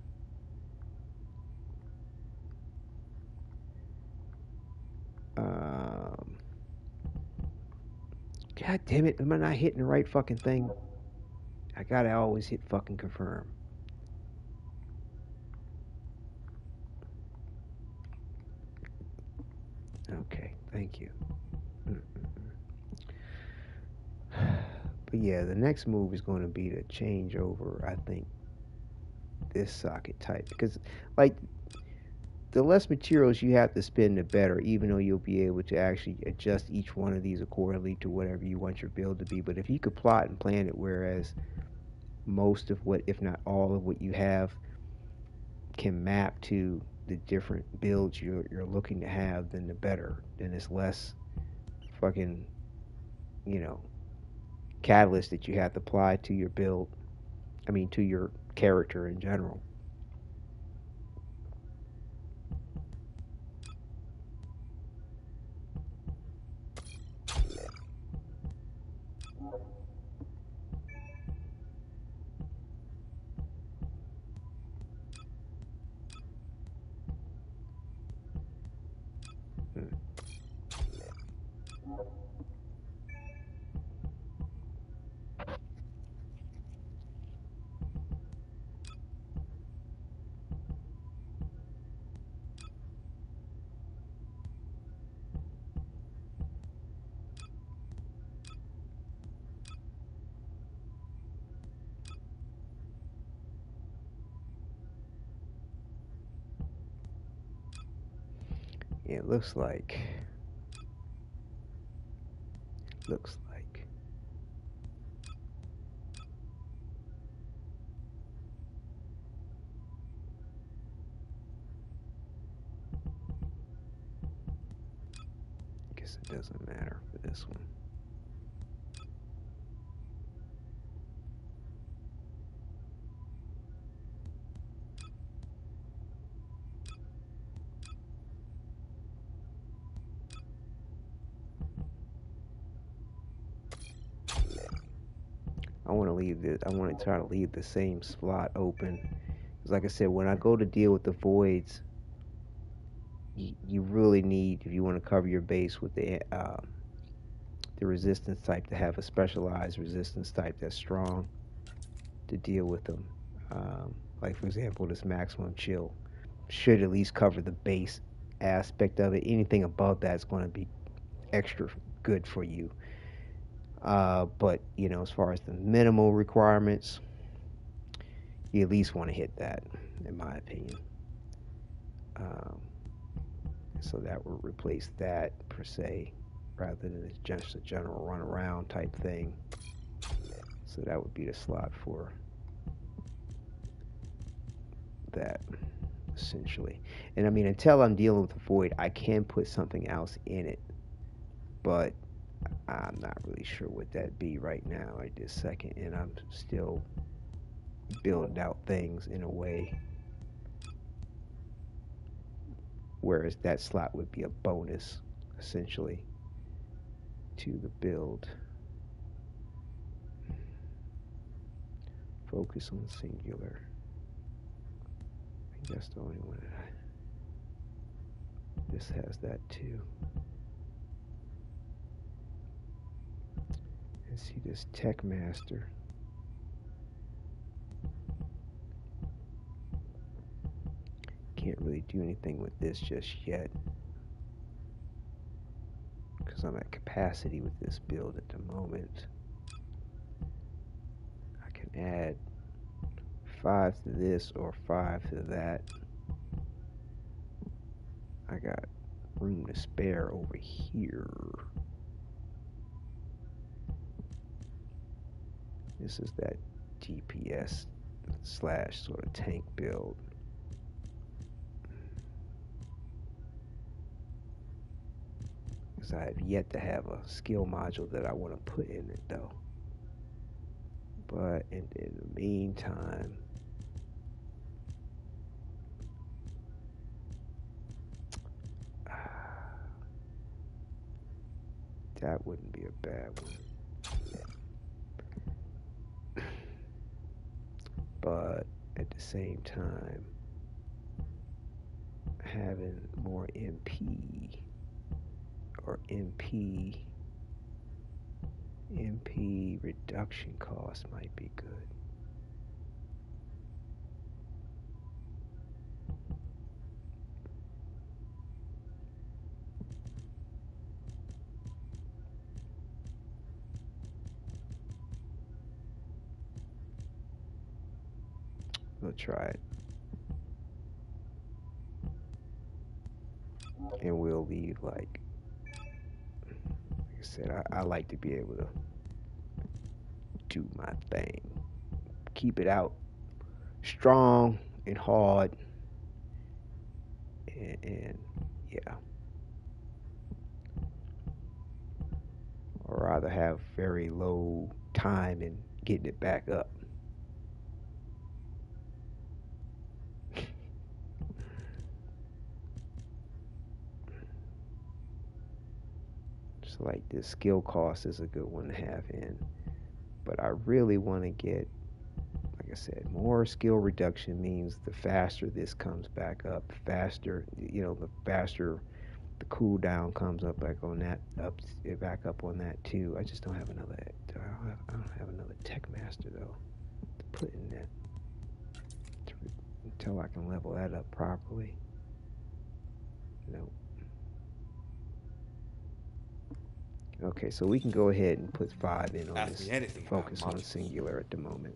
God damn it, am I not hitting the right fucking thing? I gotta always hit fucking confirm. Okay, thank you. But yeah, the next move is going to be to change over, I think, this socket type. Because, like, the less materials you have to spend, the better, even though you'll be able to actually adjust each one of these accordingly to whatever you want your build to be. But if you could plot and plan it, whereas most of what, if not all of what you have, can map to the different builds you're looking to have, then the better. Then it's less fucking, catalyst that you have to apply to your build. I mean, to your character in general. It looks like. I guess it doesn't matter for this one. I want to try to leave the same slot open. Because like I said, when I go to deal with the voids, you really need, if you want to cover your base with the resistance type, to have a specialized resistance type that's strong to deal with them. Like for example, this maximum chill should at least cover the base aspect of it. Anything above that is going to be extra good for you. But as far as the minimal requirements, you at least want to hit that, in my opinion. So that would replace that per se, rather than just a general run around type thing. So that would be the slot for that, essentially. And I mean, until I'm dealing with the void, I can put something else in it, but I'm not really sure what that'd be right now at this second, and I'm still building out things in a way whereas that slot would be a bonus, essentially, to the build. Focus on singular. I think that's the only one that this has that too. see this Tech Master. Can't really do anything with this just yet, because I'm at capacity with this build at the moment. I can add 5 to this or 5 to that. I got room to spare over here. This is that DPS / sort of tank build. Because I have yet to have a skill module that I want to put in it though. But in the meantime, that wouldn't be a bad one. But at the same time, having more MP or MP reduction cost might be good. We'll try it. And we'll leave like I said, I like to be able to do my thing. Keep it out strong and hard. And yeah. Or rather have very low time in getting it back up. Just like this skill cost is a good one to have in. But I really want to get, like I said, more skill reduction means the faster this comes back up, faster, the faster the cooldown comes up back on that, back up on that too. I just don't have another, I don't have another Tech Master though to put in that until I can level that up properly. Nope. Okay, so we can go ahead and put 5 in on this. Focus on singular at the moment.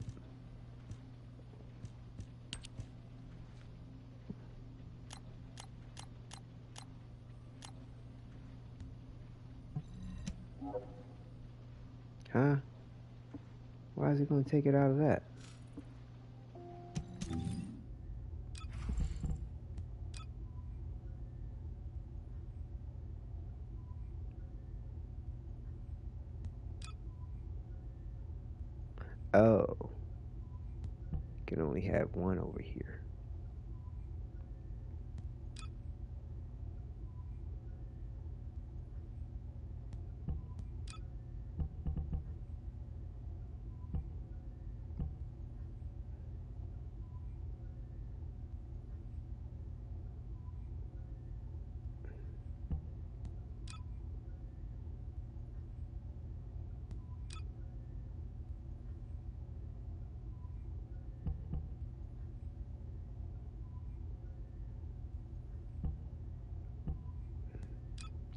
Huh? Why is it going to take it out of that? Oh. You can only have one over here.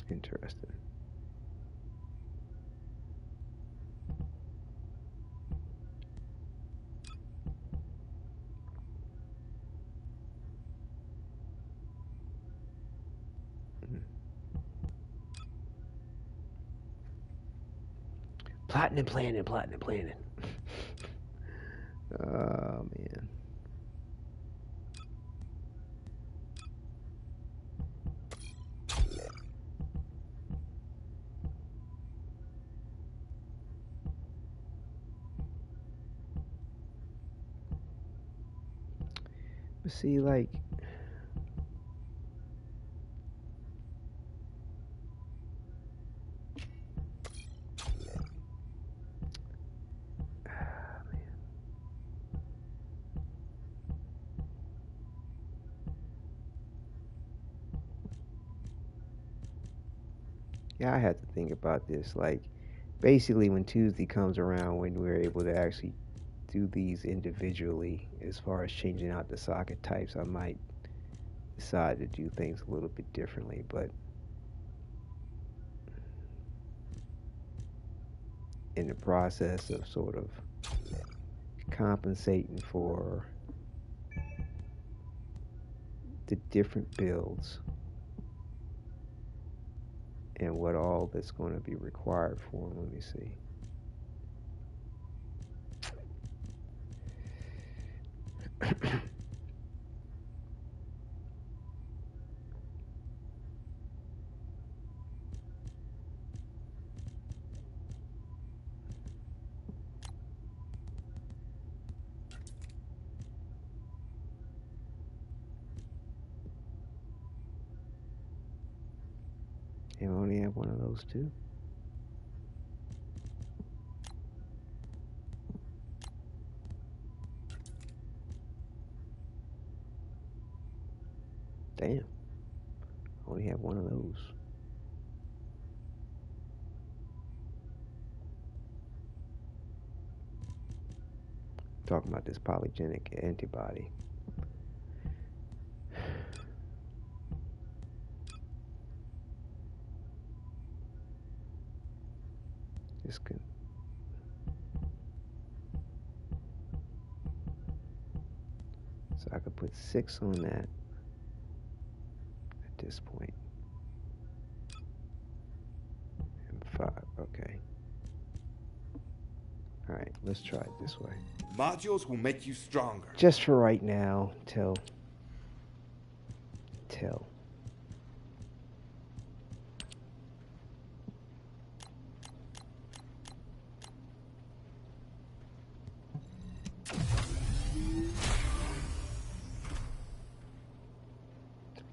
Interesting. Plotting and planning, plotting and planning. Oh, man. But see, like, yeah, I had to think about this. Like, basically when Tuesday comes around, when we're able to actually do these individually, as far as changing out the socket types, I might decide to do things a little bit differently. But in the process of sort of compensating for the different builds and what all that's going to be required for them, let me see. And we only have one of those too. Damn. Only have one of those. Talking about this polygenic antibody. This can. So I could put 6 on that at this point. And 5, okay. Alright, let's try it this way. Modules will make you stronger. Just for right now, till.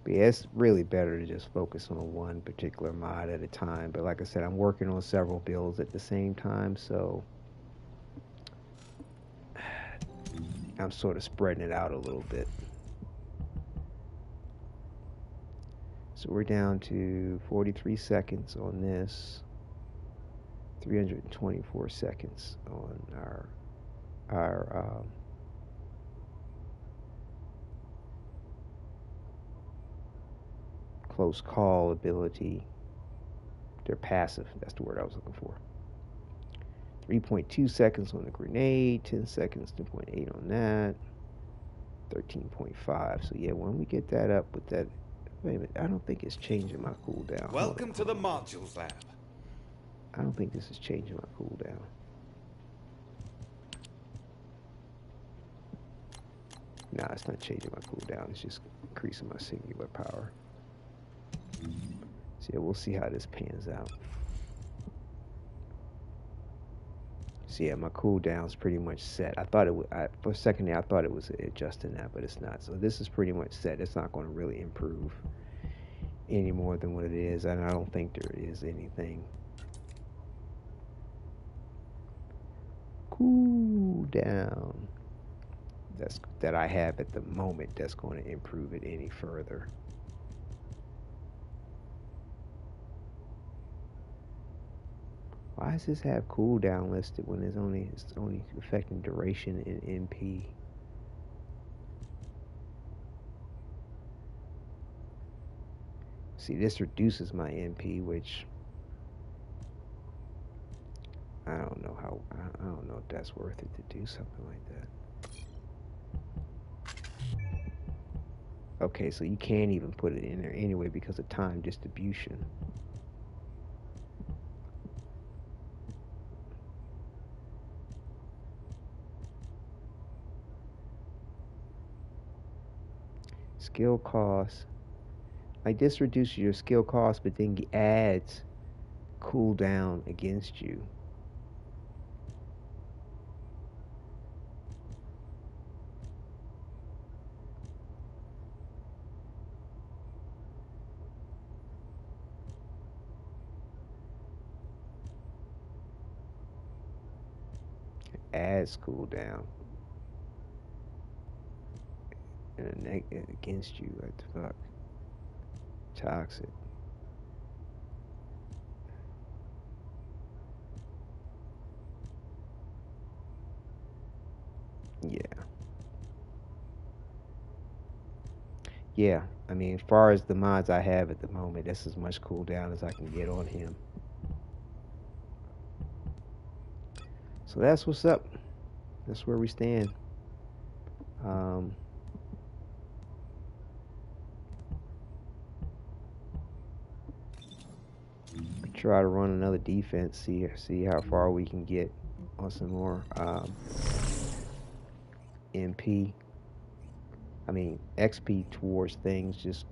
But yeah, it's really better to just focus on one particular mod at a time. But like I said, I'm working on several builds at the same time, so I'm sort of spreading it out a little bit. So we're down to 43 seconds on this, 324 seconds on our close call ability. They're passive. That's the word I was looking for. 3.2 seconds on the grenade, 10 seconds, 2.8 on that, 13.5. So yeah, when we get that up with that, wait a minute, I don't think it's changing my cooldown. Welcome to the Modules Lab. I don't think this is changing my cooldown. Nah, it's not changing my cooldown. It's just increasing my singular power. So yeah, we'll see how this pans out. So yeah, my cooldown's pretty much set. I thought it would, for a second there, I thought it was adjusting that, but it's not. So this is pretty much set. It's not going to really improve any more than what it is, and I don't think there is anything. Cooldown that I have at the moment that's going to improve it any further. Why does this have cooldown listed when it's only affecting duration in MP? See, this reduces my MP, which I don't know I don't know if that's worth it to do something like that. Okay, so you can't even put it in there anyway because of time distribution. Skill cost. Like this reduces your skill cost, but then adds cooldown against you. Adds cooldown. And against you. What the fuck? Toxic. Yeah. Yeah. I mean, as far as the mods I have at the moment, that's as much cooldown as I can get on him. So that's what's up. That's where we stand. Try to run another defense, see how far we can get on some more XP towards things. Just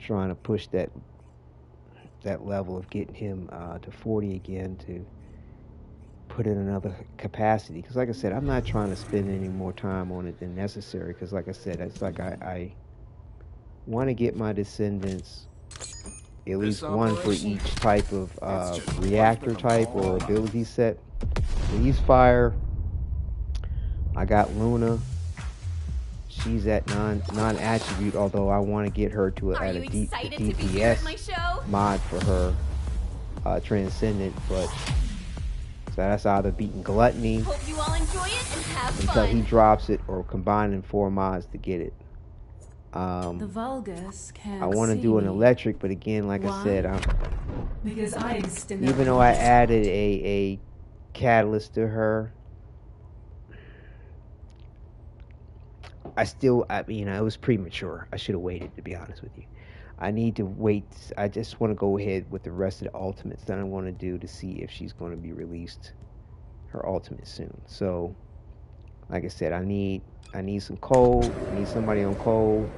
trying to push that level of getting him to 40 again to put in another capacity. Because like I said, I'm not trying to spend any more time on it than necessary. Because like I said, it's like I want to get my Descendants. At least one for each type of reactor type or ability set. So he's fire. I got Luna. She's at non-attribute, although I want to get her to at a DPS mod for her Transcendent. But so that's either beating Gluttony Hope you all enjoy it and have until fun. he drops it, or combining 4 mods to get it. The Vulgus can't I want to see do an me. electric, but again, like Why? I said, Because I extend even though I added a catalyst to her, it was premature. I should have waited, to be honest with you. I need to wait. I just want to go ahead with the rest of the ultimates that I want to do to see if she's going to be released, her ultimate soon. So, like I said, I need some cold. I need somebody on cold,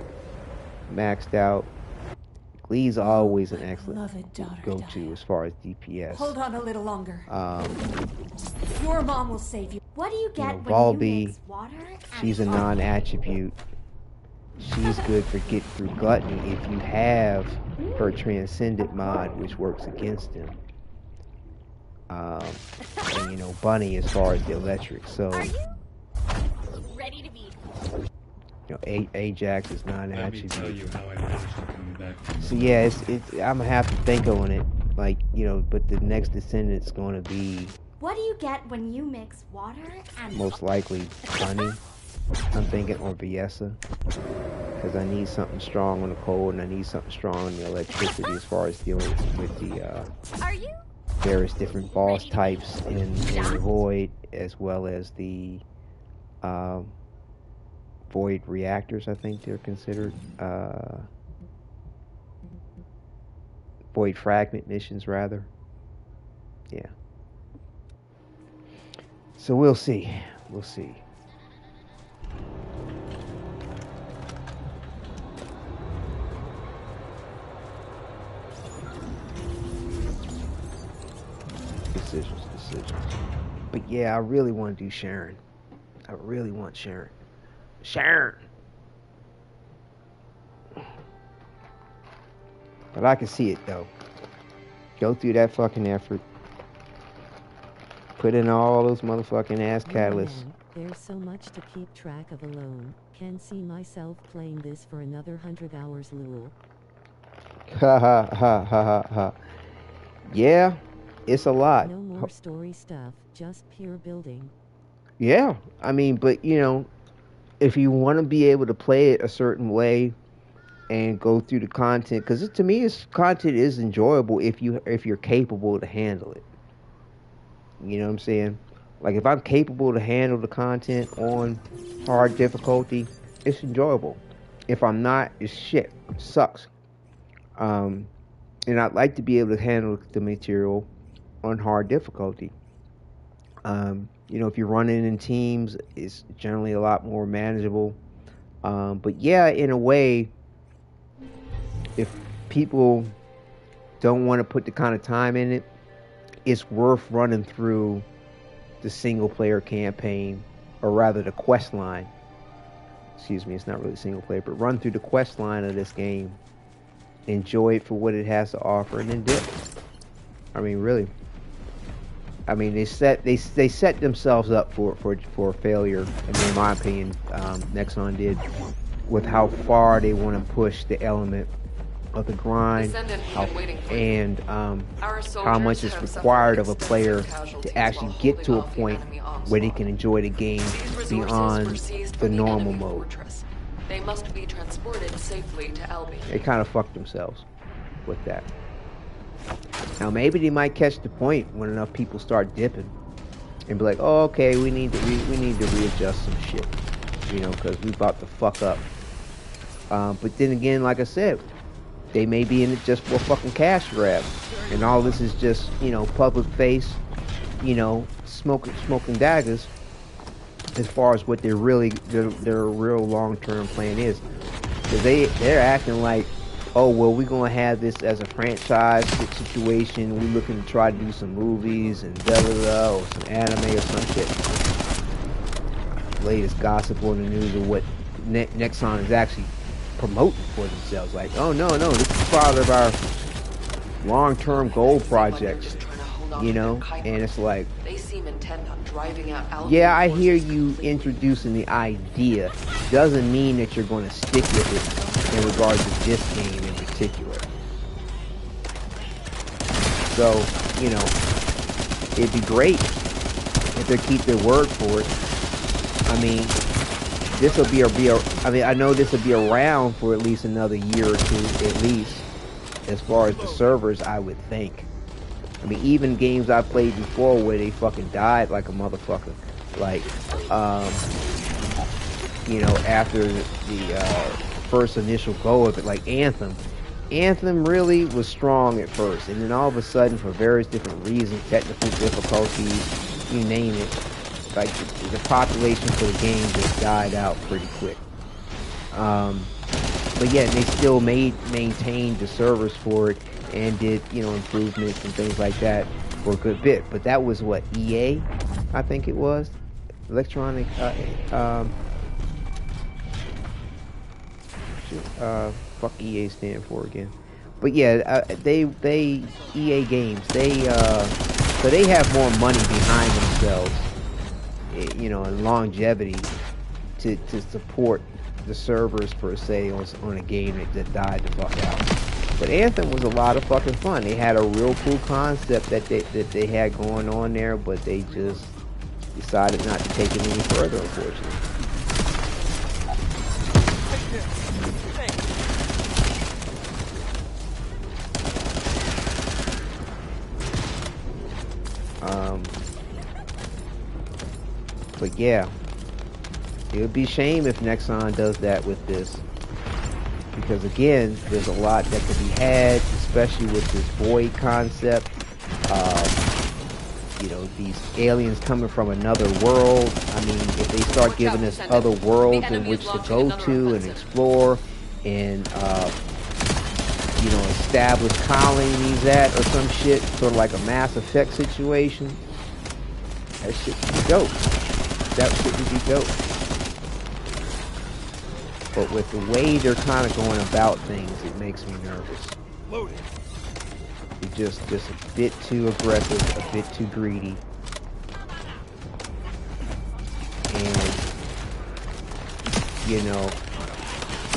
maxed out. Lee's always an excellent go-to as far as DPS. Hold on a little longer. Your mom will save you. What do you get when Volby, you mix water and she's a non-attribute. She's good for getting through Gluttony if you have her Transcendent mod, which works against him. And Bunny as far as the electric. So, Ready to be. Ajax is non-attribute. Let me tell you how I managed to come back. So yeah, it's I'm gonna have to think on it, but the next Descendant's gonna be what do you get when you mix water and most likely Bunny. I'm thinking, or Viessa, because I need something strong on the cold and I need something strong on the electricity as far as dealing with the various different boss types in the Void, as well as the Void reactors. I think they're considered Void fragment missions, rather. Yeah. So we'll see. We'll see. Decisions. But yeah, I really want to do Sharon. I really want Sharon. But I can see it though. Go through that fucking effort. Put in all those motherfucking ass catalysts. Man, there's so much to keep track of alone. Can see myself playing this for another 100 hours, lol. Ha ha ha ha ha ha. Yeah, it's a lot. No more story stuff, just pure building. Yeah, I mean, but if you want to be able to play it a certain way and go through the content, because to me, content is enjoyable if you're capable to handle it. You know what I'm saying? Like, if I'm capable to handle the content on hard difficulty, it's enjoyable. If I'm not, it's shit. It sucks. And I'd like to be able to handle the material on hard difficulty. If you're running in teams, it's generally a lot more manageable. But yeah, in a way, if people don't want to put the kind of time in it, it's worth running through the single player campaign, or rather the quest line. Excuse me, it's not really single player, but run through the quest line of this game, enjoy it for what it has to offer, and then dip. I mean, really. I mean, they set themselves up for failure. I mean, in my opinion, Nexon did, with how far they want to push the element of the grind, Descendant how, been waiting for and Our how much soldiers is have required of a suffered player extensive to casualties actually while get to a holding off the point enemy where they onslaught. can enjoy the game These resources were beyond seized the from normal enemy mode. fortress. They must be transported safely to Albion. They kind of fucked themselves with that. Now maybe they might catch the point when enough people start dipping and be like, "Oh, okay, we need to readjust some shit, you know, because we about to fuck up." But then again, like I said, they may be in it just for a fucking cash grab, and all this is just, you know, public face, you know, smoking daggers, as far as what their real long-term plan is. Because they're acting like, oh, well, we're gonna have this as a franchise situation. We're looking to try to do some movies and da-da-da, or some anime or some shit. Latest gossip on the news of what Nexon is actually promoting for themselves. Like, oh no, this is part of our long-term goal projects, you know. And it's like, They seem intent on driving out Albion yeah, I hear forces you completely. introducing the idea. Doesn't mean that you're going to stick with it in regards to this game in particular. So, you know, it'd be great if they keep their word for it. I mean, this will I mean, I know this will be around for at least another year or two, at least, as far as the servers, I would think. I mean, even games I played before where they fucking died like a motherfucker, like, you know, after the first initial go of it, like Anthem. Anthem really was strong at first, and then all of a sudden, for various different reasons, technical difficulties, you name it, like the population for the game just died out pretty quick. But yeah, they still maintained the servers for it and did, you know, improvements and things like that for a good bit. But that was what, EA, I think it was, Electronic. Fuck EA stand for again. But yeah, they EA Games. So they have more money behind themselves, you know, and longevity to support the servers per se on a game that died the fuck out. But Anthem was a lot of fucking fun. They had a real cool concept that they had going on there, but they just decided not to take it any further, unfortunately. But yeah, it would be a shame if Nexon does that with this, because again, there's a lot that could be had, especially with this void concept. You know, these aliens coming from another world. I mean, if they start giving us other worlds in which to go to and explore and you know, establish colonies at or some shit, sort of like a Mass Effect situation, that shit would be dope. That shit would be dope. But with the way they're kind of going about things, it makes me nervous. Loaded. They're just a bit too aggressive, a bit too greedy. And, you know,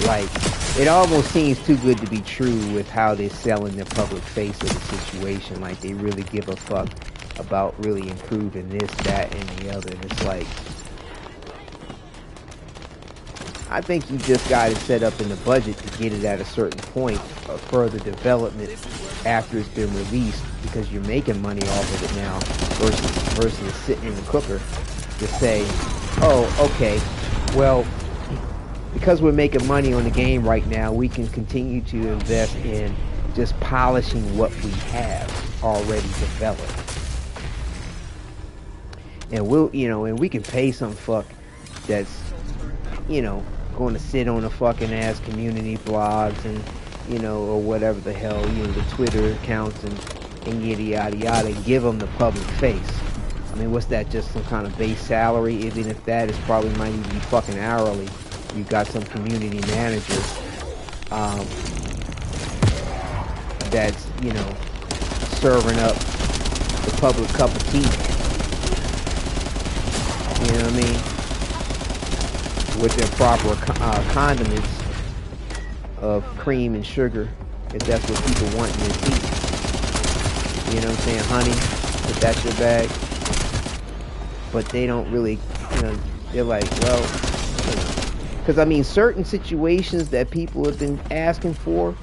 like, it almost seems too good to be true with how they're selling the public face of the situation. Like, they really give a fuck about really improving this, that, and the other. And it's like, I think you just got it set up in the budget to get it at a certain point of further development after it's been released, because you're making money off of it now versus sitting in the cooker to say, oh, okay, well, because we're making money on the game right now, we can continue to invest in just polishing what we have already developed. And we'll, you know, and we can pay some fuck that's, you know, going to sit on the fucking ass community blogs and, you know, or whatever the hell, you know, the Twitter accounts and yada yada yada, and give them the public face. I mean, what's that, just some kind of base salary? Even if that is probably might even be fucking hourly. You got some community manager that's, you know, serving up the public cup of tea. You know what I mean? With their proper condiments of cream and sugar if that's what people want in their tea. You know what I'm saying? Honey, if that's your bag. But they don't really, you know, they're like, well, you know. Because, I mean, certain situations that people have been asking for,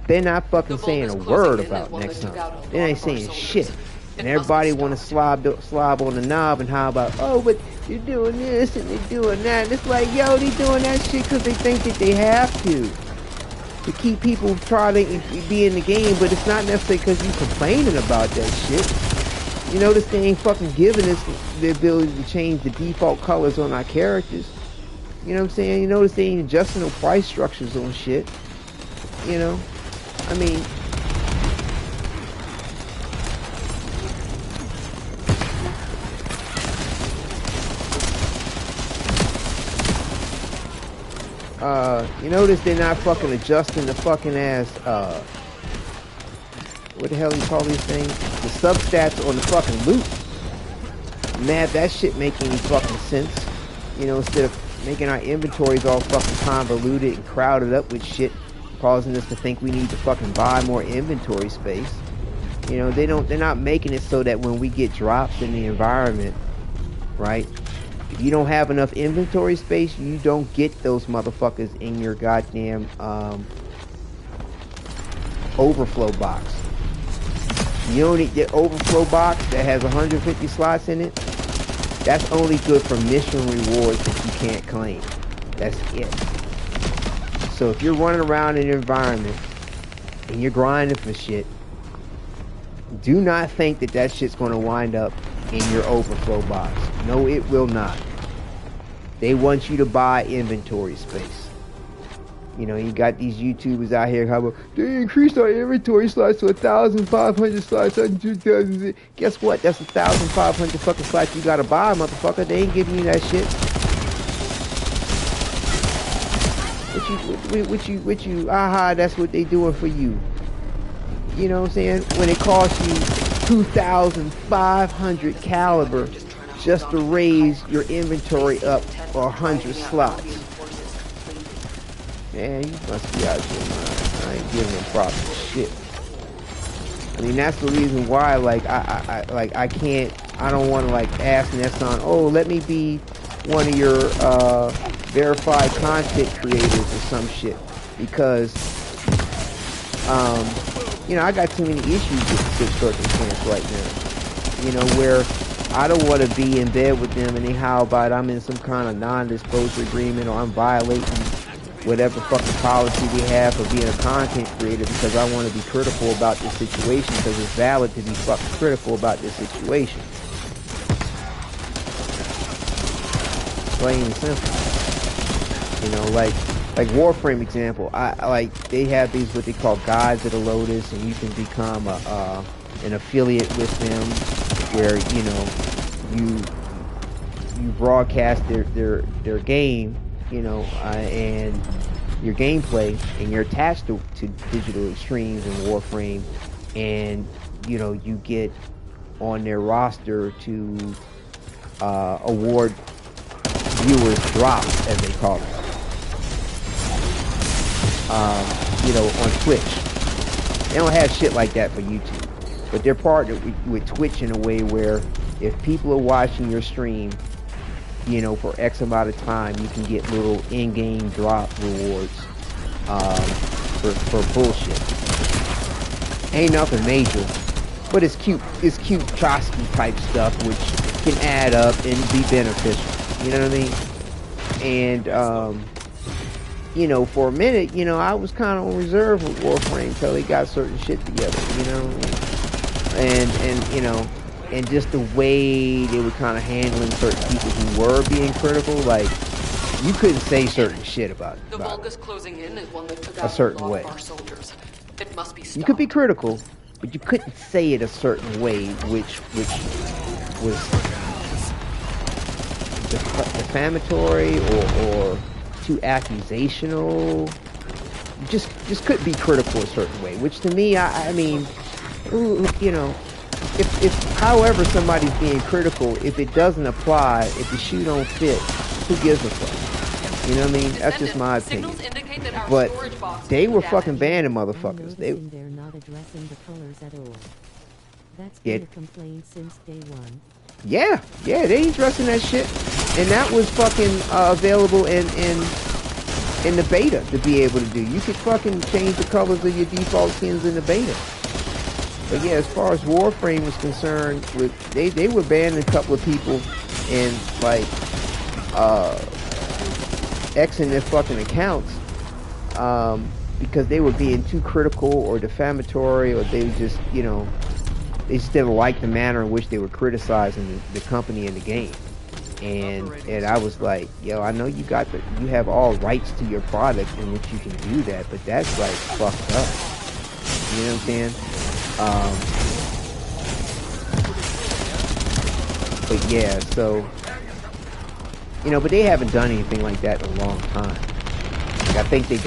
they're not fucking saying a word about next time. They ain't saying shit. And everybody want to slob on the knob, and how about, oh, but you're doing this and they're doing that. And it's like, yo, they doing that shit because they think that they have to keep people trying to be in the game, but it's not necessarily because you complaining about that shit. You notice they ain't fucking giving us the ability to change the default colors on our characters. You know what I'm saying? You notice they ain't adjusting no price structures on shit. You know? I mean... you notice they're not fucking adjusting the fucking ass, what the hell do you call these things? The substats on the fucking loot. Man, that shit make any fucking sense. You know, instead of making our inventories all fucking convoluted and crowded up with shit, causing us to think we need to fucking buy more inventory space. You know, they're not making it so that when we get drops in the environment, right? If you don't have enough inventory space, you don't get those motherfuckers in your goddamn overflow box. You don't need the overflow box that has 150 slots in it. That's only good for mission rewards that you can't claim. That's it. So if you're running around in an environment and you're grinding for shit, do not think that that shit's going to wind up in your overflow box. No, it will not. They want you to buy inventory space. You know, you got these YouTubers out here, how about, they increased our inventory slots to 1,500 slots. Guess what? That's 1,500 fucking slots you gotta buy, motherfucker. They ain't giving you that shit. What you, aha, that's what they doing for you. You know what I'm saying? When it costs you 2,500 caliber just to raise your inventory up 100 slots. Man, you must be out your mind. I ain't giving them proper shit. I mean, that's the reason why, like, I don't want to, like, ask Nesson, oh, let me be one of your, verified content creators or some shit. Because, you know, I got too many issues with this circumstance right now. You know, where I don't want to be in bed with them and they how about I'm in some kind of non-disclosure agreement or I'm violating whatever fucking policy we have for being a content creator because I want to be critical about this situation because it's valid to be fucking critical about this situation. Plain and simple. You know, like Warframe example, I like they have these what they call guides of the Lotus, and you can become an affiliate with them, where you know you broadcast their game, you know, and your gameplay, and you're attached to Digital Extremes and Warframe, and you know you get on their roster to award viewers drops, as they call it. You know, on Twitch. They don't have shit like that for YouTube. But they're partnered with Twitch in a way where if people are watching your stream, you know, for X amount of time, you can get little in-game drop rewards for bullshit. Ain't nothing major, but it's cute. It's cute Trotsky type stuff, which can add up and be beneficial. You know what I mean? And you know, for a minute, you know, I was kind of on reserve with Warframe until they got certain shit together, you know, and you know, and just the way they were kind of handling certain people who were being critical, like you couldn't say certain shit about it. The Volga's closing in is one that took out a certain way. Our soldiers. It must be stopped. You could be critical, but you couldn't say it a certain way, which was defamatory or too accusational. You just couldn't be critical a certain way, which to me, I mean, you know, if however somebody's being critical, if it doesn't apply, if the shoe don't fit, who gives a fuck? You know what I mean? That's just my opinion. But they were fucking banning motherfuckers. They they're not addressing the colors at all. That's been a complaint since day one. Yeah, they ain't addressing that shit. And that was fucking available in the beta to be able to do. You could fucking change the colors of your default skins in the beta. But yeah, as far as Warframe was concerned, they were banning a couple of people and like Xing their fucking accounts because they were being too critical or defamatory, or they just, you know, they just didn't like the manner in which they were criticizing the company and the game. And I was like, yo, I know you have all rights to your product in which you can do that, but that's like fucked up. You know what I'm saying? But yeah, so, you know, but they haven't done anything like that in a long time. Like, I think they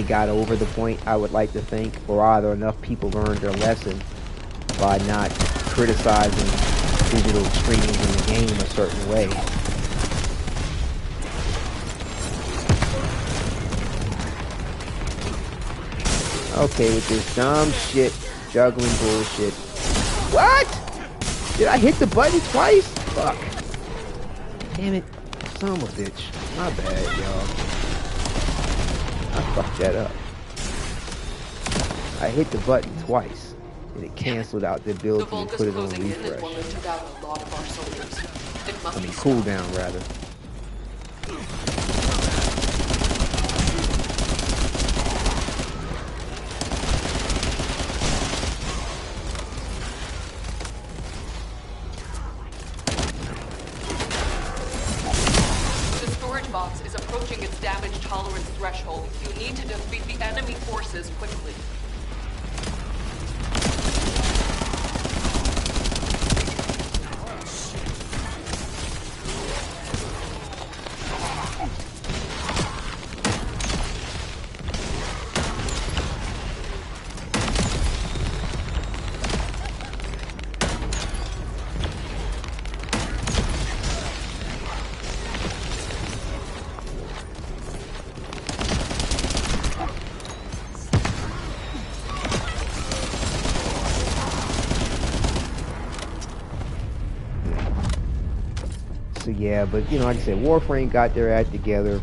got over the point, I would like to think, or either enough people learned their lesson by not criticizing digital extremes in the game a certain way. Okay, with this dumb shit, juggling bullshit. What? Did I hit the button twice? Fuck. Damn it. Son of a bitch. My bad, y'all. I fucked that up. I hit the button twice, and it canceled out the ability to put it on refresh. I mean, cooldown, rather. Is approaching its damage tolerance threshold. You need to defeat the enemy forces quickly. So yeah, but you know, like I said, Warframe got their act together.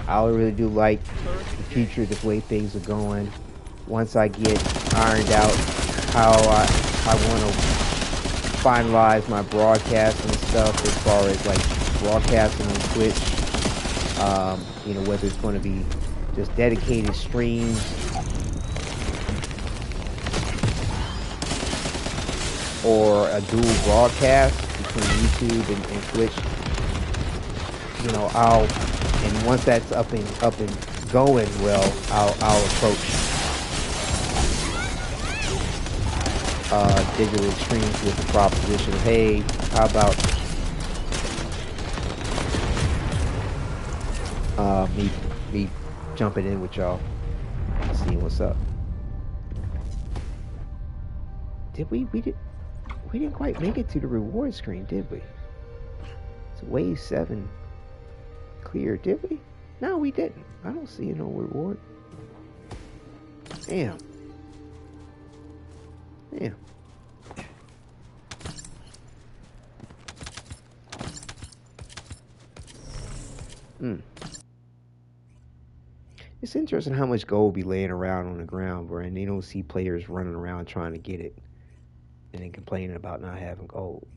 I really do like the future, the way things are going. Once I get ironed out how I want to finalize my broadcasting stuff, as far as like broadcasting on Twitch, you know, whether it's going to be just dedicated streams or a dual broadcast between YouTube and Twitch. You know, and once that's up and going well, I'll approach digital extremes with the proposition of, hey, how about me jumping in with y'all, seeing what's up. We didn't quite make it to the reward screen, did we? It's wave 7 clear, did we? No, we didn't. I don't see no reward. Damn. It's interesting how much gold be laying around on the ground, bro, and they don't see players running around trying to get it and then complaining about not having gold.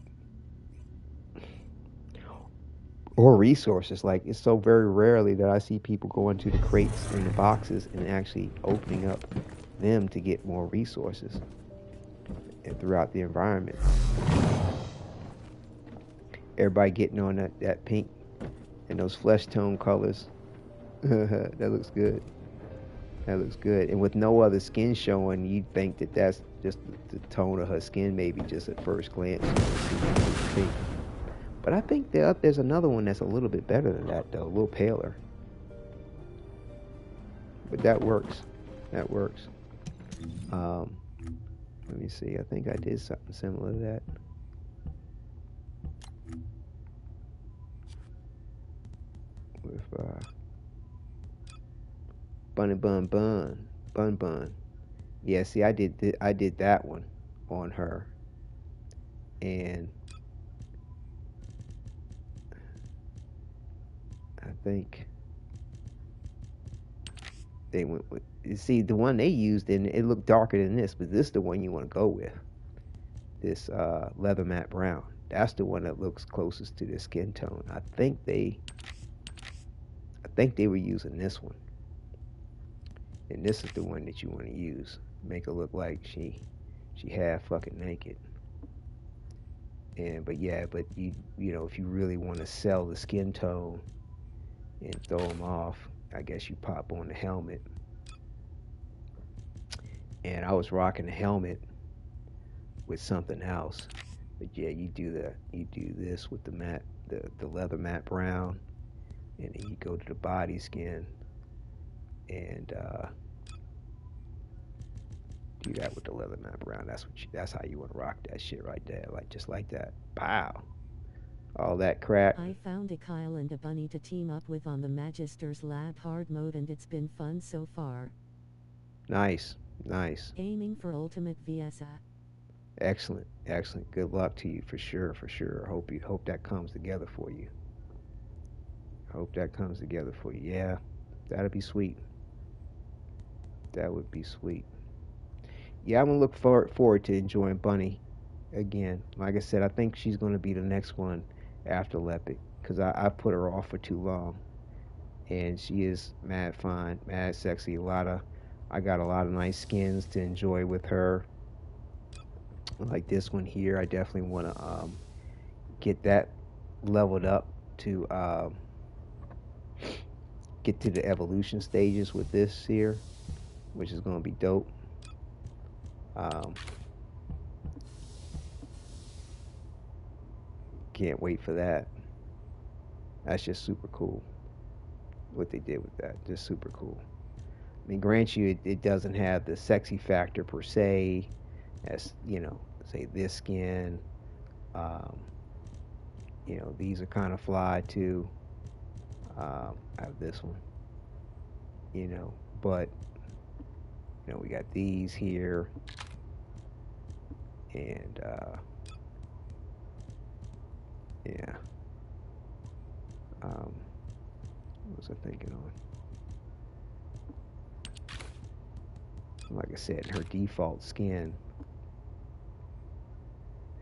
Or resources. Like, it's so very rarely that I see people go into the crates and the boxes and actually opening up them to get more resources throughout the environment. Everybody getting on that pink and those flesh tone colors. That looks good. That looks good. And with no other skin showing, you'd think that that's just the tone of her skin, maybe just at first glance. But I think there's another one that's a little bit better than that, though, a little paler. But that works. That works. Let me see. I think I did something similar to that. With Bunny bun bun. Bun bun. Yeah, see, I did that one on her, and I think they went with. You see, the one they used, and it looked darker than this, but this is the one you want to go with. This leather matte brown. That's the one that looks closest to the skin tone. I think they were using this one, and this is the one that you want to use. Make her look like she half fucking naked. And but yeah, but you know, if you really want to sell the skin tone and throw them off, I guess you pop on the helmet. And I was rocking the helmet with something else. But yeah, you do this with the matte, the leather matte brown, and then you go to the body skin and do that with the leather matte brown. That's how you want to rock that shit right there, like just like that. Pow. All that crack. I found a Kyle and a Bunny to team up with on the Magister's Lab hard mode, and it's been fun so far. Nice, nice. Aiming for ultimate VSA. Excellent, excellent. Good luck to you for sure, for sure. Hope that comes together for you. Hope that comes together for you. Yeah, that'd be sweet. That would be sweet. Yeah, I'm gonna look forward to enjoying Bunny again. Like I said, I think she's gonna be the next one after Lepic, because I put her off for too long, and she is mad fine, mad sexy. I got a lot of nice skins to enjoy with her. Like this one here, I definitely want to get that leveled up to get to the evolution stages with this here, which is going to be dope. Can't wait for that. That's just super cool what they did with that. Just super cool. I mean, grant you, it doesn't have the sexy factor per se, as you know, say this skin. You know, these are kind of fly too. I have this one. You know, but you know, we got these here, and yeah. What was I thinking on? Like I said, her default skin,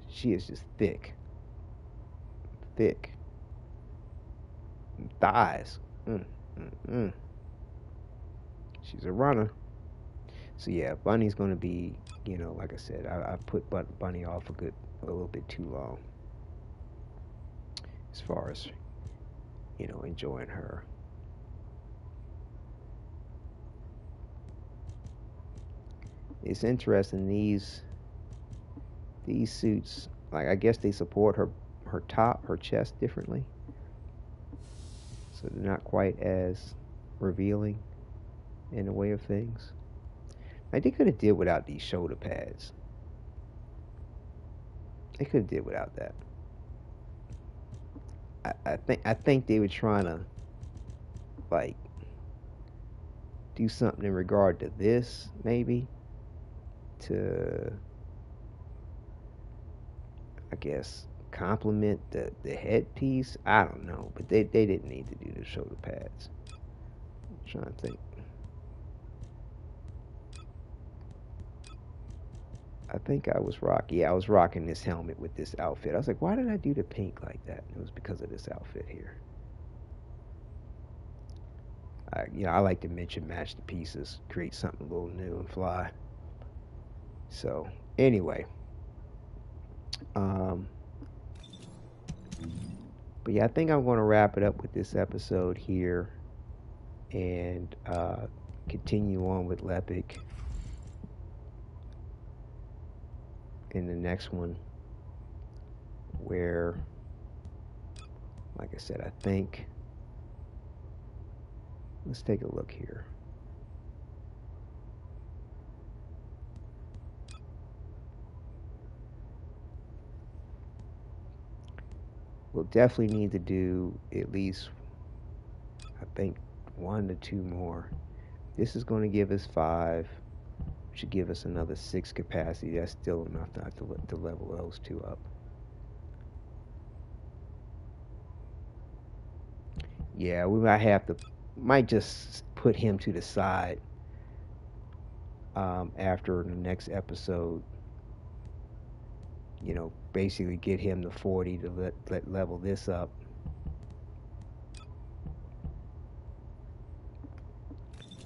she is just thick. Thick. And thighs. She's a runner. So yeah, Bunny's gonna be, you know, like I said, I put Bunny off a little bit too long, as far as, you know, enjoying her. It's interesting, these suits, like I guess they support her chest differently, so they're not quite as revealing in a way of things. Like they could have did without these shoulder pads. They could have did without that. I think they were trying to like do something in regard to this, maybe, to I guess complement the headpiece. I don't know, but they didn't need to do the shoulder pads. I'm trying to think. I think I was rocking this helmet with this outfit. I was like, why did I do the pink like that? It was because of this outfit here. You know, I like to match the pieces, create something a little new and fly. So anyway, but yeah, I think I'm going to wrap it up with this episode here, and continue on with Lepic in the next one, where, like I said, I think, let's take a look here. We'll definitely need to do at least, I think, 1 to 2 more This is going to give us 5. Should give us another 6 capacity. That's still enough to level those two up. Yeah, we might just put him to the side after the next episode. You know, basically get him to 40 to let level this up.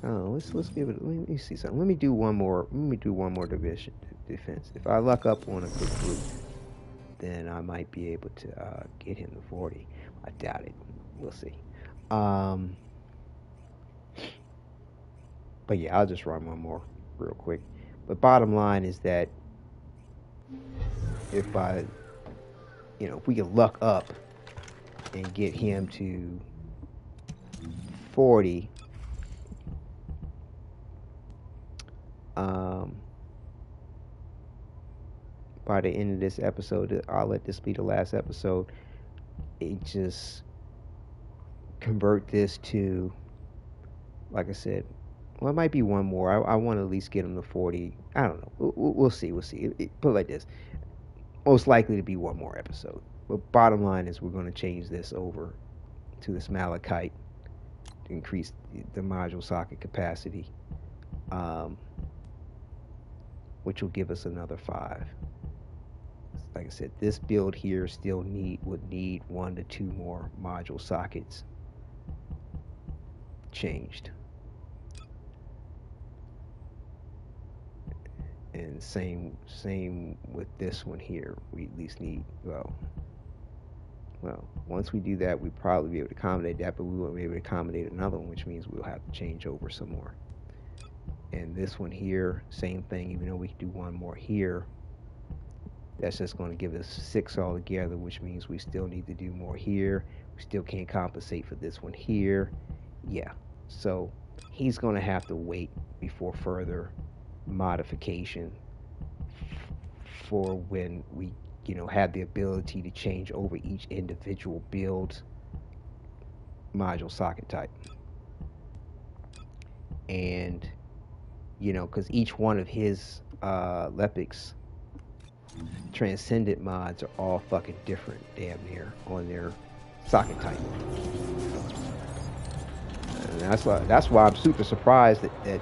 Oh, let's give it. Let me see something. Let me do one more defense. If I luck up on a good group, then I might be able to get him to 40. I doubt it. We'll see. But yeah, I'll just run one more real quick. But bottom line is that if we can luck up and get him to 40. By the end of this episode, I'll let this be the last episode. It just convert this to, like I said, well, it might be one more. I want to at least get him to 40. I don't know. We'll see. Put it like this. Most likely to be one more episode. But bottom line is we're going to change this over to this malachite to increase the module socket capacity, which will give us another 5. Like I said, this build here still would need 1 to 2 more module sockets changed. And same with this one here. We at least need, well, once we do that, we'd probably be able to accommodate that, but we won't be able to accommodate another one, which means we'll have to change over some more. And this one here, same thing, even though we can do one more here, that's just going to give us 6 altogether, which means we still need to do more here. We still can't compensate for this one here. Yeah, so he's going to have to wait before further modification for when we, have the ability to change over each individual build module socket type. And, because each one of his Lepic's Transcendent mods are all fucking different, damn near, on their socket type. And that's why I'm super surprised that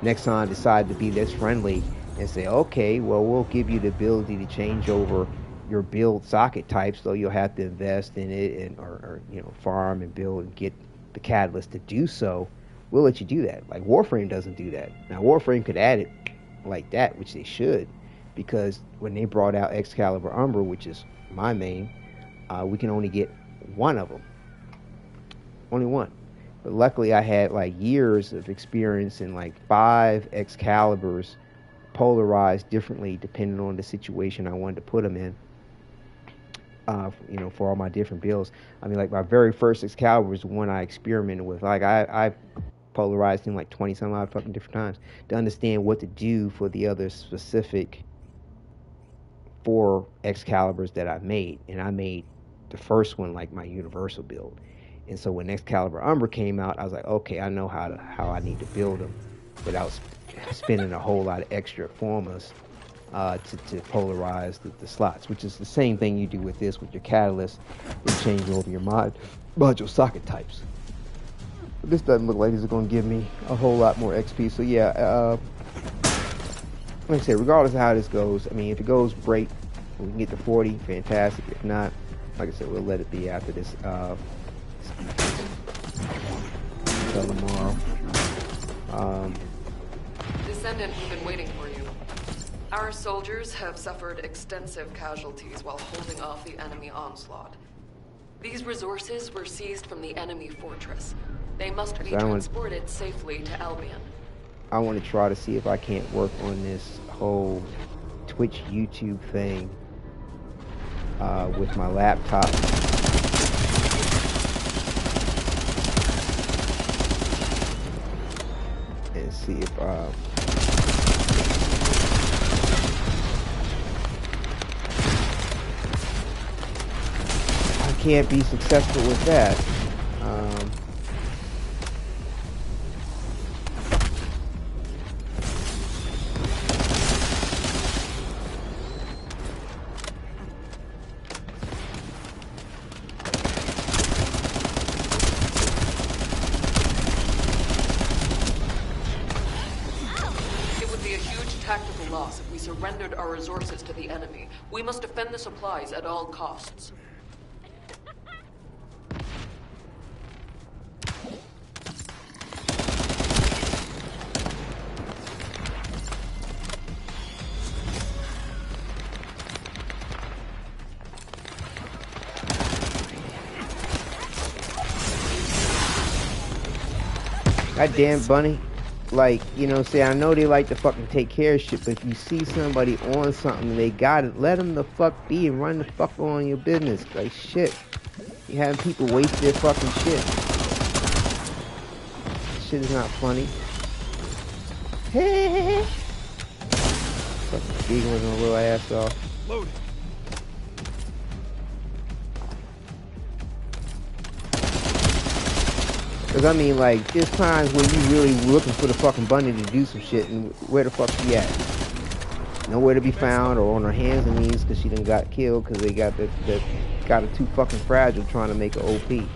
Nexon decided to be this friendly and say, okay, well, we'll give you the ability to change over your build socket types, so you'll have to invest in it or farm and build and get the catalyst to do so. We'll let you do that. Like Warframe doesn't do that. Now Warframe could add it like that, which they should, because when they brought out Excalibur Umbra, which is my main, we can only get one of them. Only one. But luckily I had like years of experience in like 5 Excaliburs polarized differently depending on the situation I wanted to put them in. For all my different builds. I mean, like my very first Excalibur was the one I experimented with. Like I polarized him like 20 some odd fucking different times to understand what to do for the other specific 4 Excaliburs that I made. And I made the first one like my universal build. And so when Excalibur Umbra came out, I was like, okay, I know how I need to build them without spending a whole lot of extra formulas to polarize the slots, which is the same thing you do with this with your catalyst. You change over your module socket types. But this doesn't look like it's going to give me a whole lot more XP. So yeah, like I said, regardless of how this goes, I mean, if it goes great, we can get to 40, fantastic. If not, like I said, we'll let it be after this until tomorrow. Descendant, we've been waiting for you. Our soldiers have suffered extensive casualties while holding off the enemy onslaught. These resources were seized from the enemy fortress. They must be transported safely to Albion. I want to try to see if I can't work on this whole Twitch YouTube thing with my laptop. And see if I can't be successful with that. tactical loss if we surrendered our resources to the enemy. We must defend the supplies at all costs. God damn, Bunny. Like, you know, say I know they like to fucking take care of shit, but if you see somebody on something, they got it. Let them the fuck be and run the fuck on your business. Like, shit. You having people waste their fucking shit. Shit is not funny. Hey. Fucking giggling her little ass off. Loaded. Cause I mean, like, there's times when you really looking for the fucking Bunny to do some shit, and where the fuck she at? Nowhere to be found, or on her hands and knees, cause she done got killed, cause they got got her too fucking fragile trying to make her OP.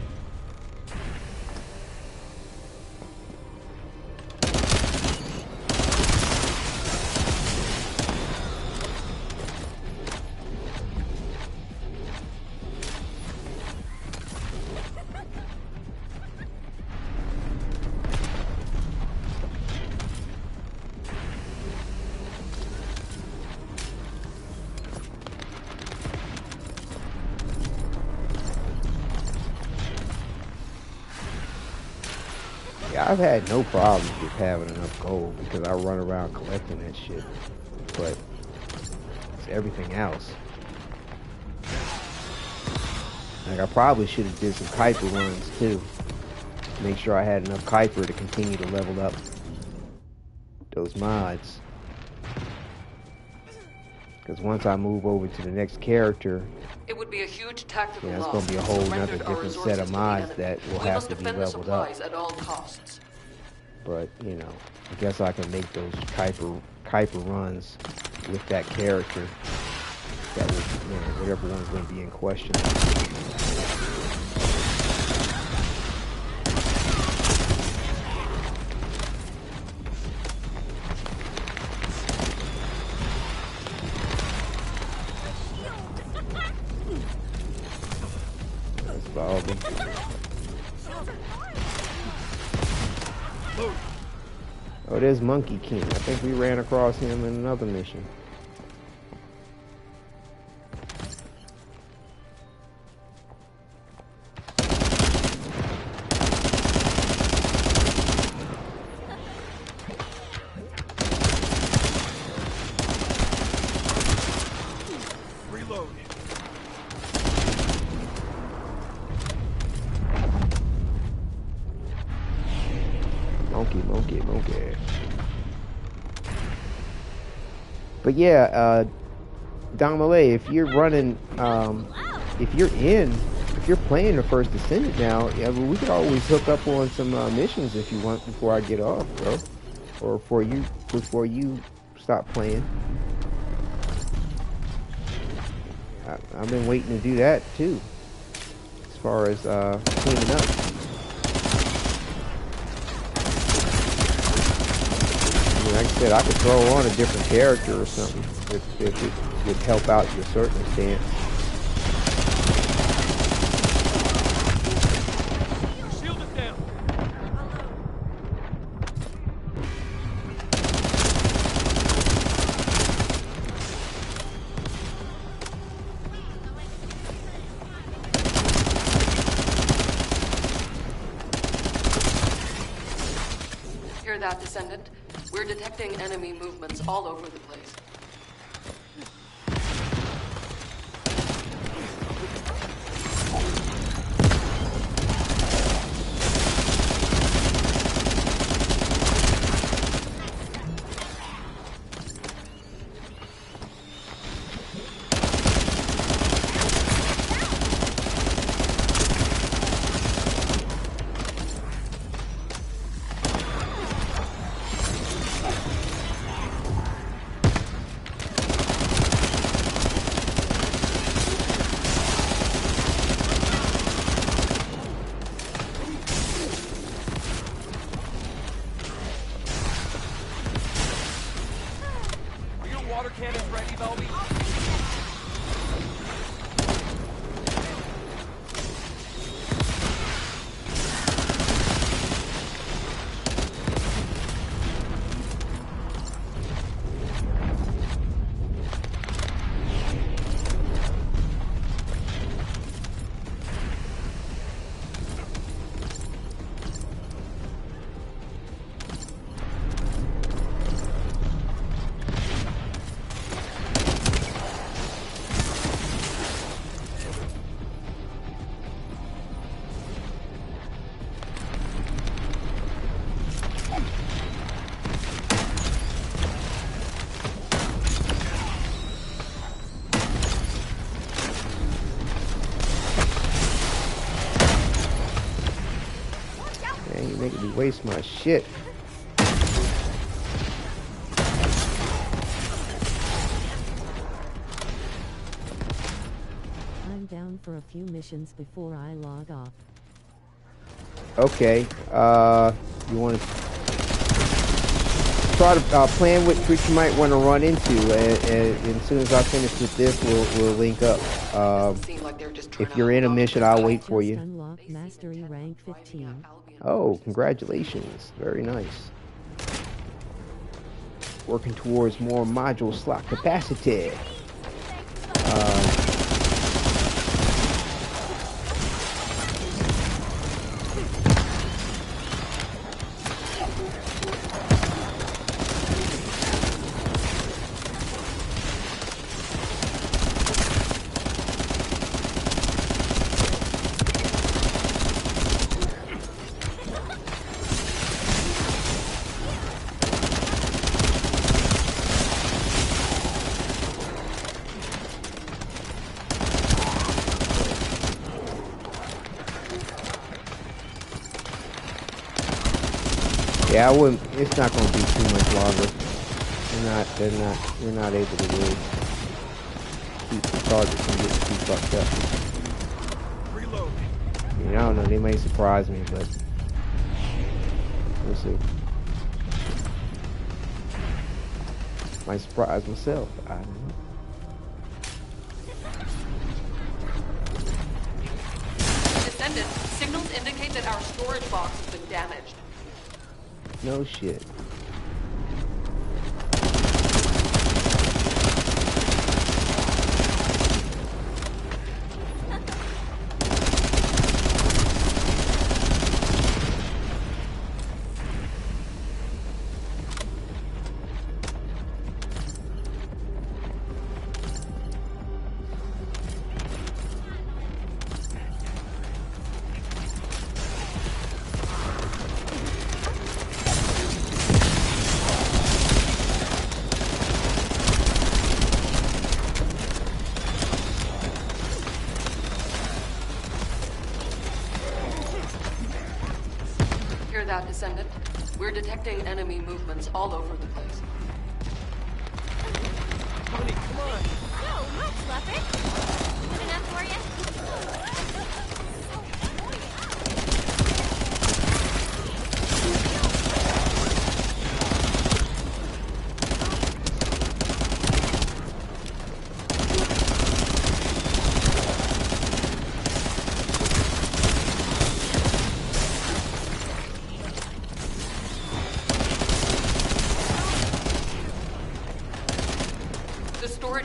Yeah, I've had no problems with having enough gold because I run around collecting that shit. But it's everything else. Like, I probably should have did some Kuiper runs too. Make sure I had enough Kuiper to continue to level up those mods. Because once I move over to the next character, it would be a huge tactical yeah, it's loss. going to be a whole nother different set of mods that will have to be leveled up. At all costs. But, you know, I guess I can make those Kuiper runs with that character. That would, you know, whatever one's going to be in question. Oh, there's Monkey King. I think we ran across him in another mission. Monkey. But yeah, Don Malay, if you're running, if you're playing the first Descendant now, yeah, well, we could always hook up on some missions if you want before I get off, bro, or before you stop playing. I've been waiting to do that too, as far as cleaning up. Like I said, I could throw on a different character or something if it would help out your circumstance. Shield is down. Hear that, Descendant? We're detecting enemy movements all over the place. water cannons ready, Velby? Making me waste my shit. I'm down for a few missions before I log off. Okay. You want to try to plan which you might want to run into, and as soon as I finish with this, we'll link up. If you're in a mission, I'll wait for you. Unlocked mastery rank 15. Oh, congratulations. Very nice. Working towards more module slot capacity. Yeah, I wouldn't. It's not going to be too much longer. We're not able to really keep the target from getting too fucked up. Reload. I don't know. They may surprise me, but we'll see. Might surprise myself. I don't know. Descendant, signals indicate that our storage box has been damaged. No shit. Descendant, we're detecting enemy movements all over the place. Honey, come on. So much, Lepic. Good enough for you?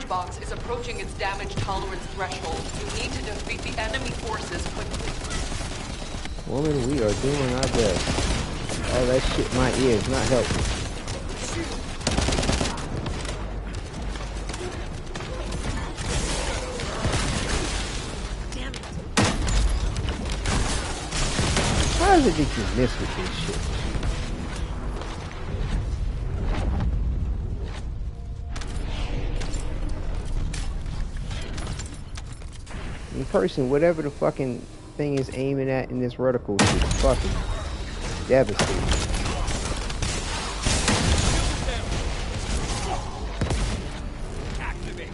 Box is approaching its damage tolerance threshold. You need to defeat the enemy forces quickly. Woman, we are doing our best. All that shit in my ear is not helping. Damn it. How is it that you miss with this shit? In person, whatever the fucking thing is aiming at in this reticle shit is fucking devastating. Activate.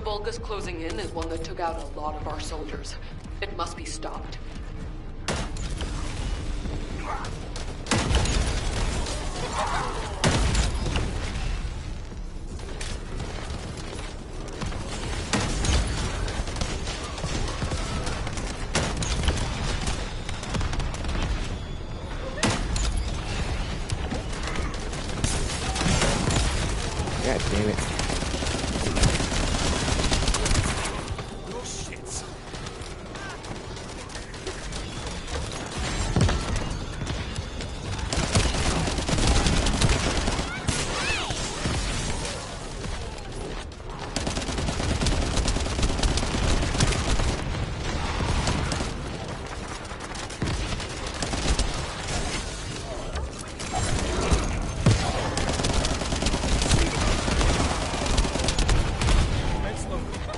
Vulgus closing in is one that took out a lot of our soldiers. It must be stopped. God damn it.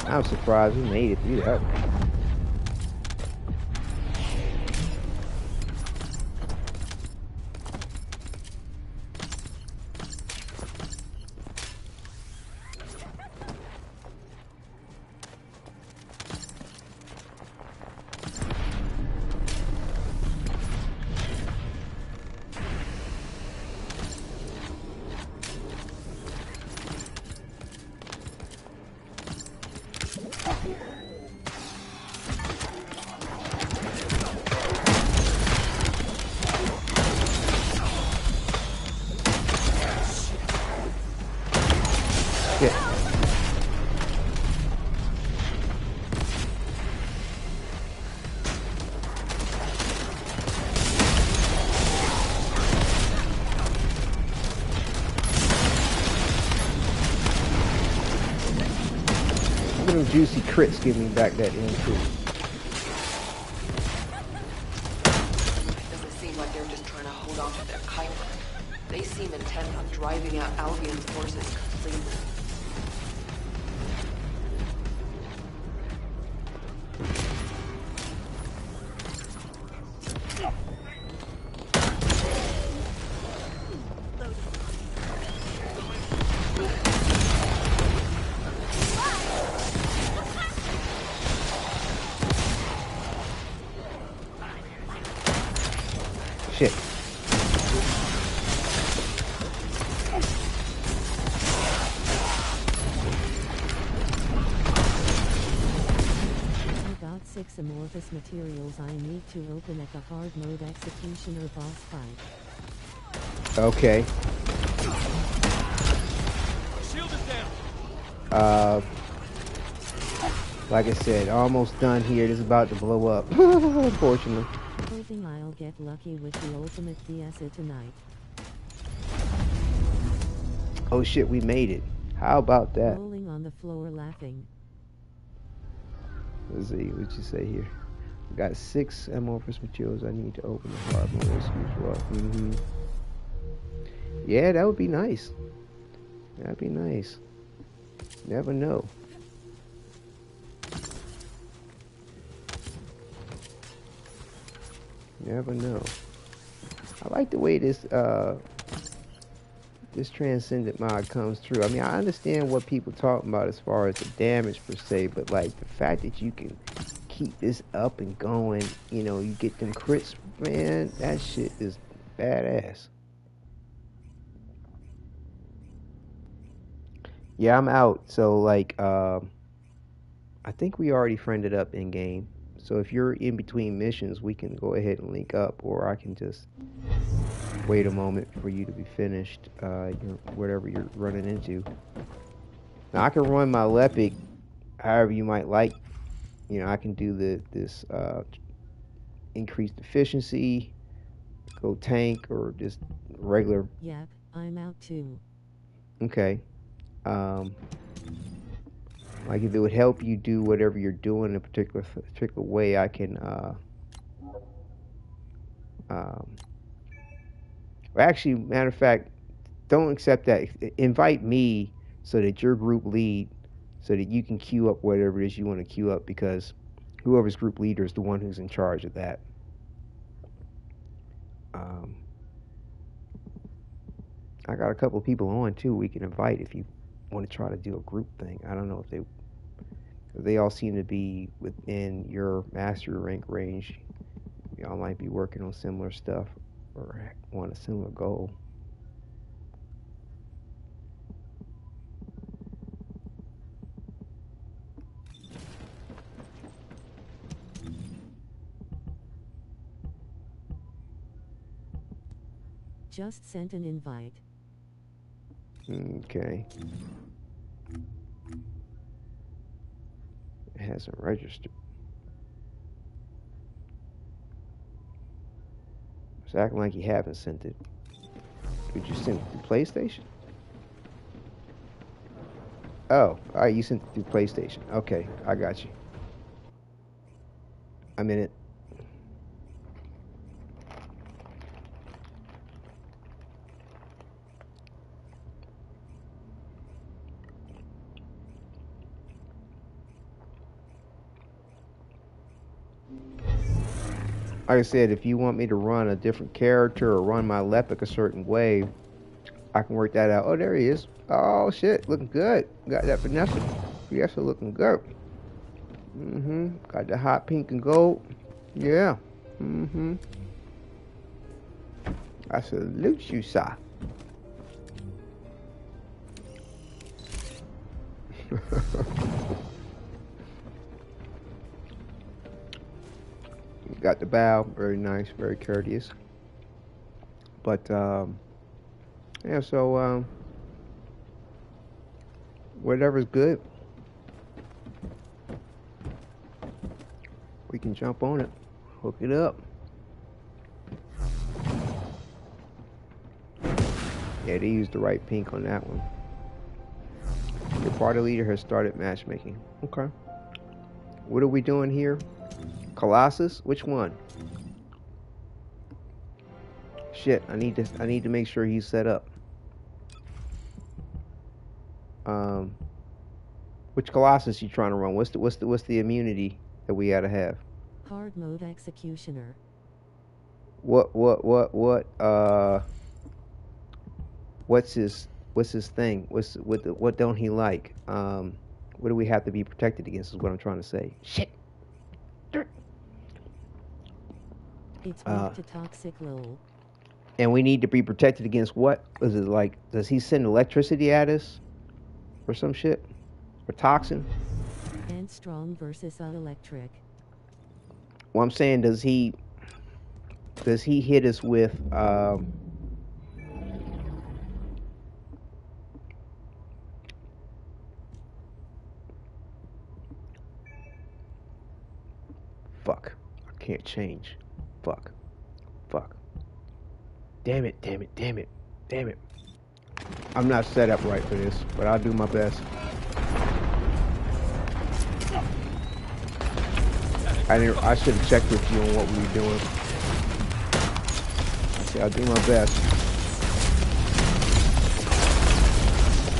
I'm surprised we made it through that. Juicy crits give me back that MP. Doesn't seem like they're just trying to hold on to their Kuiper. They seem intent on driving out Albion's forces completely. Shit. I got 6 amorphous materials I need to open at the hard mode Executioner boss fight. Okay. Shield is down. Like I said, almost done here. This is about to blow up. Unfortunately. Hoping I'll get lucky with the ultimate Fiesta tonight. Oh shit, we made it. How about that? Rolling on the floor laughing. Let's see, what you say here? We got 6 amorphous materials I need to open the hard mode rescue. Yeah, that would be nice. That'd be nice. Never know. Never know. I like the way this this Transcendent mod comes through. I mean, I understand what people talking about as far as the damage per se, but like the fact that you can keep this up and going, you know, you get them crits, man, that shit is badass. Yeah, I'm out. So like I think we already friended up in game. So if you're in between missions, we can go ahead and link up, or I can just wait a moment for you to be finished, whatever you're running into. Now I can run my Lepic however you might like. You know, I can do this increased efficiency, go tank, or just regular. Yep, I'm out too. Okay. Like if it would help you do whatever you're doing in a particular way, I can actually, matter of fact, don't accept that. Invite me so that your group lead, so that you can queue up whatever it is you want to queue up, because whoever's group leader is the one who's in charge of that. I got a couple of people on too we can invite if you want to try to do a group thing. I don't know if they They all seem to be within your mastery rank range. Y'all might be working on similar stuff or want a similar goal. Just sent an invite. Okay. It hasn't registered. It's acting like you haven't sent it. Did you send it through PlayStation? Oh, alright, you sent it through PlayStation. Okay, I got you. I'm in it. Like I said, if you want me to run a different character or run my Lepic a certain way, I can work that out. Oh, there he is. Oh, shit. Looking good. Got that Vanessa. Vanessa looking good. Got the hot pink and gold. Yeah. I salute you, sir. Got the bow, very nice, very courteous. But yeah, so whatever's good, we can jump on it, hook it up. Yeah, they used the right pink on that one. Your party leader has started matchmaking. Okay. What are we doing here? Colossus? Which one? Shit, I need to make sure he's set up. Which Colossus you trying to run? What's the immunity that we gotta have? Hard mode Executioner. What's his thing? What don't he like? What do we have to be protected against is what I'm trying to say. Shit. It's weak to toxic lol. And we need to be protected against what? Is it like, does he send electricity at us? Or some shit? Or toxin? And strong versus electric. Well, I'm saying, does he hit us with, fuck. I can't change. Fuck. Damn it. I'm not set up right for this, but I'll do my best. I should have checked with you on what we were doing. See, I'll do my best.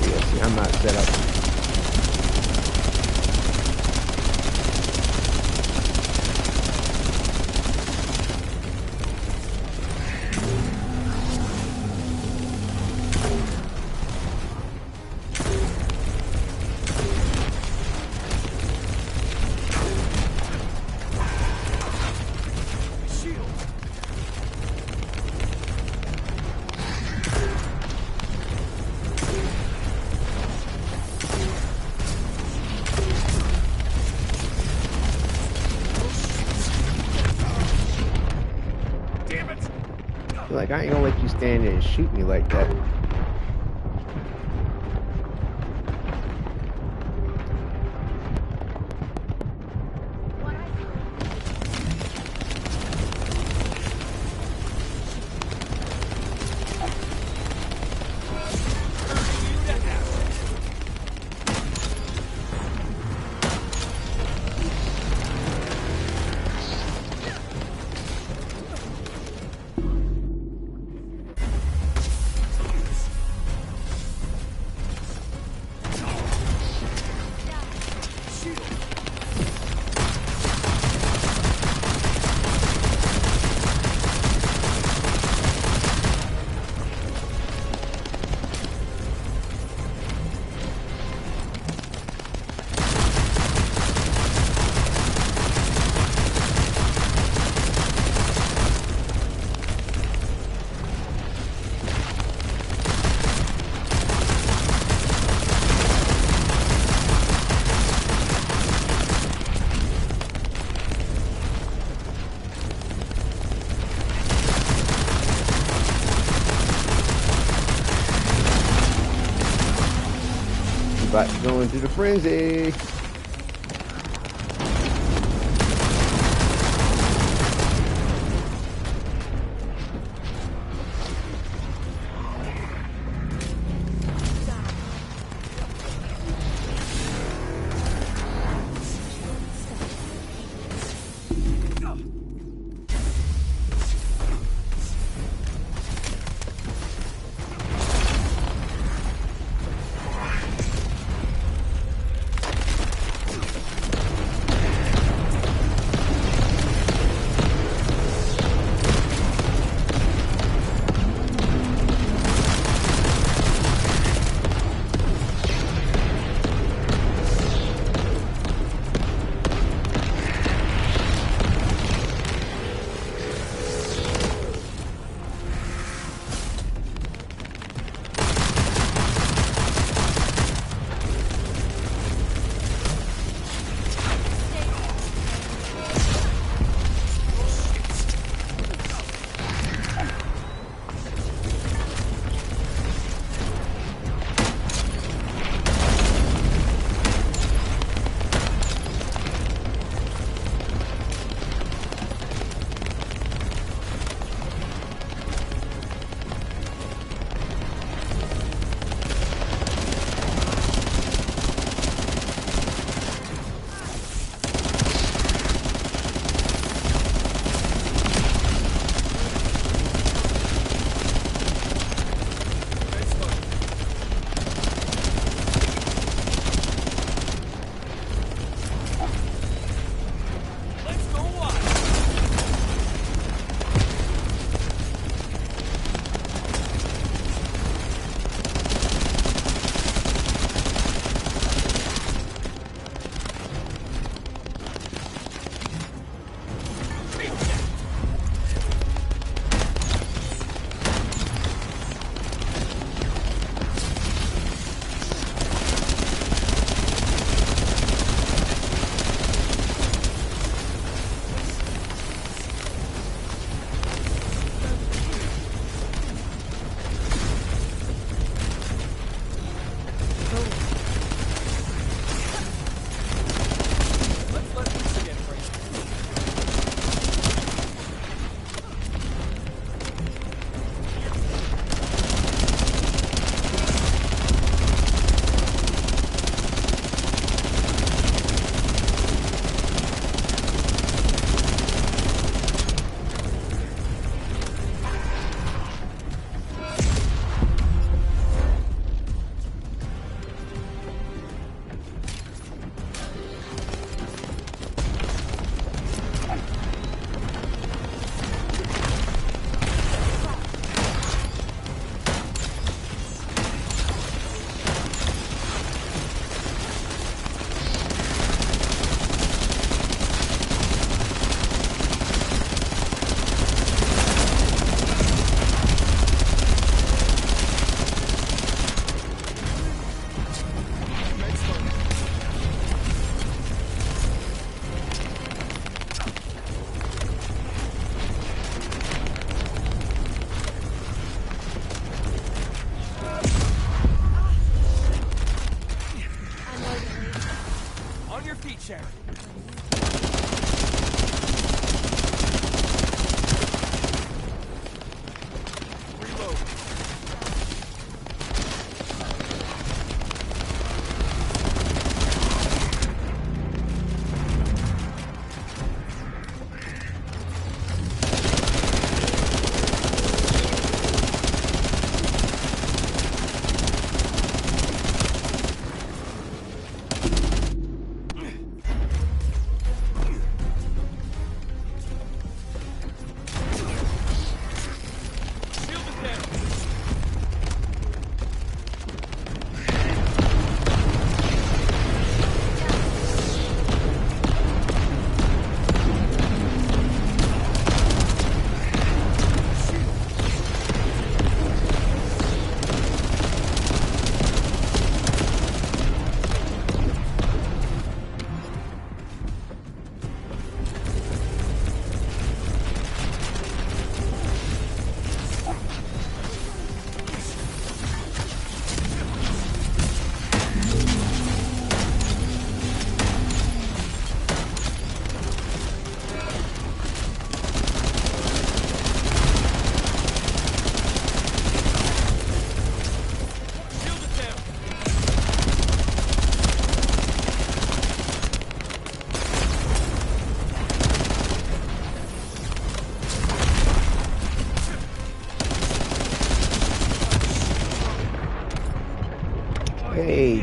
Yeah, see, I'm not set up. Like, I ain't gonna let you stand there and shoot me like that. Going through the frenzy.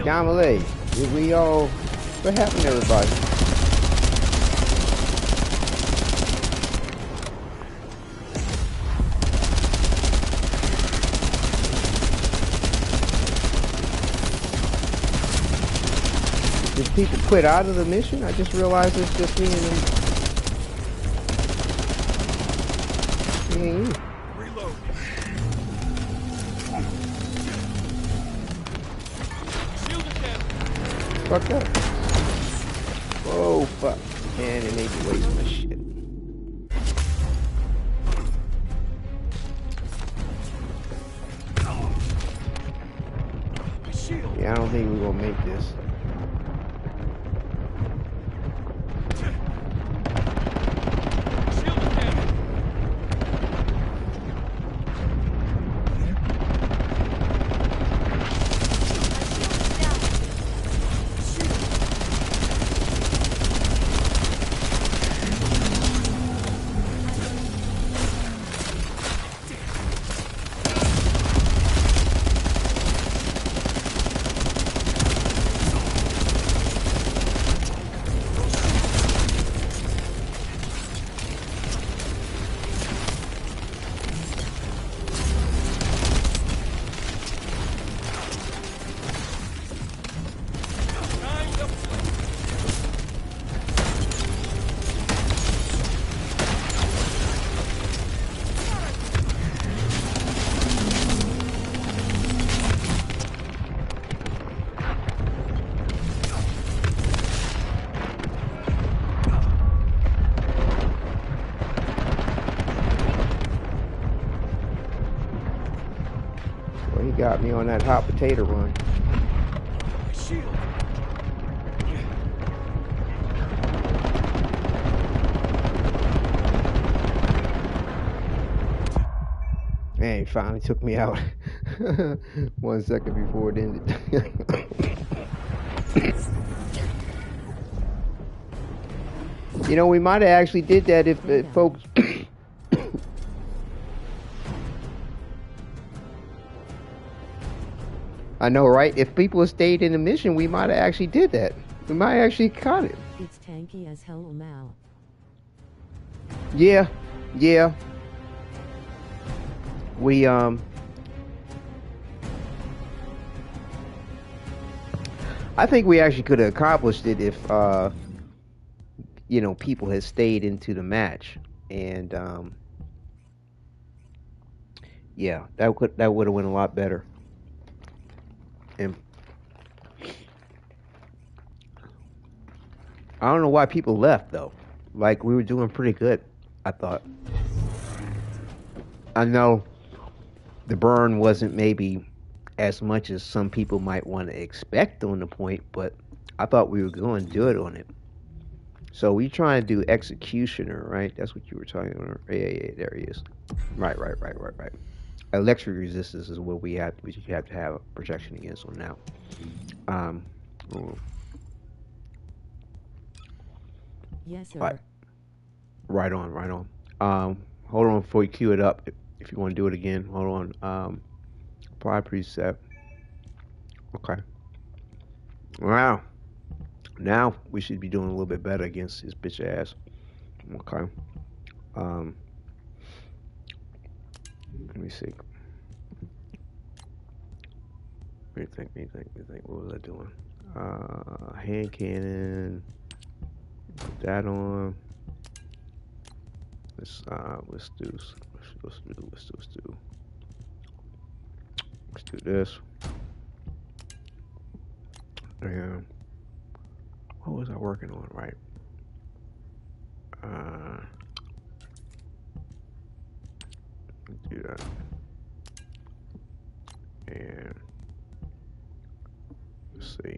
Yamale, did we all... What happened to everybody? Did people quit out of the mission? I just realized it's just me and them. Me and you. Reload. Shield is down. Fucked up. Oh fuck. Man, it made me waste my shit. Yeah, I don't think we're gonna make this. Got me on that hot potato run. Man, he finally took me out. 1 second before it ended. You know, we might have actually did that if folks... I know, right? If people had stayed in the mission, we might have actually did that. We might have actually caught it. It's tanky as hell now. Yeah. We, I think we actually could have accomplished it if, you know, people had stayed into the match. And, yeah, that would have went a lot better. And I don't know why people left though. Like, we were doing pretty good, I thought. I know the burn wasn't maybe as much as some people might want to expect on the point, but I thought we were going good on it. So we trying to do Executioner, right? That's what you were talking about. Yeah, there he is. Right. Electric resistance is what we have to have protection against on now. Yes, sir. Right on. Hold on before you queue it up. If you want to do it again, hold on. Apply preset. Okay. Wow. Now we should be doing a little bit better against his bitch ass. Okay. Let me see. Let me think. What was I doing? Hand cannon. Put that on. Let's do this. And what was I working on, right? Do that. And let's see.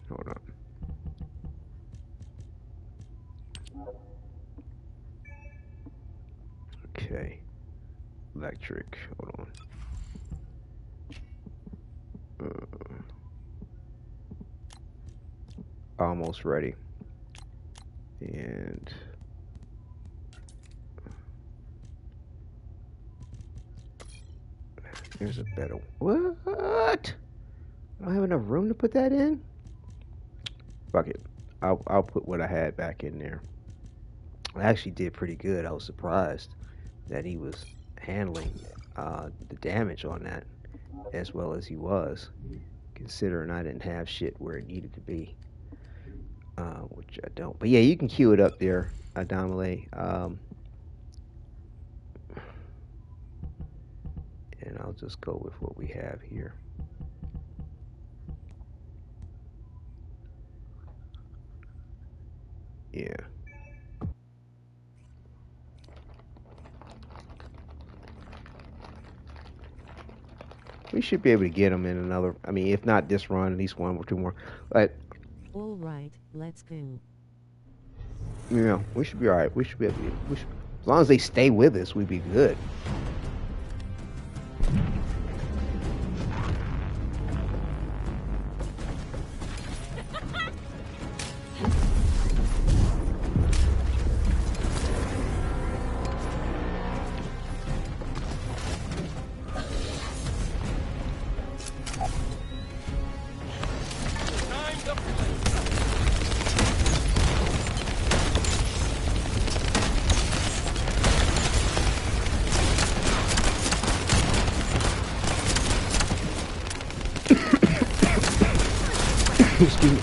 Hold on. Okay. Electric. Hold on. Almost ready. And There's a better one. What? I don't have enough room to put that in? Fuck it. I'll put what I had back in there. I actually did pretty good. I was surprised that he was handling the damage on that as well as he was, considering I didn't have shit where it needed to be, which I don't. But yeah, you can queue it up there, Adamale. And I'll just go with what we have here. Yeah. We should be able to get them in another. I mean, if not this run, at least one or two more. But all right, let's go. You know, we should be all right. We should be able to. As long as they stay with us, we'd be good. Excuse me.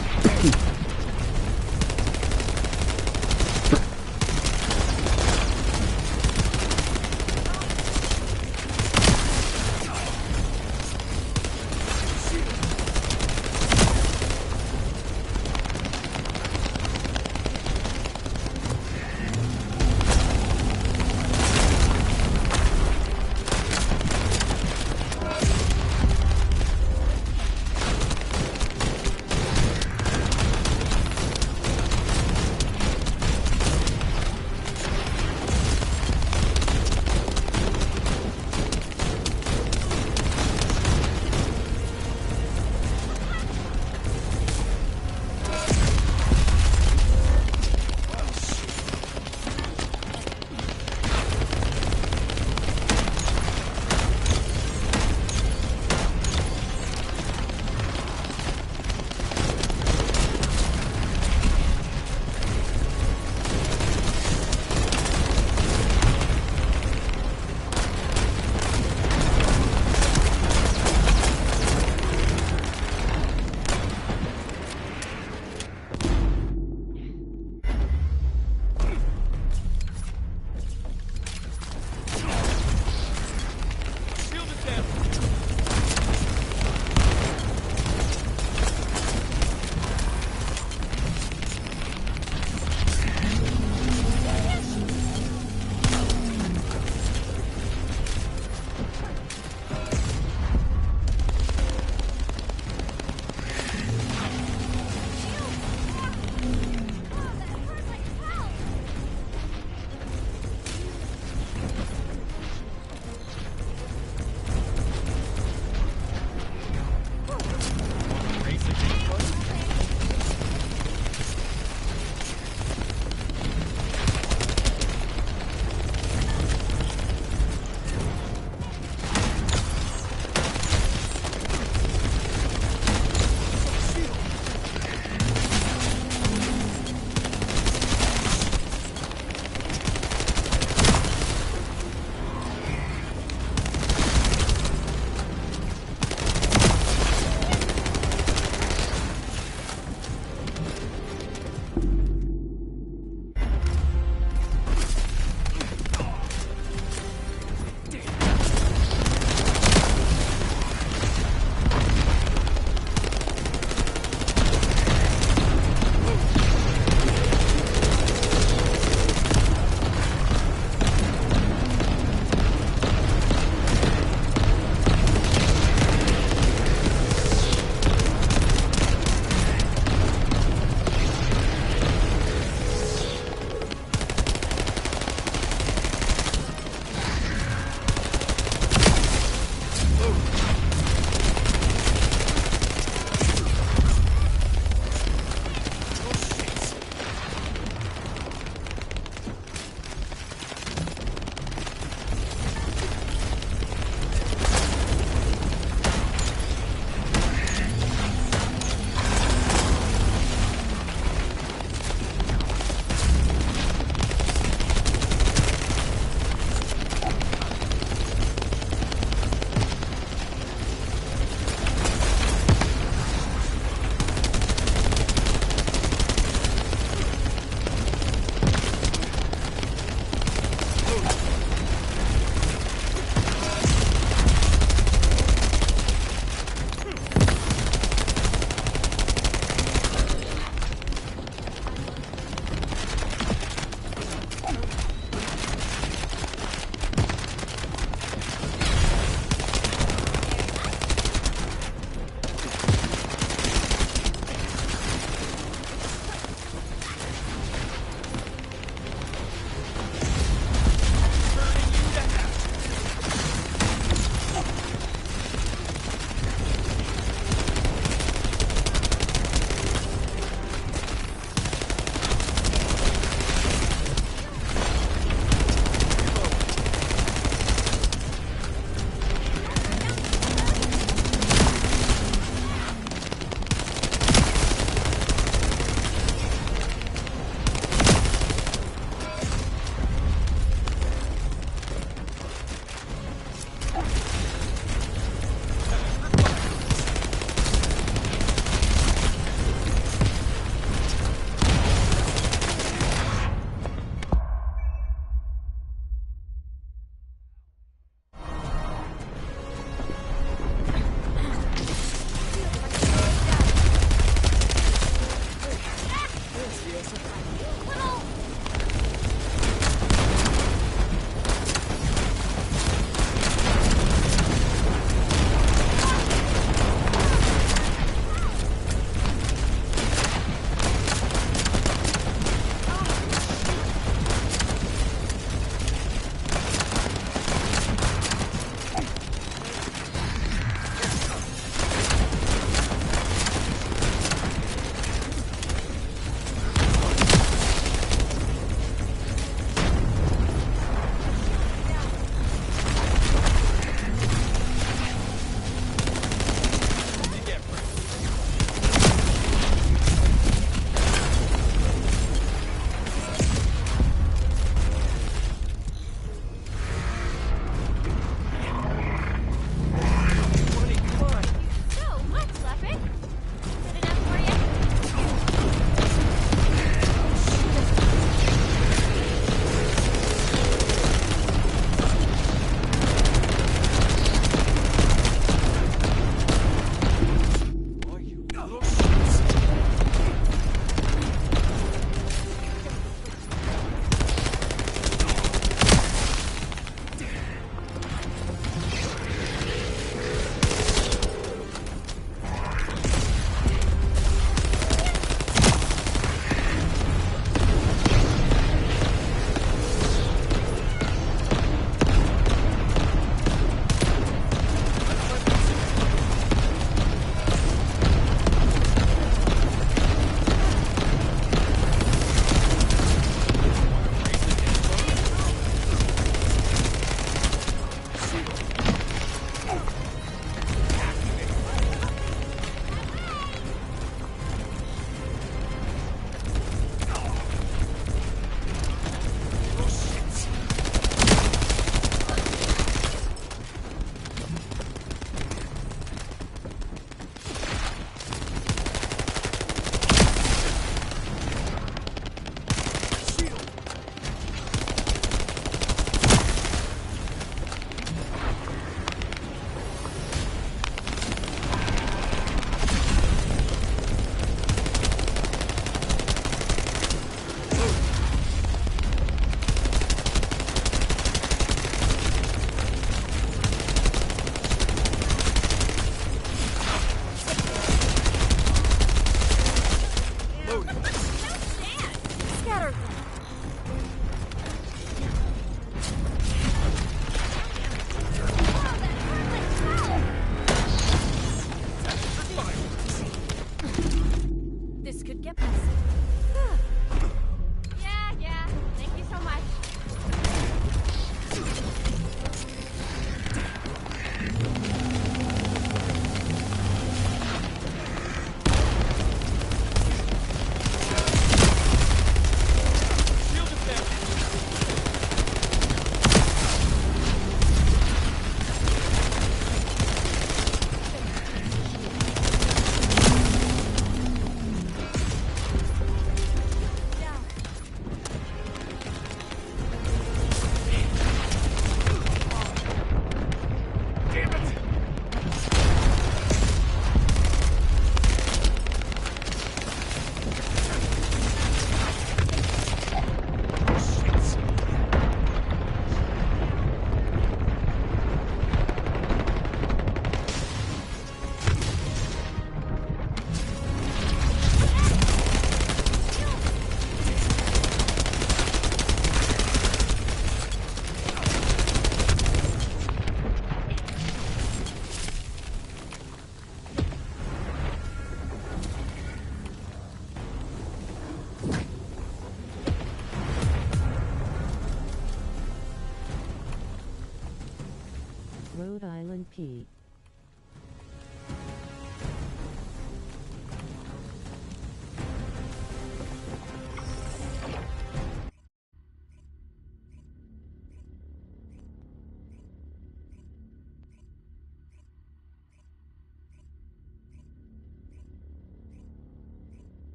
Silent P.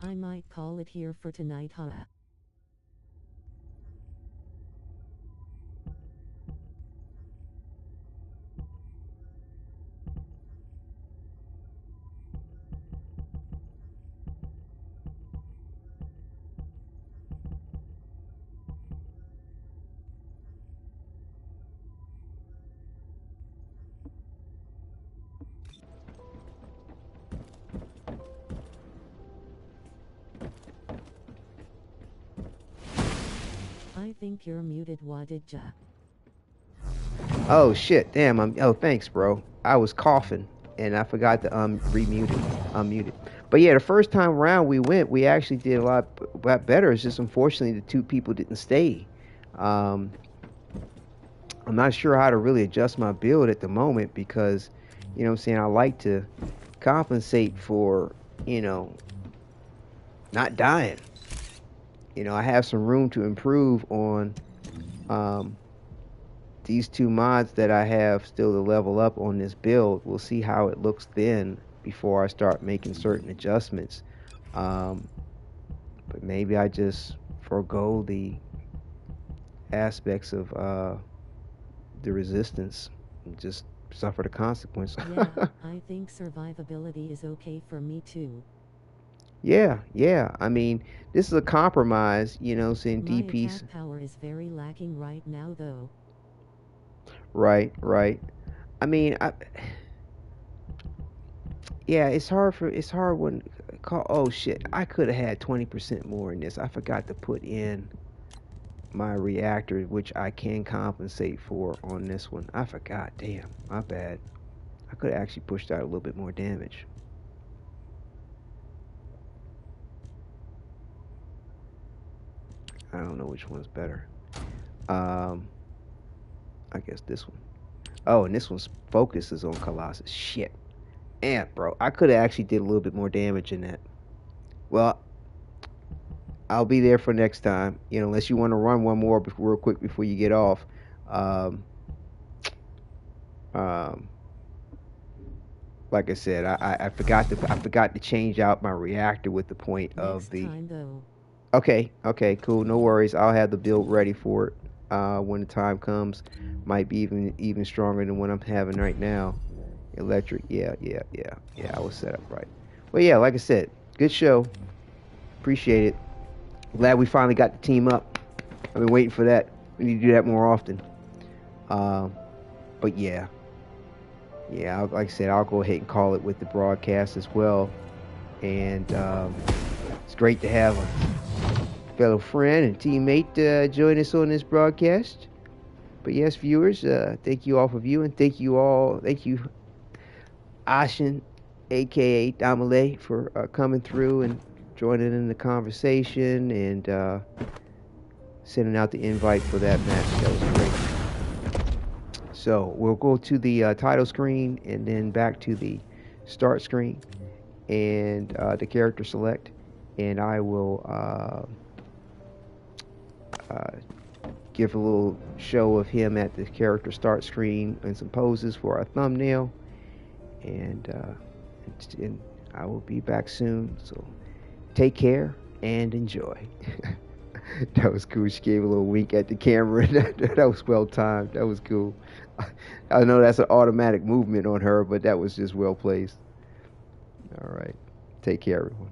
I might call it here for tonight, huh? I think you're muted, Wadidja. Oh shit, damn, oh thanks, bro. I was coughing and I forgot to unmute it. But yeah, the first time around we actually did a lot better. It's just unfortunately the two people didn't stay. Um, I'm not sure how to really adjust my build at the moment because, you know what I'm saying, I like to compensate for, you know, not dying. You know, I have some room to improve on these two mods that I have still to level up on this build. We'll see how it looks then before I start making certain adjustments. But maybe I just forego the aspects of the resistance and just suffer the consequence. Yeah, I think survivability is okay for me too. Yeah. I mean, this is a compromise, you know, saying My DPs. attack power is very lacking right now, though. Right. I mean, yeah, it's hard when oh shit, I could have had 20% more in this. I forgot to put in my reactor, which I can compensate for on this one. I forgot. Damn, my bad. I could have actually pushed out a little bit more damage. I don't know which one's better. I guess this one. Oh, and this one's focus is on Colossus. Shit. Man, bro, I could have actually did a little bit more damage in that. Well, I'll be there for next time. You know, unless you want to run one more real quick before you get off. Um, um, like I said, I forgot to change out my reactor with the point of the. Time, though. Okay, cool. No worries. I'll have the build ready for it when the time comes. Might be even stronger than what I'm having right now. Electric, yeah. I was set up right. Well, yeah, like I said, good show. Appreciate it. Glad we finally got the team up. I've been waiting for that. We need to do that more often. But yeah, like I said, I'll go ahead and call it with the broadcast as well. And it's great to have a fellow friend and teammate join us on this broadcast. But yes, viewers, thank you all for viewing. Thank you, Ashin, aka Damale, for coming through and joining in the conversation and sending out the invite for that match. That was great. So we'll go to the title screen and then back to the start screen and the character select, and I will give a little show of him at the character start screen and some poses for our thumbnail, and I will be back soon. So take care and enjoy. That was cool. She gave a little wink at the camera. That was well timed. That was cool. I know that's an automatic movement on her, but that was just well placed. All right. Take care, everyone.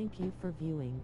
Thank you for viewing.